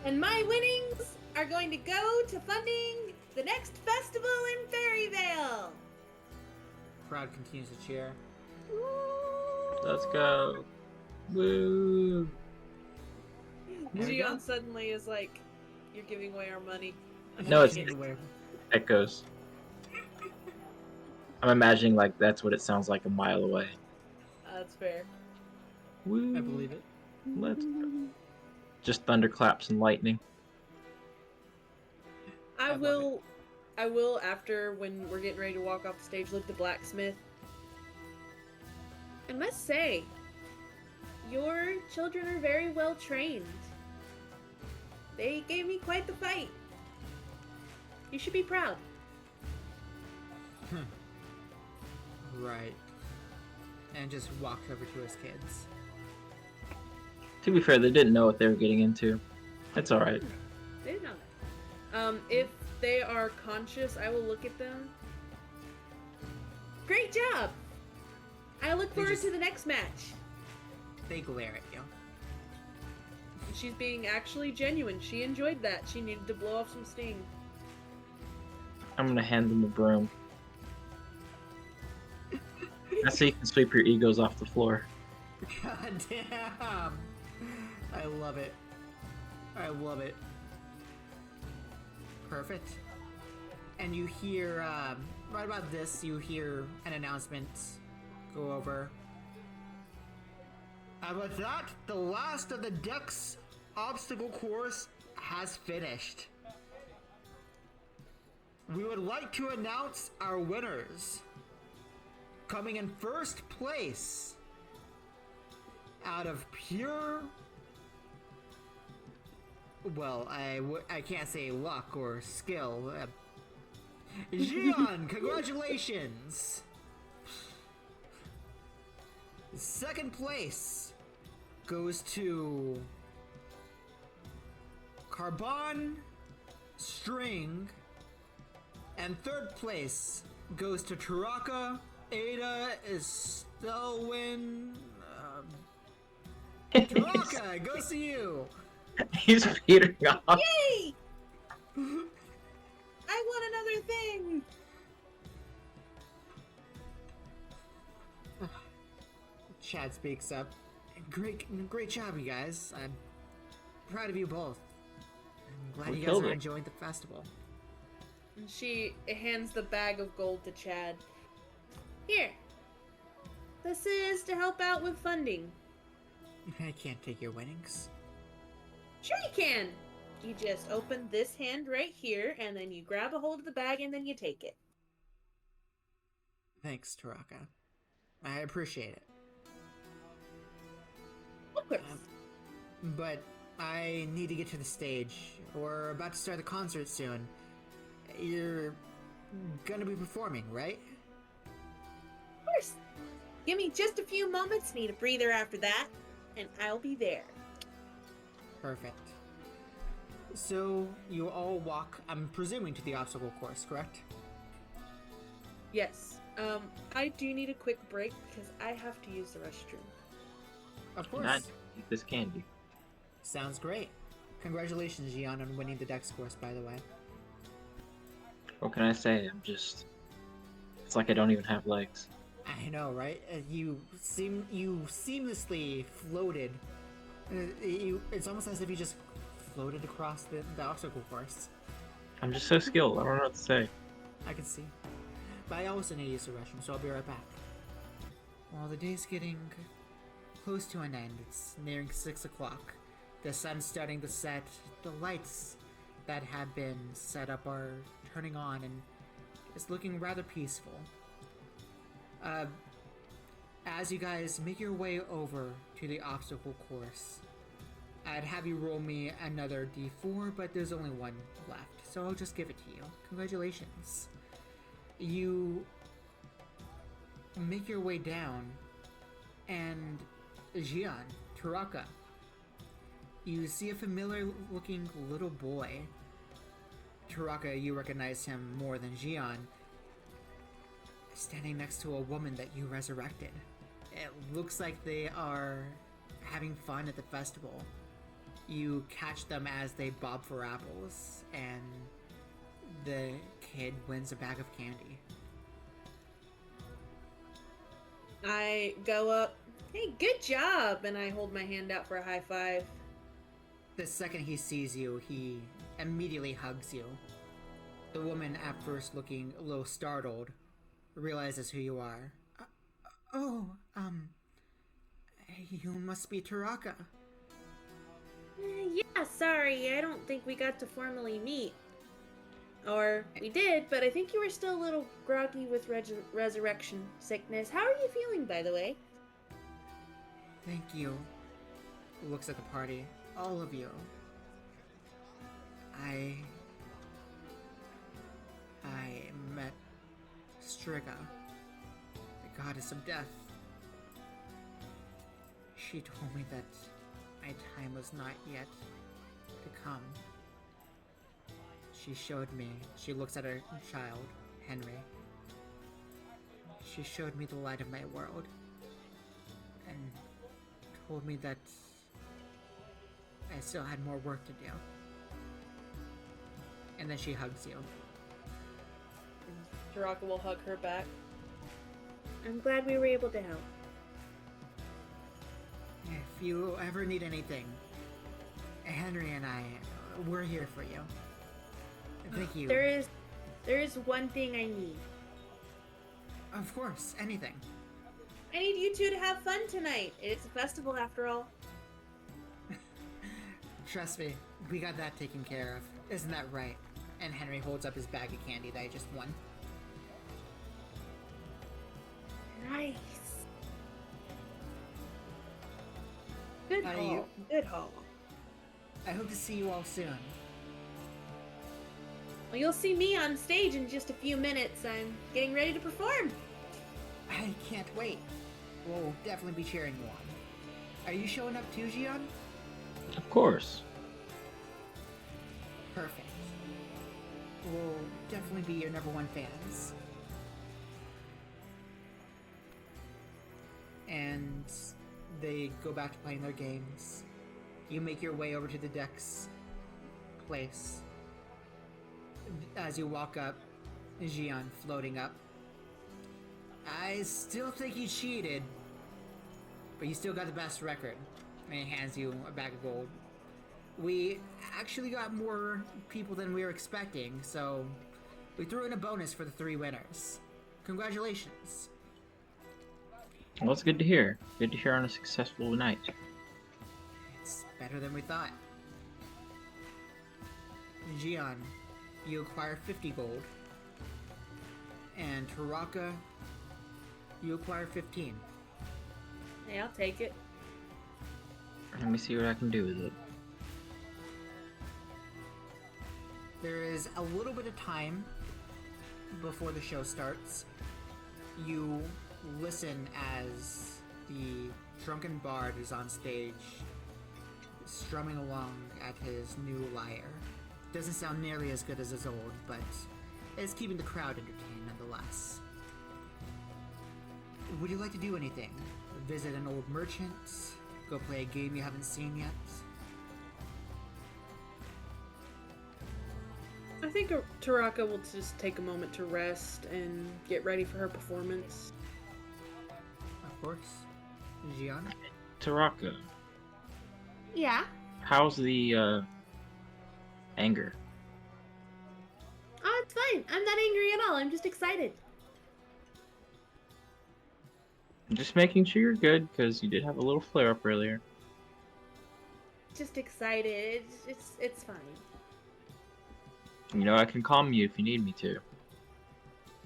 And my winnings are going to go to funding the next festival in Fairyvale. Crowd continues to cheer. Let's go. Woo. There we go. Jiann suddenly is like, "You're giving away our money." No, it's Anyway, echoes. I'm imagining like that's what it sounds like a mile away. That's fair. Woo. I believe it. Let's go. Just thunderclaps and lightning. I love will after when we're getting ready to walk off the stage look the blacksmith. I must say, your children are very well trained. They gave me quite the fight. You should be proud. Right. And just walks over to his kids. To be fair, they didn't know what they were getting into. That's alright. They didn't know that. If they are conscious, I will look at them. Great job! I look forward to the next match. They glare at you. She's being actually genuine. She enjoyed that. She needed to blow off some steam. I'm gonna hand them a broom. That's so you can sweep your egos off the floor. God damn! I love it. I love it. Perfect. And you hear, right about this, you hear an announcement go over. And with that, the last of the Dex obstacle course has finished. We would like to announce our winners. Coming in first place, out of pure, well, I can't say luck or skill. Jiann, congratulations! Second place goes to Carbon String, and third place goes to Taraka Ada Estelwin. Taraka, go see you. He's petering off. Yay! I want another thing. Chad speaks up. Great job, you guys. I'm proud of you both. I'm glad We you guys killed are it. enjoying the festival. And she hands the bag of gold to Chad. Here. This is to help out with funding. I can't take your winnings. Sure you can. You just open this hand right here, and then you grab a hold of the bag, and then you take it. Thanks, Taraka. I appreciate it. Of course. But I need to get to the stage. We're about to start the concert soon. You're gonna be performing, right? Of course. Give me just a few moments, need a breather after that, and I'll be there. Perfect. So, you all walk, I'm presuming, to the obstacle course, correct? Yes. I do need a quick break because I have to use the restroom. Of course. Not eat this candy. Sounds great. Congratulations, Jiann, on winning the Dex course, by the way. What can I say? It's like I don't even have legs. I know, right? You seamlessly floated. It's almost as if you just floated across the obstacle course. I'm just so skilled. I don't know what to say. I can see. But I also need to use the restroom, so I'll be right back. Well, the day's getting close to an end. It's nearing 6 o'clock. The sun's starting to set. The lights that have been set up are turning on, and it's looking rather peaceful. Uh, as you guys make your way over to the obstacle course, I'd have you roll me another d4, but there's only one left, so I'll just give it to you. Congratulations. You make your way down, and Jiann, Taraka, you see a familiar looking little boy. Taraka, you recognize him more than Jiann, standing next to a woman that you resurrected. It looks like they are having fun at the festival. You catch them as they bob for apples, and the kid wins a bag of candy. I go up, hey, good job, and I hold my hand out for a high five. The second he sees you, he immediately hugs you. The woman, at first looking a little startled, realizes who you are. You must be Taraka. Yeah, sorry, I don't think we got to formally meet. Or we did, but I think you were still a little groggy with resurrection sickness. How are you feeling, by the way? Thank you. Looks at the party. All of you. I met Striga, the goddess of death. She told me that my time was not yet to come. She showed me, she looks at her child, Henry. She showed me the light of my world and told me that I still had more work to do. And then she hugs you. Taraka will hug her back. I'm glad we were able to help. If you ever need anything, Henry and I, we're here for you. Thank you. There is one thing I need. Of course, anything. I need you two to have fun tonight. It's a festival after all. Trust me, we got that taken care of. Isn't that right? And Henry holds up his bag of candy that I just won. Nice. Good haul. Good haul. I hope to see you all soon. Well, you'll see me on stage in just a few minutes. I'm getting ready to perform. I can't wait. We'll definitely be cheering you on. Are you showing up too, Jiann? Of course. Perfect. We'll definitely be your #1 fans. And they go back to playing their games. You make your way over to the Dex place. As you walk up, Jiann floating up. I still think you cheated, but you still got the best record. And he hands you a bag of gold. We actually got more people than we were expecting, so we threw in a bonus for the 3 winners. Congratulations. Well, it's good to hear. Good to hear on a successful night. It's better than we thought. Jiann, you acquire 50 gold. And Taraka, you acquire 15. Hey, I'll take it. Let me see what I can do with it. There is a little bit of time before the show starts. You listen as the drunken bard is on stage, strumming along at his new lyre. Doesn't sound nearly as good as his old, but is keeping the crowd entertained nonetheless. Would you like to do anything? Visit an old merchant? Go play a game you haven't seen yet? I think Taraka will just take a moment to rest and get ready for her performance. Of course. Jiann? Taraka, Yeah? how's the anger? Oh, it's fine. I'm not angry at all. I'm just excited. I'm just making sure you're good, because you did have a little flare up earlier. Just excited. It's fine. You know, I can calm you if you need me to.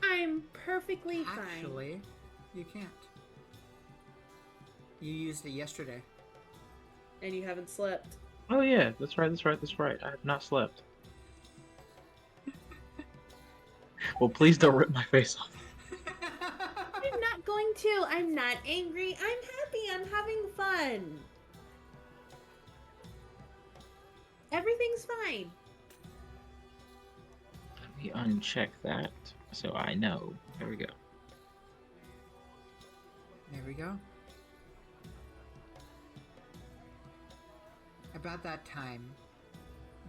I'm perfectly fine. Actually, You can't. You used it yesterday. And you haven't slept. Oh yeah, that's right. I have not slept. Well, please don't rip my face off. I'm not going to. I'm not angry. I'm happy. I'm having fun. Everything's fine. Let me uncheck that so I know. There we go. There we go. About that time,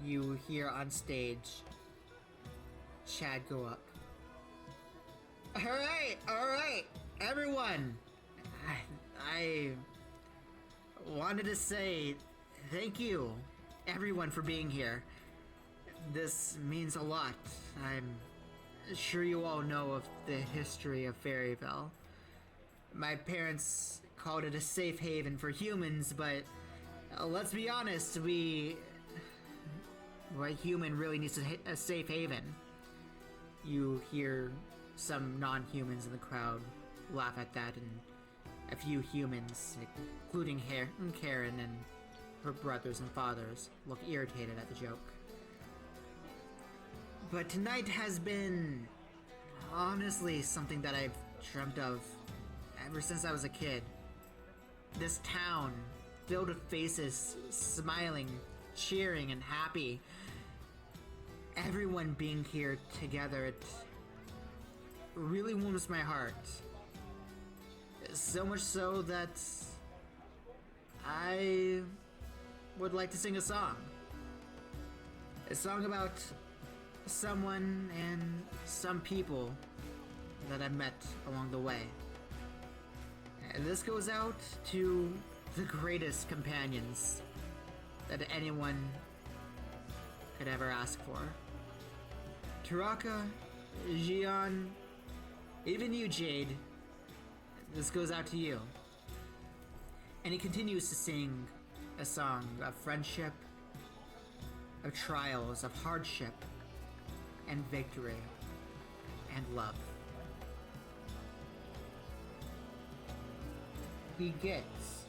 you hear on stage Chad go up. Alright, everyone! I wanted to say thank you, everyone, for being here. This means a lot. I'm sure you all know of the history of Fairyville. My parents called it a safe haven for humans, but let's be honest, a human really needs a safe haven. You hear some non-humans in the crowd laugh at that, and a few humans, including Karen and her brothers and fathers, look irritated at the joke. But tonight has been, honestly, something that I've dreamt of ever since I was a kid. This town, filled with faces, smiling, cheering, and happy. Everyone being here together, it really warms my heart. So much so that I would like to sing a song. A song about someone and some people that I met along the way. And this goes out to the greatest companions that anyone could ever ask for. Taraka, Jiann, even you, Jade. This goes out to you. And he continues to sing a song of friendship, of trials, of hardship, and victory, and love. He gets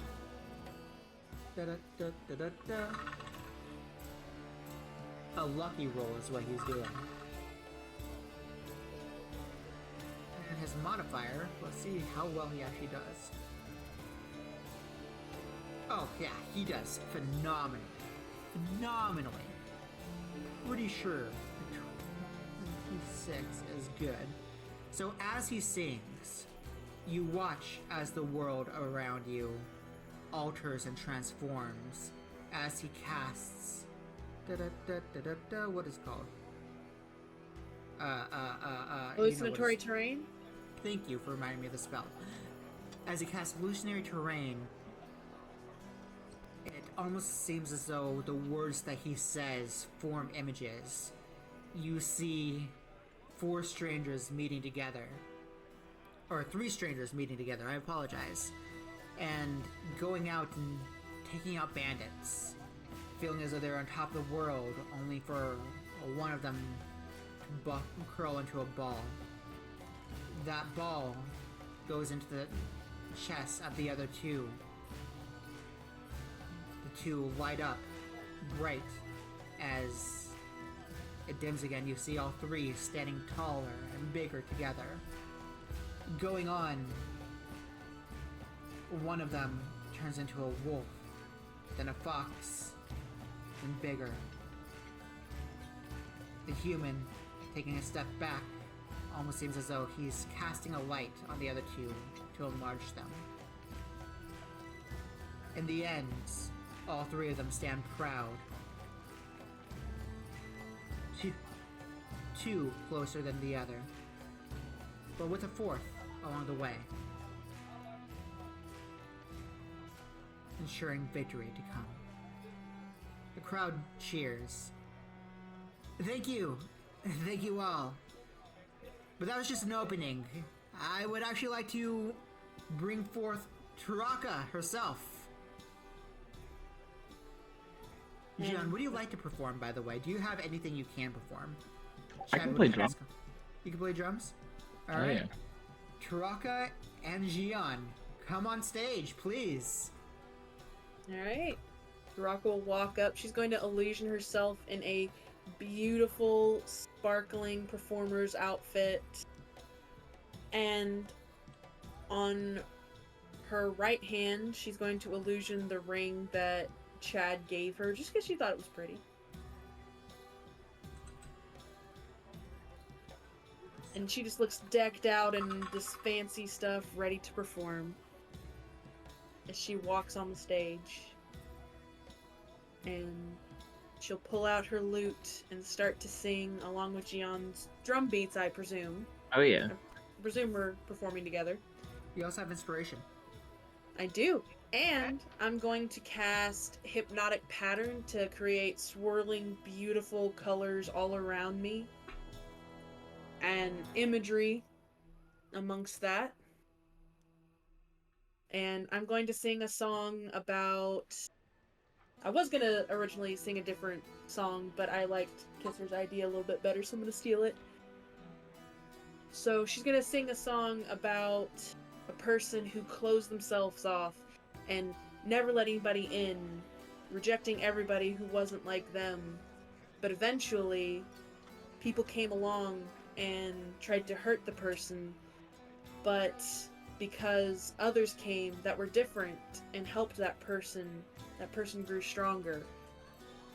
a lucky roll is what he's doing. And his modifier, let's see how well he actually does. Oh yeah, he does phenomenally. Phenomenally. Pretty sure 26 is good. So as he sings, you watch as the world around you alters and transforms as he casts what is it called? Hallucinatory terrain? Thank you for reminding me of the spell. As he casts hallucinatory terrain, it almost seems as though the words that he says form images. You see 4 strangers meeting together. Or 3 strangers meeting together, I apologize. And going out and taking out bandits. Feeling as though they're on top of the world, only for one of them to curl into a ball. That ball goes into the chest of the other 2. The 2 light up bright as it dims again. You see all 3 standing taller and bigger together. Going on, one of them turns into a wolf, then a fox, then bigger. The human, taking a step back, almost seems as though he's casting a light on the other 2 to enlarge them. In the end, all 3 of them stand proud. 2 closer than the other, but with a 4th along the way, ensuring victory to come. The crowd cheers. Thank you all. But that was just an opening. I would actually like to bring forth Taraka herself. Jiann, would you like to perform, by the way? Do you have anything you can perform? I can play drums. You can play drums? Oh, yeah. Taraka and Jiann, come on stage, please. Alright. Taraka will walk up. She's going to illusion herself in a beautiful, sparkling performer's outfit. And on her right hand, she's going to illusion the ring that Chad gave her, just because she thought it was pretty. And she just looks decked out in this fancy stuff, ready to perform. As she walks on the stage. And she'll pull out her lute and start to sing along with Jiann's drum beats, I presume. Oh yeah. I presume we're performing together. You also have inspiration. I do. And I'm going to cast Hypnotic Pattern to create swirling, beautiful colors all around me. And imagery amongst that. And I'm going to sing a song about... I was going to originally sing a different song, but I liked KsSyR's idea a little bit better, so I'm going to steal it. So she's going to sing a song about a person who closed themselves off and never let anybody in, rejecting everybody who wasn't like them. But eventually, people came along and tried to hurt the person, but because others came that were different and helped that person grew stronger.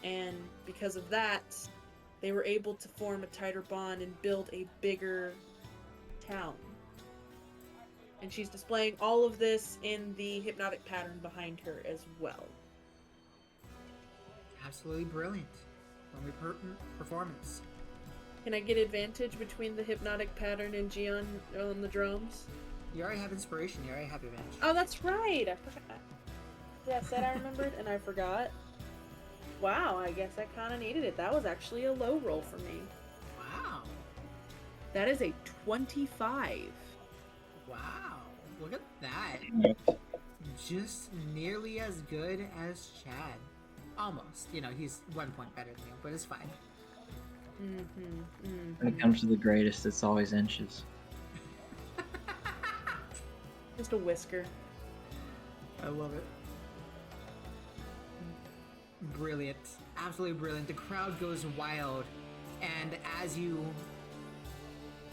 And because of that, they were able to form a tighter bond and build a bigger town. And she's displaying all of this in the hypnotic pattern behind her as well. Absolutely brilliant. Performance. Can I get advantage between the hypnotic pattern and Jiann on the drums? You already have inspiration. You already have advantage. Oh, that's right. I forgot. Yeah, I said I remembered and I forgot. Wow, I guess I kind of needed it. That was actually a low roll for me. Wow. That is a 25. Wow. Look at that. Just nearly as good as Chad. Almost. You know, he's 1 point better than you, but it's fine. When it comes to the greatest, it's always inches. Just a whisker. I love it. Brilliant. Absolutely brilliant. The crowd goes wild, and as you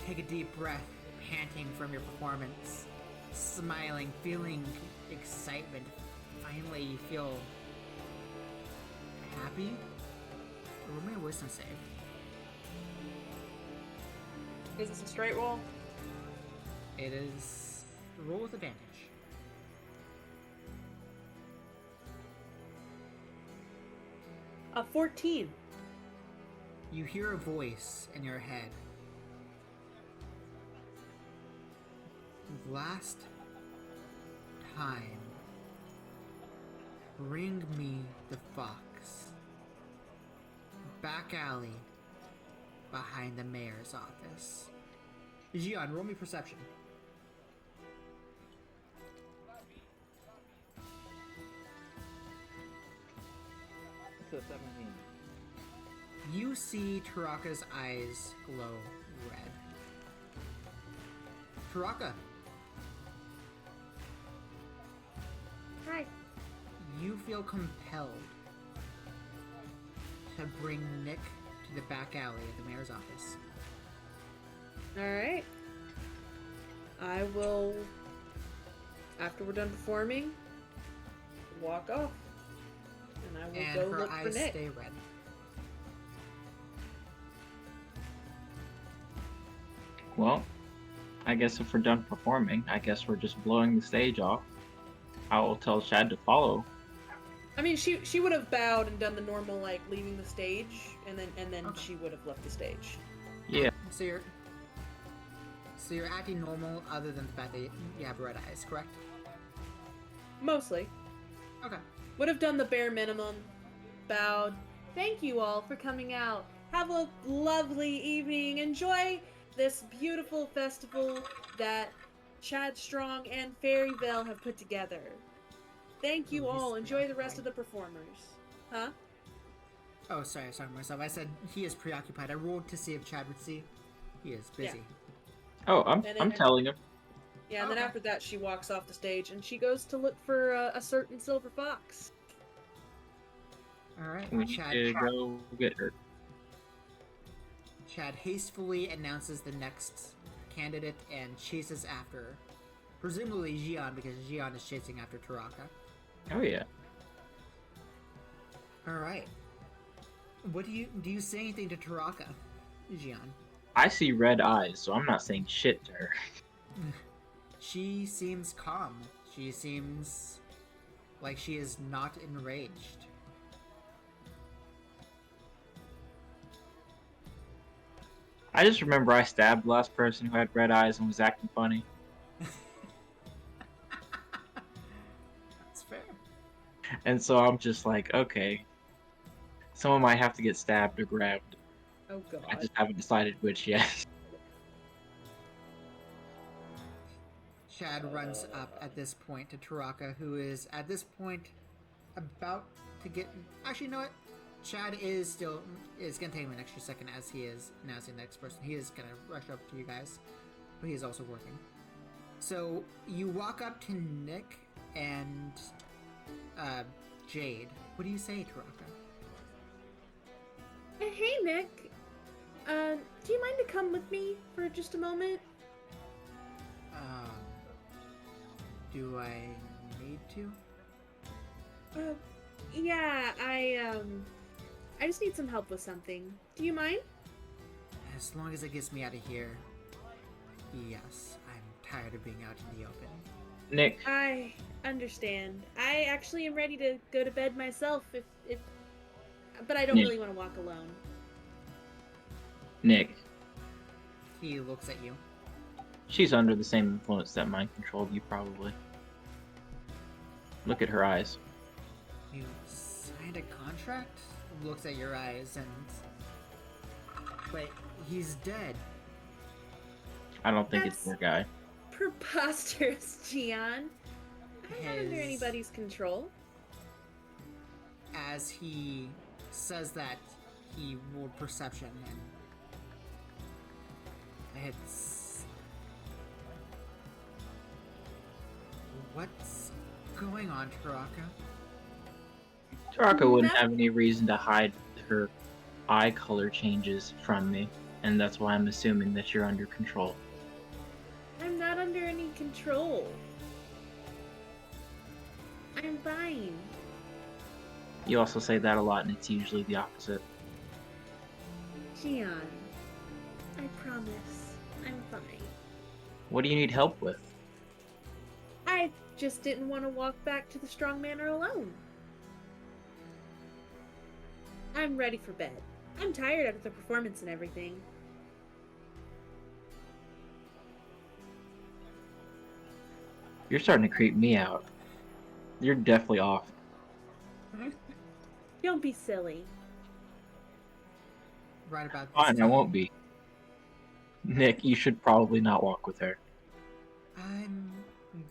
take a deep breath, panting from your performance, smiling, feeling excitement, finally you feel happy? Roll me a wisdom save. Is this a straight roll? It is roll with advantage. A 14. You hear a voice in your head. Last time, bring me the fox. Back alley, behind the mayor's office. Jiann, roll me perception. It's a 17. You see Taraka's eyes glow red. Taraka, Hi. you feel compelled to bring Nick to the back alley at the mayor's office. Alright. I will, after we're done performing, walk off. And I will And go her look for eyes Nick. stay red. Well, I guess if we're done performing, I guess we're just blowing the stage off. I will tell Chad to follow. I mean, she would have bowed and done the normal, like, leaving the stage, and then Okay. she would have left the stage. Yeah. So you're acting normal other than the fact that you have red eyes, correct? Mostly. Okay. Would have done the bare minimum. Bowed. Thank you all for coming out. Have a lovely evening. Enjoy this beautiful festival that Chad Strong and Fairy Vale have put together. Thank you Oh, he's all. Enjoy the rest preoccupied. of the performers. Huh? Oh, sorry, I was talking to myself. I said he is preoccupied. I rolled to see if Chad would see. He is busy. Oh, I'm And then- telling him. Yeah, and then Okay. after that, she walks off the stage and she goes to look for a certain silver fox. All right. We need to go get her. Chad hastily announces the next candidate and chases after her. Presumably Jiann, because Jiann is chasing after Taraka. Oh yeah. Alright. What do you say anything to Taraka, Jiann? I see red eyes, so I'm not saying shit to her. She seems calm. She seems like she is not enraged. I just remember I stabbed the last person who had red eyes and was acting funny. That's fair. And so I'm just like, okay. Someone might have to get stabbed or grabbed. Oh god. I just haven't decided which yet. Chad runs up at this point to Taraka, who is at this point about to get. Actually, you know what? Chad is still gonna take him an extra second as he is announcing the next person. He is gonna rush up to you guys, but he is also working. So you walk up to Nick and Jade. What do you say, Taraka? Hey, Nick. Do you mind to come with me for just a moment? Do I need to? Yeah, I just need some help with something. Do you mind? As long as it gets me out of here. Yes, I'm tired of being out in the open. Nick, I understand. I actually am ready to go to bed myself if but I don't Nick. really want to walk alone. Nick, He looks at you. she's under the same influence that mind controlled you, probably. Look at her eyes. You signed a contract? Looks at your eyes and... But he's dead. I don't think it's That's- your guy. Preposterous, Jiann. I'm not under His- anybody's control. As he says that, he rolled perception and... It's... What's going on, Taraka? Taraka wouldn't That- have any reason to hide her eye color changes from me, and that's why I'm assuming that you're under control. I'm not under any control. I'm fine. You also say that a lot, and it's usually the opposite. Jiann, I promise. I'm fine. What do you need help with? I just didn't want to walk back to the Strong Manor alone. I'm ready for bed. I'm tired after the performance and everything. You're starting to creep me out. You're definitely off. Don't be silly. Right about this Fine, I time, won't be. Nick, you should probably not walk with her. I'm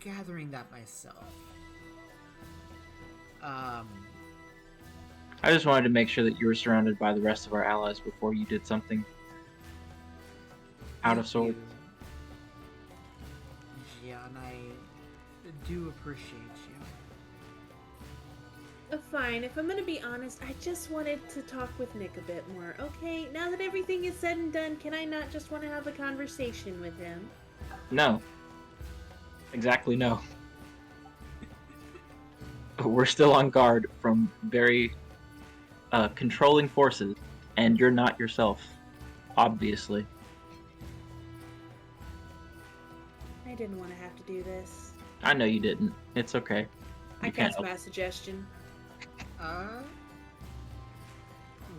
gathering that myself. I just wanted to make sure that you were surrounded by the rest of our allies before you did something out of Thank sorts. you, Jiann, I do appreciate you. Fine, if I'm gonna be honest, I just wanted to talk with Nick a bit more, okay? Now that everything is said and done, can I not just want to have a conversation with him? No. Exactly no. We're still on guard from very controlling forces, and you're not yourself, obviously. I didn't want to have to do this. I know you didn't. It's okay. I You can't cast help. mass suggestion.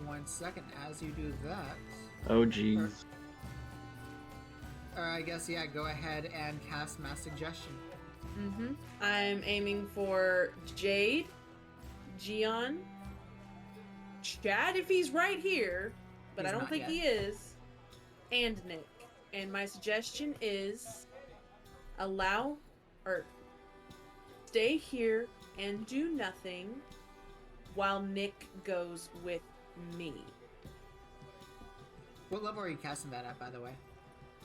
One second, as you do that, Oh jeez. I guess, yeah, go ahead and cast Mass Suggestion. Mm-hmm. I'm aiming for Jade, Jiann, Chad if he's right here, but He's I don't not think yet. he is, and Nick. And my suggestion is stay here and do nothing while Nick goes with me. What level are you casting that at, by the way?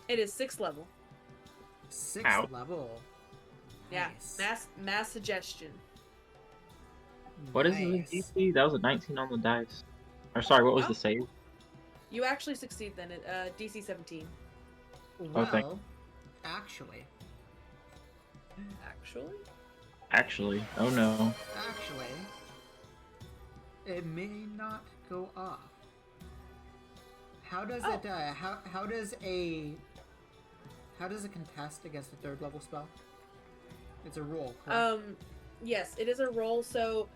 It is 6th level. 6th Ow. level. Yeah, Nice. mass suggestion. What is the Nice. DC? That was a 19 on the dice. Or sorry, what was Oh. the save? You actually succeed then at DC 17. Oh, thank- Well, actually, Actually? Actually, oh no. it may not go off. How does Oh. it? How does it contest against a 3rd level spell? It's a roll. Correct? Yes, it is a roll. So,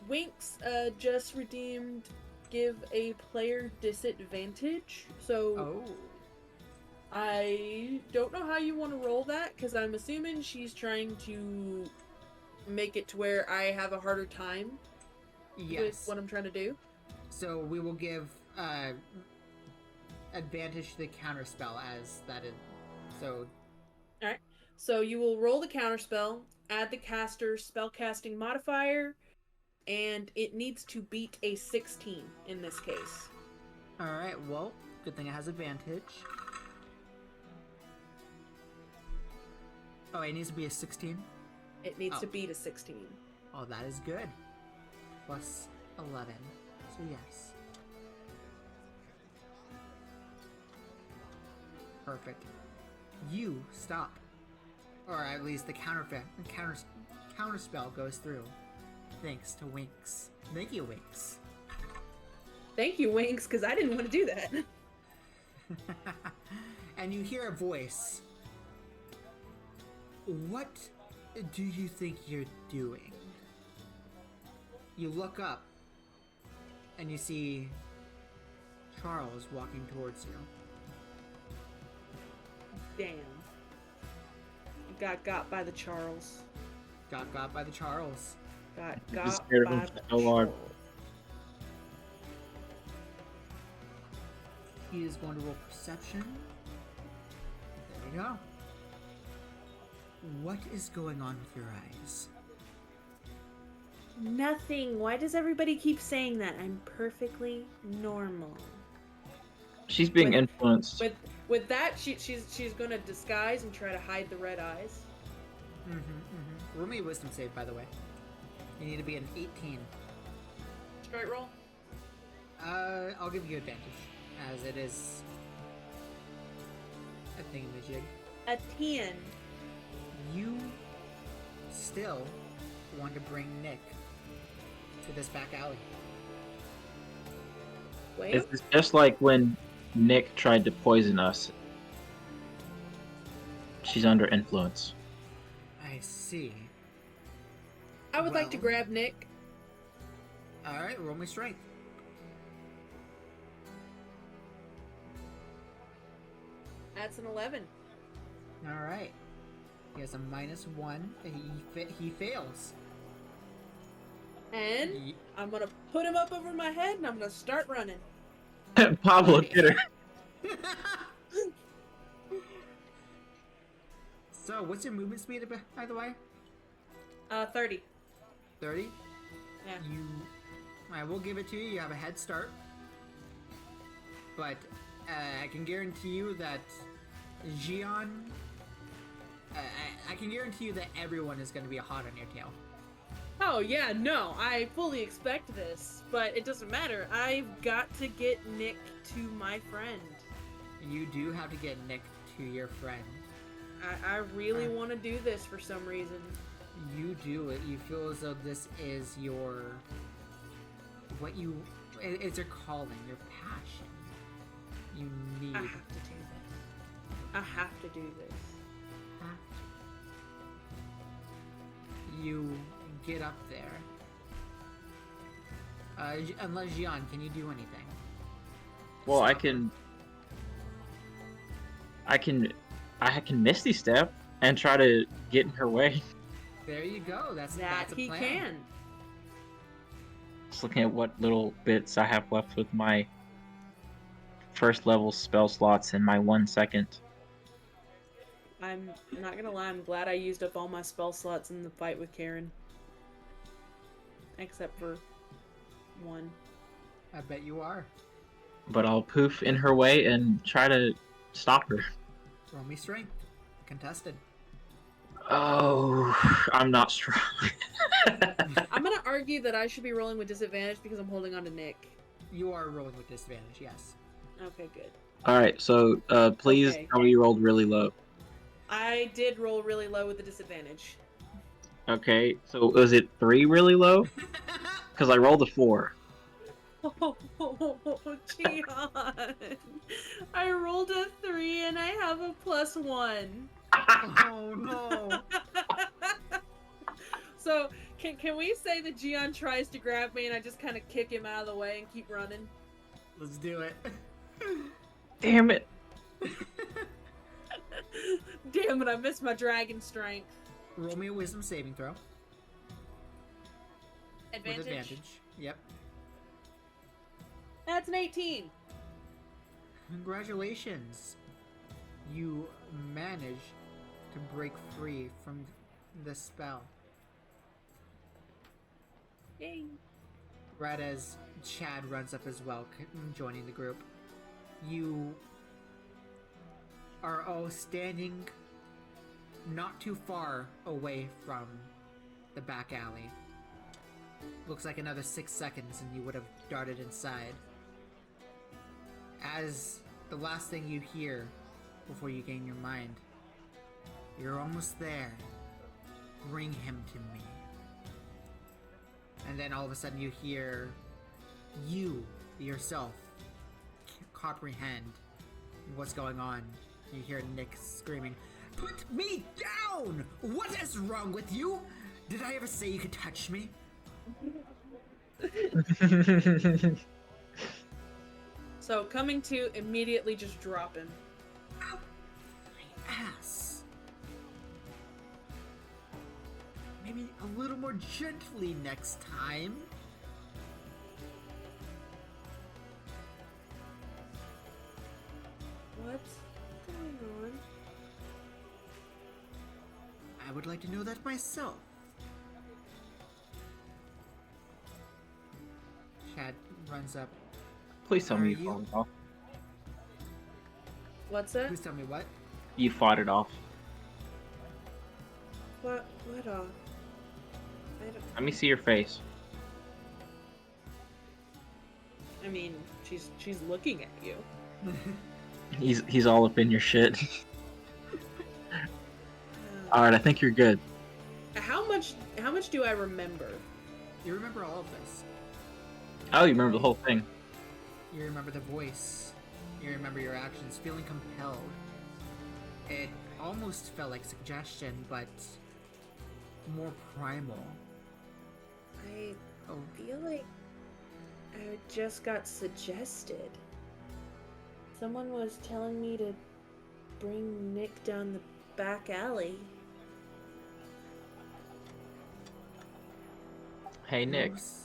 Winks just redeemed give a player disadvantage. So, Oh. I don't know how you want to roll that, because I'm assuming she's trying to make it to where I have a harder time with Yes. what I'm trying to do. So we will give advantage to the counterspell as that is. So Alright. So you will roll the counterspell, add the caster's spellcasting modifier, and it needs to beat a 16 in this case. all right. Well, good thing it has advantage. Oh, it needs to be a 16. It needs Oh. to beat a 16. Oh, that is good. Plus 11. So yes. Perfect. You stop. Or at least the counterspell goes through. Thanks to Winks. Thank you, Winks. Thank you, Winks, because I didn't want to do that. And you hear a voice. What do you think you're doing? You look up and you see Charles walking towards you. Damn. Got by the Charles. Got by the Charles. Got scared of by him the so hard. Charles. He is going to roll perception. There we go. What is going on with your eyes? Nothing. Why does everybody keep saying that? I'm perfectly normal. She's being With- influenced. With that, she's gonna disguise and try to hide the red eyes. Roll me a wisdom save, by the way. You need to be an 18. Straight roll. I'll give you advantage, as it is a thingamajig. A 10. You still want to bring Nick to this back alley. Wait. It's just like when Nick tried to poison us. She's under influence. I see. I would like to well- grab Nick. Alright, roll me strength. That's an 11. Alright. He has a -1. He fails. And Ye- I'm gonna put him up over my head and I'm gonna start running. Pablo, get her. So, what's your movement speed, by the way? 30. 30? Yeah. I will give it to you. You have a head start. But I can guarantee you that Jiann... I can guarantee you that everyone is going to be hot on your tail. Oh yeah, no, I fully expect this, but it doesn't matter. I've got to get Nick to my friend. You do have to get Nick to your friend. I really want to do this for some reason. You do it. You feel as though this is your... It's your calling, your passion. You need... I have to do this. I have to do this. You get up there. Unless Jiann, can you do anything? Well, Stop I can Misty Step and try to get in her way. There you go. That's That a he plan. can. Just looking at what little bits I have left with my first level spell slots and my 1 second. I'm not gonna lie, I'm glad I used up all my spell slots in the fight with Karen. Except for one. I bet you are. But I'll poof in her way and try to stop her. Roll me strength. Contested. Oh, I'm not strong. I'm gonna argue that I should be rolling with disadvantage because I'm holding on to Nick. You are rolling with disadvantage, yes. Okay, good. All right, so please Okay. tell me you rolled really low. I did roll really low with the disadvantage. Okay, so was it 3 really low? Because I rolled a 4. Oh, Jiann. I rolled a 3 and I have a +1. Oh no! So, can we say that Jiann tries to grab me and I just kind of kick him out of the way and keep running? Let's do it. Damn it! Damn it, I missed my dragon strength. Roll me a wisdom saving throw. Advantage? With advantage. Yep. That's an 18. Congratulations. You managed to break free from the spell. Yay. Right as Chad runs up as well, joining the group. You are all standing not too far away from the back alley. Looks like another 6 seconds and you would have darted inside. As the last thing you hear before you gain your mind, you're almost there. Bring him to me. And then all of a sudden you hear you yourself comprehend what's going on. You hear Nick screaming, "Put me down! What is wrong with you? Did I ever say you could touch me?" So, coming to, immediately just drop him. Ow! My ass. Maybe a little more gently next time. What's going on? I would like to know that myself. Chad runs up. Please tell me you Are you- fought it off. What's that? Please tell me what? You fought it off. What off? I don't... Let me see your face. I mean, she's looking at you. He's all up in your shit. Alright, I think you're good. How much do I remember? You remember all of this. Oh, you remember the whole thing. You remember the voice. You remember your actions, feeling compelled. It almost felt like suggestion, but more primal. I Oh, feel like I just got suggested. Someone was telling me to bring Nick down the back alley. Hey, Nick. gross.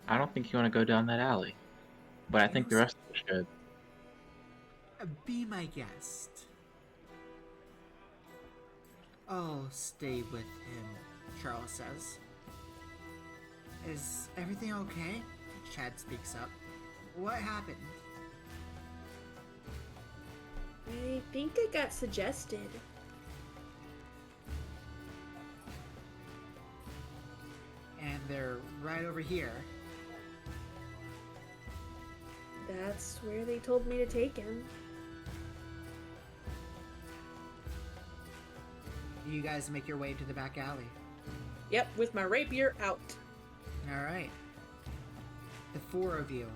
I don't think you want to go down that alley. But I think the rest of us should. Be my guest. I'll stay with him, Charles says. Is everything okay? Chad speaks up. What happened? I think I got suggested. And they're right over here. That's where they told me to take him. You guys make your way to the back alley. Yep, with my rapier out. Alright. The four of you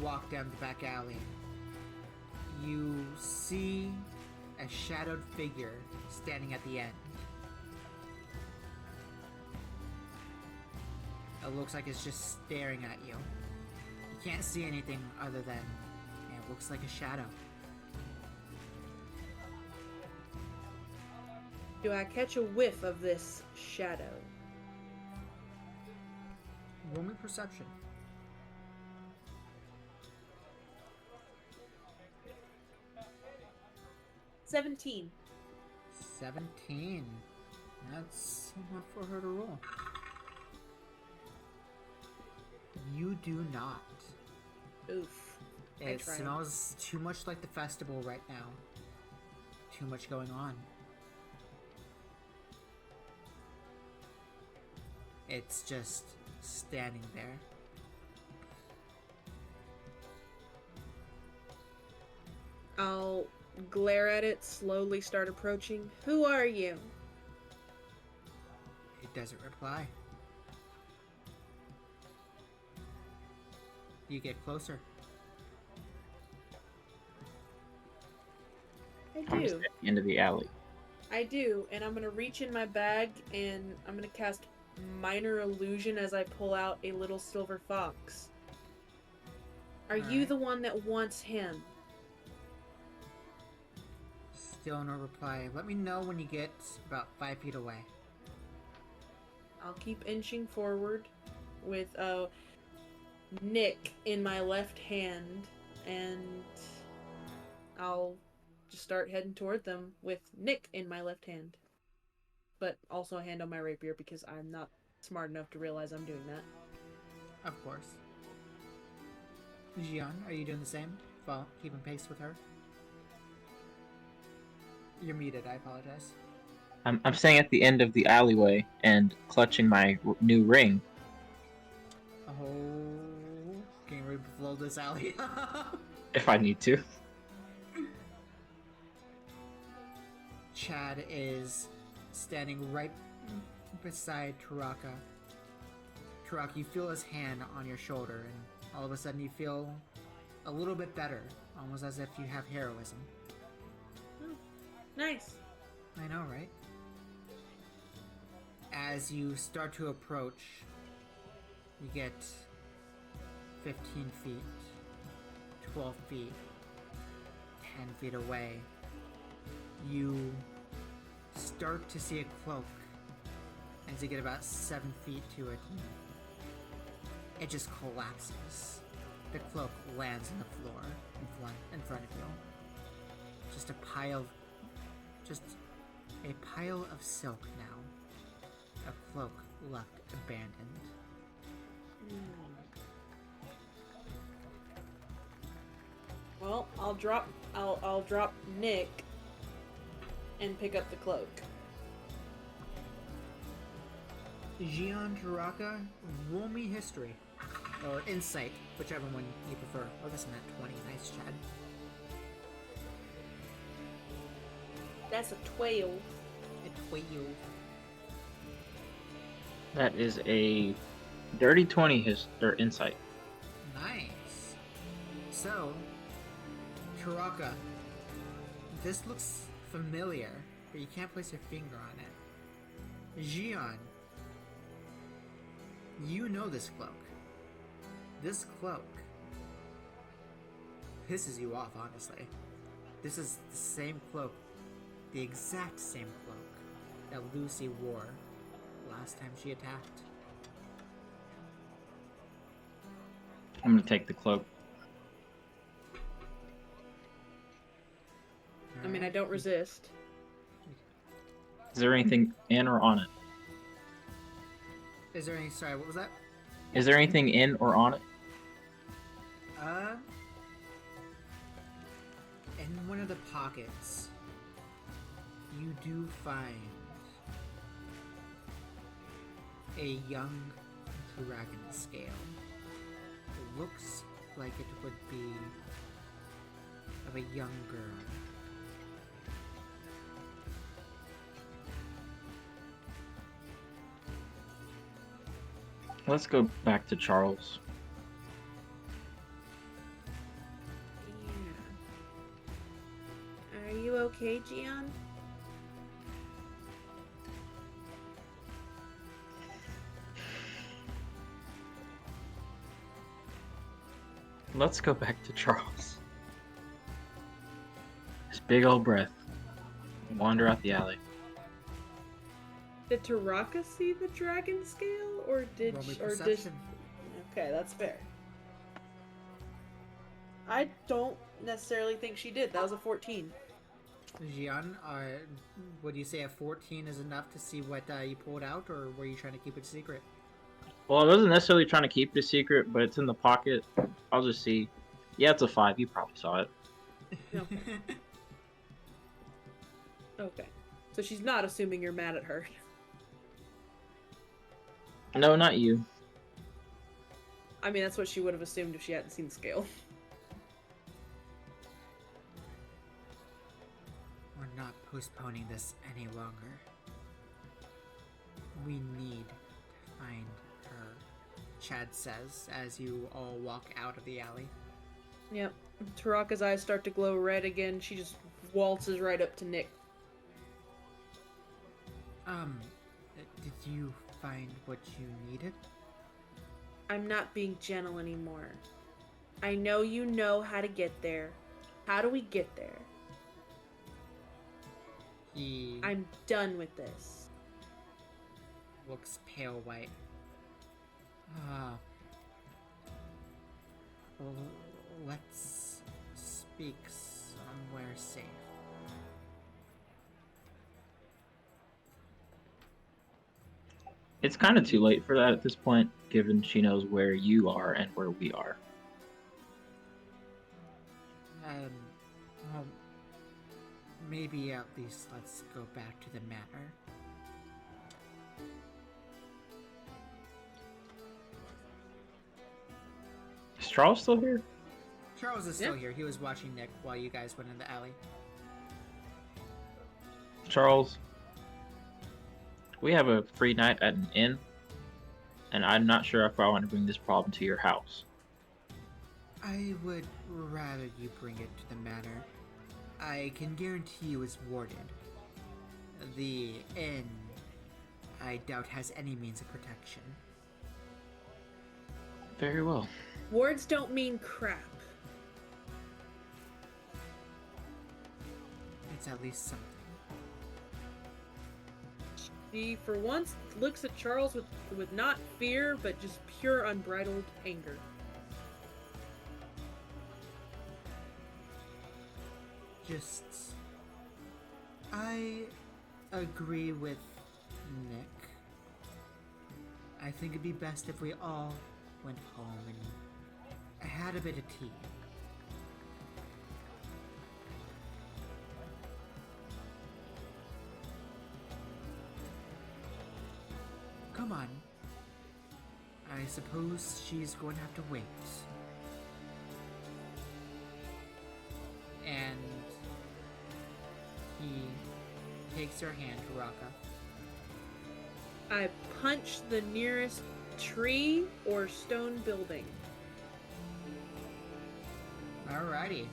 walk down the back alley. You see a shadowed figure standing at the end. It looks like it's just staring at you. You can't see anything other than it looks like a shadow. Do I catch a whiff of this shadow? Roll me perception. 17. 17. That's enough for her to roll. You do not. Oof. It tried. smells too much like the festival right now. Too much going on. It's just standing there. I'll glare at it, slowly start approaching. Who are you? It doesn't reply. You get closer. I I'm just do. at the end of the alley. I do, and I'm gonna reach in my bag and I'm gonna cast Minor Illusion as I pull out a little silver fox. Are you Alright. the one that wants him? Still no reply. Let me know when you get about 5 feet away. I'll keep inching forward with Nick in my left hand, and I'll just start heading toward them with Nick in my left hand. But also a hand on my rapier because I'm not smart enough to realize I'm doing that. Of course. Jiann, are you doing the same? Well, keeping pace with her? You're muted, I apologize. I'm staying at the end of the alleyway and clutching my new ring. Oh, getting ready to blow this alley up. If I need to. Chad is standing right beside Taraka. Taraka, you feel his hand on your shoulder, and all of a sudden you feel a little bit better, almost as if you have heroism. Nice. I know, right? As you start to approach, you get 15 feet, 12 feet, 10 feet away. You start to see a cloak. As you get about 7 feet to it, it just collapses. The cloak lands on the floor in front of you. Just a pile of silk now. A cloak left abandoned. Well, I'll drop Nick and pick up the cloak. Jiann, Taraka, roll me history. Or insight, whichever one you prefer. Oh, that's not 20. Nice, Chad. That's a 12. A 12. That is a dirty 20 or insight. Nice. So, Taraka, this looks familiar, but you can't place your finger on it. Jiann, you know this cloak. This cloak pisses you off, honestly. This is the same cloak, the exact same cloak that Lucy wore last time she attacked. I'm gonna take the cloak. I mean, I don't resist. Is there anything in or on it? Is there any? Sorry, what was that? Is there anything in or on it? In one of the pockets, you do find a young dragon scale. It looks like it would be of a young girl. Let's go back to Charles. Are you okay, Jiann? Let's go back to Charles. This big old breath. Wander out the alley. Did Taraka see the dragon scale, or did Roll me or did? perception. Okay, that's fair. I don't necessarily think she did. That was a 14. Jiann, would you say a 14 is enough to see what you pulled out, or were you trying to keep it secret? Well, I wasn't necessarily trying to keep it a secret, but it's in the pocket. I'll just see. Yeah, it's a 5. You probably saw it. Okay. Okay. So she's not assuming you're mad at her. No, not you. I mean, that's what she would have assumed if she hadn't seen the scale. We're not postponing this any longer. We need to find her, Chad says as you all walk out of the alley. Yep. Taraka's eyes start to glow red again. She just waltzes right up to Nick. Did you find what you needed? I'm not being gentle anymore. I know you know how to get there. How do we get there? He I'm done with this. looks pale white. Ah. Let's speak somewhere safe. It's kind of too late for that at this point, given she knows where you are and where we are. Well, maybe at least let's go back to the manor. Is Charles still here? Charles is still Yeah. here. He was watching Nick while you guys went in the alley. Charles, we have a free night at an inn, and I'm not sure if I want to bring this problem to your house. I would rather you bring it to the manor. I can guarantee you it's warded. The inn, I doubt, has any means of protection. Very well. Words don't mean crap. It's at least something. She, for once, looks at Charles with not fear, but just pure unbridled anger. Just... I agree with Nick. I think it'd be best if we all went home and had a bit of tea. Come on. I suppose she's going to have to wait. And he takes her hand, Taraka. I punch the nearest tree or stone building. Alrighty.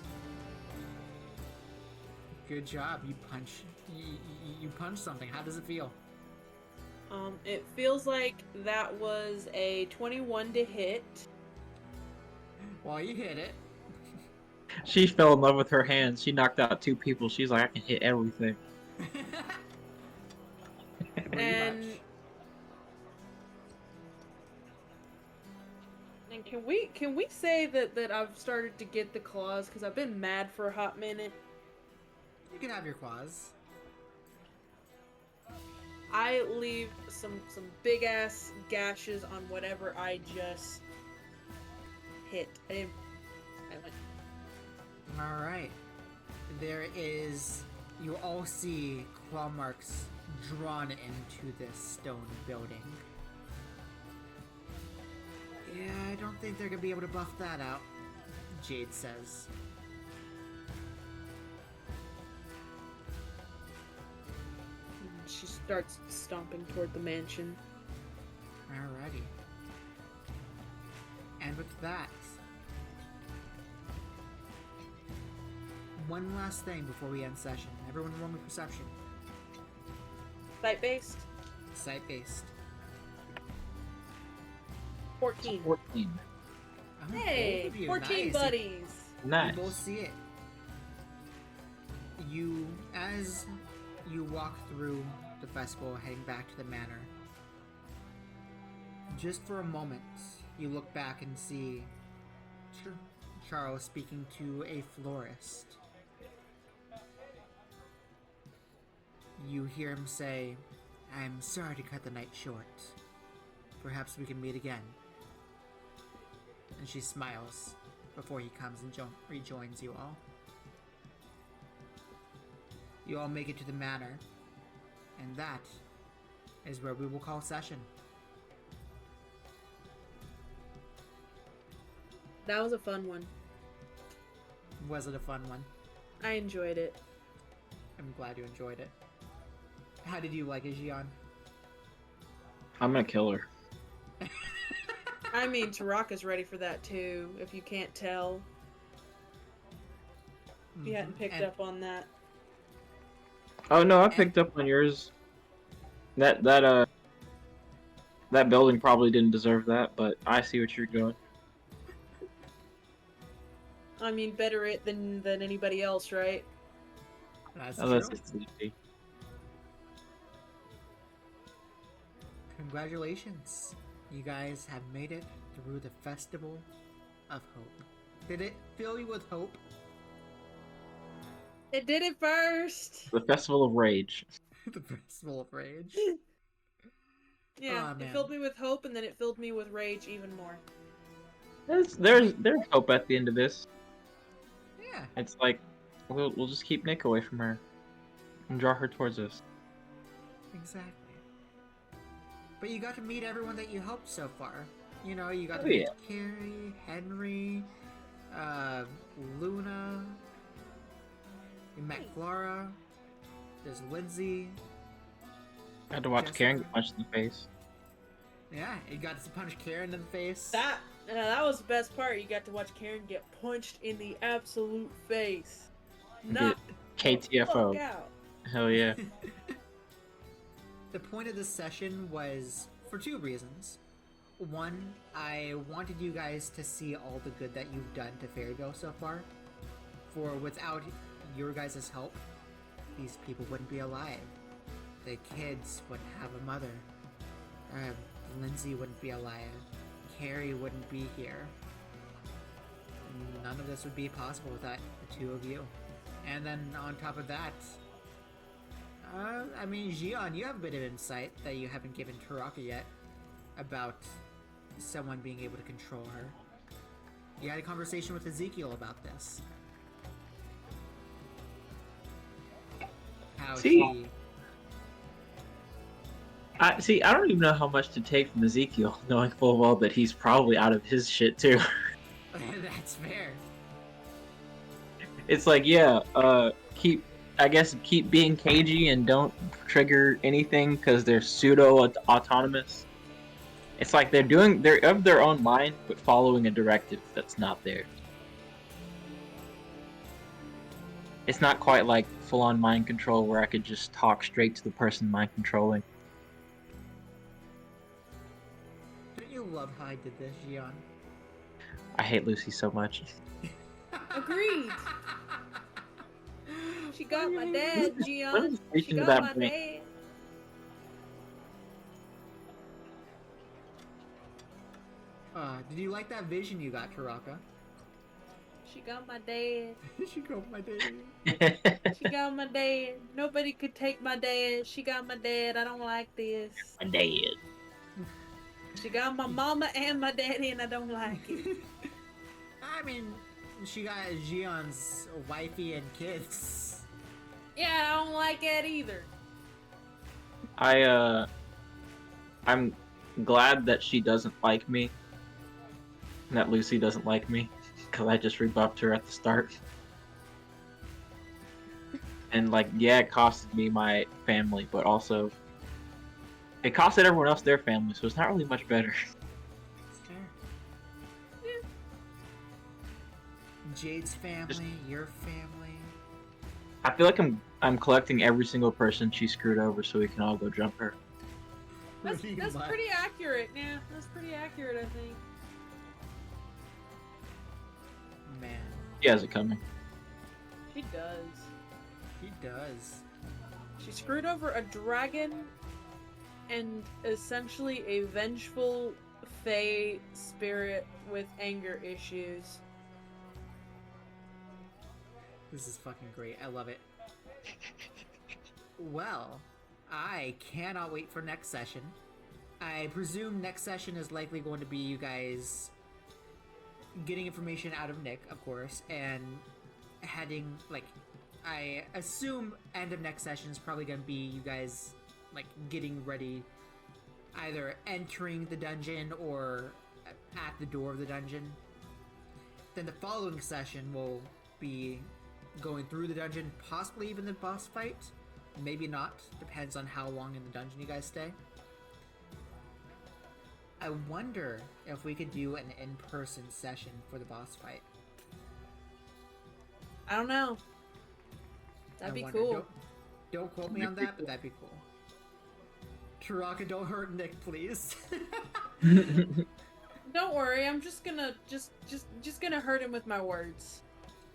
Good job. You punch. You punch something. How does it feel? It feels like that was a 21 to hit. Well, you hit it. She fell in love with her hands. She knocked out 2 people. She's like, I can hit everything. Pretty And much. and can we say that I've started to get the claws because I've been mad for a hot minute. You can have your claws. I leave some big ass gashes on whatever I just hit. I went. Alright. There is... You all see claw marks drawn into this stone building. Yeah, I don't think they're gonna be able to buff that out, Jade says. She starts stomping toward the mansion. Alrighty. And with that, one last thing before we end session. Everyone roll me perception. Sight based. Sight-based. 14. 14. Oh, Hey, both of you, 14 nice. buddies. Nice. You both see it. As you walk through the festival, heading back to the manor, just for a moment, you look back and see Charles speaking to a florist. You hear him say, "I'm sorry to cut the night short. Perhaps we can meet again." And she smiles. before he comes and rejoins you all. You all make it to the manor, and that is where we will call session. That was a fun one. Was it a fun one? I enjoyed it. I'm glad you enjoyed it. How did you like it, Jiann? I'm gonna kill her. I mean, Taraka's ready for that too, if you can't tell. If you hadn't picked up on that. Oh no, I picked up on yours. That building probably didn't deserve that, but I see what you're doing. I mean, better it than anybody else, right? That's Oh, true. that's just easy. Congratulations. You guys have made it through the Festival of Hope. Did it fill you with hope? It did it first. The Festival of Rage. The Festival of Rage. Yeah, Oh, man. it filled me with hope, and then it filled me with rage even more. There's hope at the end of this. Yeah. It's like we'll just keep Nick away from her and draw her towards us. Exactly. But you got to meet everyone that you helped so far. You know, you got to Oh, meet yeah. Carrie, Henry, Luna. You met Clara. There's Lindsay. I had to watch Jessica. Karen get punched in the face. Yeah, you got to punch Karen in the face. That was the best part. You got to watch Karen get punched in the absolute face. Not KTFO. fuck out. Hell yeah. The point of this session was for two reasons. One, I wanted you guys to see all the good that you've done to Fairyville so far. For without your guys' help, these people wouldn't be alive. The kids wouldn't have a mother. Lindsay wouldn't be alive. Carrie wouldn't be here. None of this would be possible without the two of you. And then on top of that, I mean, Jiann, you have a bit of insight that you haven't given Taraka yet about someone being able to control her. You had a conversation with Eziekiel about this. How See? I don't even know how much to take from Eziekiel, knowing full well that he's probably out of his shit too. That's fair. It's like, yeah, keep being cagey and don't trigger anything because they're pseudo-autonomous. It's like they're of their own mind, but following a directive that's not theirs. It's not quite like full-on mind control where I could just talk straight to the person mind controlling. Don't you love how I did this, Jiann? I hate Lucy so much. Agreed. She got my dad, Let Jiann. me reach She into got that my brain. dad. Did you like that vision you got, Taraka? She got my dad. She got my dad. She got my dad. Nobody could take my dad. She got my dad. I don't like this. My dad. She got my mama and my daddy, and I don't like it. I mean, she got Jiann's wifey and kids. Yeah, I don't like that either. I'm glad that she doesn't like me. And that Lucy doesn't like me. Because I just rebuffed her at the start. And like, yeah, it costed me my family, but also it costed everyone else their family, so it's not really much better. It's fair. Jade's family, your family. I feel like I'm collecting every single person she screwed over so we can all go jump her. That's Pretty pretty much. accurate. Yeah, that's pretty accurate, I think. Man, She has it coming. She does. he does. She screwed over a dragon and essentially a vengeful fae spirit with anger issues. This is fucking great. I love it. Well, I cannot wait for next session. I presume next session is likely going to be you guys getting information out of Nick, of course, and heading, like, I assume end of next session is probably going to be you guys, like, getting ready, either entering the dungeon or at the door of the dungeon. Then the following session will be going through the dungeon, possibly even the boss fight. Maybe not, depends on how long in the dungeon you guys stay. I wonder if we could do an in-person session for the boss fight. I don't know. That'd be cool. Don't quote me on that, but that'd be cool. Taraka, don't hurt Nick, please. Don't worry, I'm just gonna gonna hurt him with my words.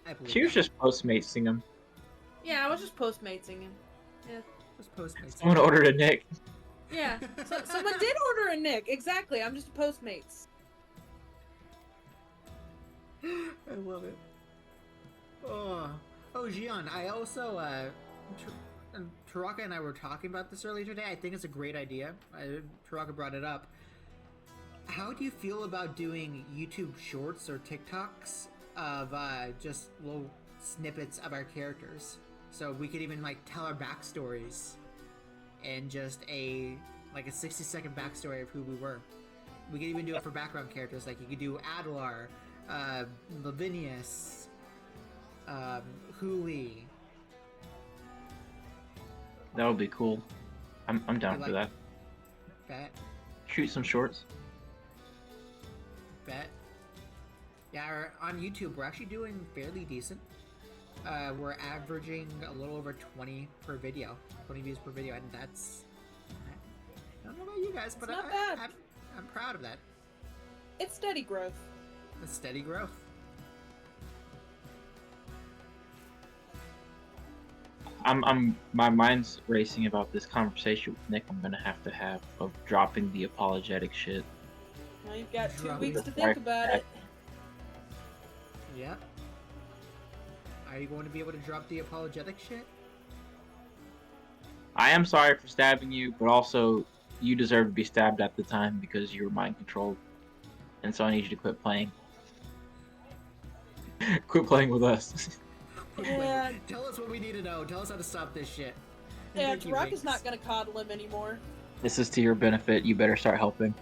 I believe She was that. just postmatesing him. Yeah, I was just postmatesing him. Yeah. Just Postmates. Someone ordered a Nick. Yeah. So, someone did order a Nick. Exactly. I'm just a Postmates. I love it. Oh, Jiann, I also, Taraka and I were talking about this earlier today. I think it's a great idea. Taraka brought it up. How do you feel about doing YouTube shorts or TikToks of just little snippets of our characters? So we could even like tell our backstories and just a 60-second backstory of who we were. We could even do it for background characters. Like you could do Adelar, Lavinius, Huli. That would be cool. I'm down for that. Bet. Shoot some shorts. Bet. Yeah, on YouTube, we're actually doing fairly decent. We're averaging a little over 20 per video, 20 views per video, and that's... I don't know about you guys, but not bad. I'm proud of that. It's steady growth. It's steady growth. My mind's racing about this conversation with Nick I'm gonna have of dropping the apologetic shit. Well, you've got 2 Drop weeks it. to think about it. Yeah. Are you going to be able to drop the apologetic shit? I am sorry for stabbing you, but also you deserve to be stabbed at the time because you were mind controlled. And so I need you to quit playing. Quit playing with us. Yeah. Tell us what we need to know. Tell us how to stop this shit. Yeah, Thank you, Taraka's Winks. not gonna coddle him anymore. This is to your benefit. You better start helping.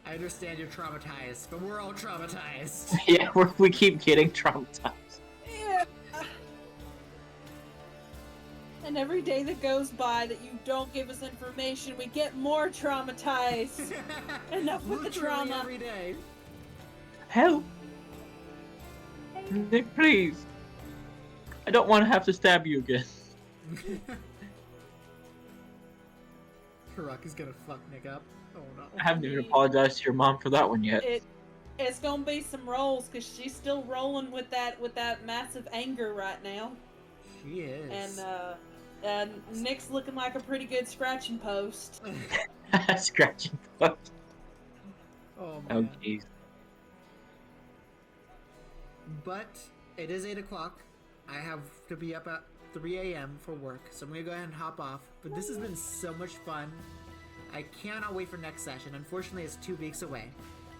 I understand you're traumatized, but we're all traumatized. Yeah, we keep getting traumatized. Yeah. And every day that goes by that you don't give us information, we get more traumatized. Enough with the Literally trauma. every day. Help! Nick, please! I don't want to have to stab you again. Taraka's gonna fuck Nick up. Oh no. I haven't even apologized to your mom for that one yet. It's gonna be some rolls because she's still rolling with that massive anger right now. She is. And Nick's looking like a pretty good scratching post. Scratching foot. Oh Oh man. jeez. But it is 8 o'clock. I have to be up at 3 a.m. for work, so I'm gonna go ahead and hop off. But this has been so much fun. I cannot wait for next session. Unfortunately, it's 2 weeks away.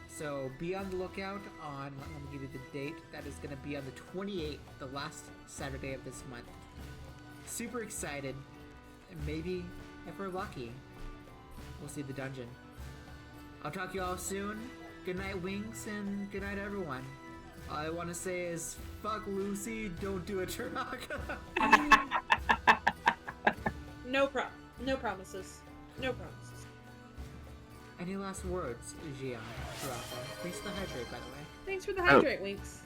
So be on the lookout on, let me give you the date. That is gonna be on the 28th, the last Saturday of this month. Super excited. And maybe, if we're lucky, we'll see the dungeon. I'll talk to you all soon. Good night, Winks, and good night, everyone. All I want to say is, fuck Lucy, don't do it, Taraka. No promises. No promises. Any last words, Jiann, Taraka? Thanks for the hydrate, by the way. Thanks for the hydrate, Winks.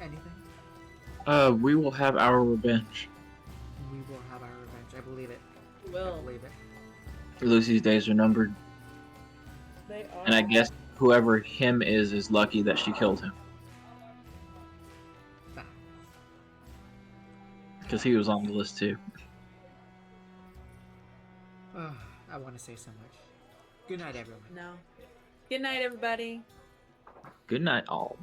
Anything? We will have our revenge. We will have our revenge. I believe it. I Will. believe it. Lucy's days are numbered, They are. and I guess whoever him is lucky that she killed him. Ah. Because he was on the list too. Oh, I want to say so much. Good night, everyone. No. Good night, everybody. Good night, all.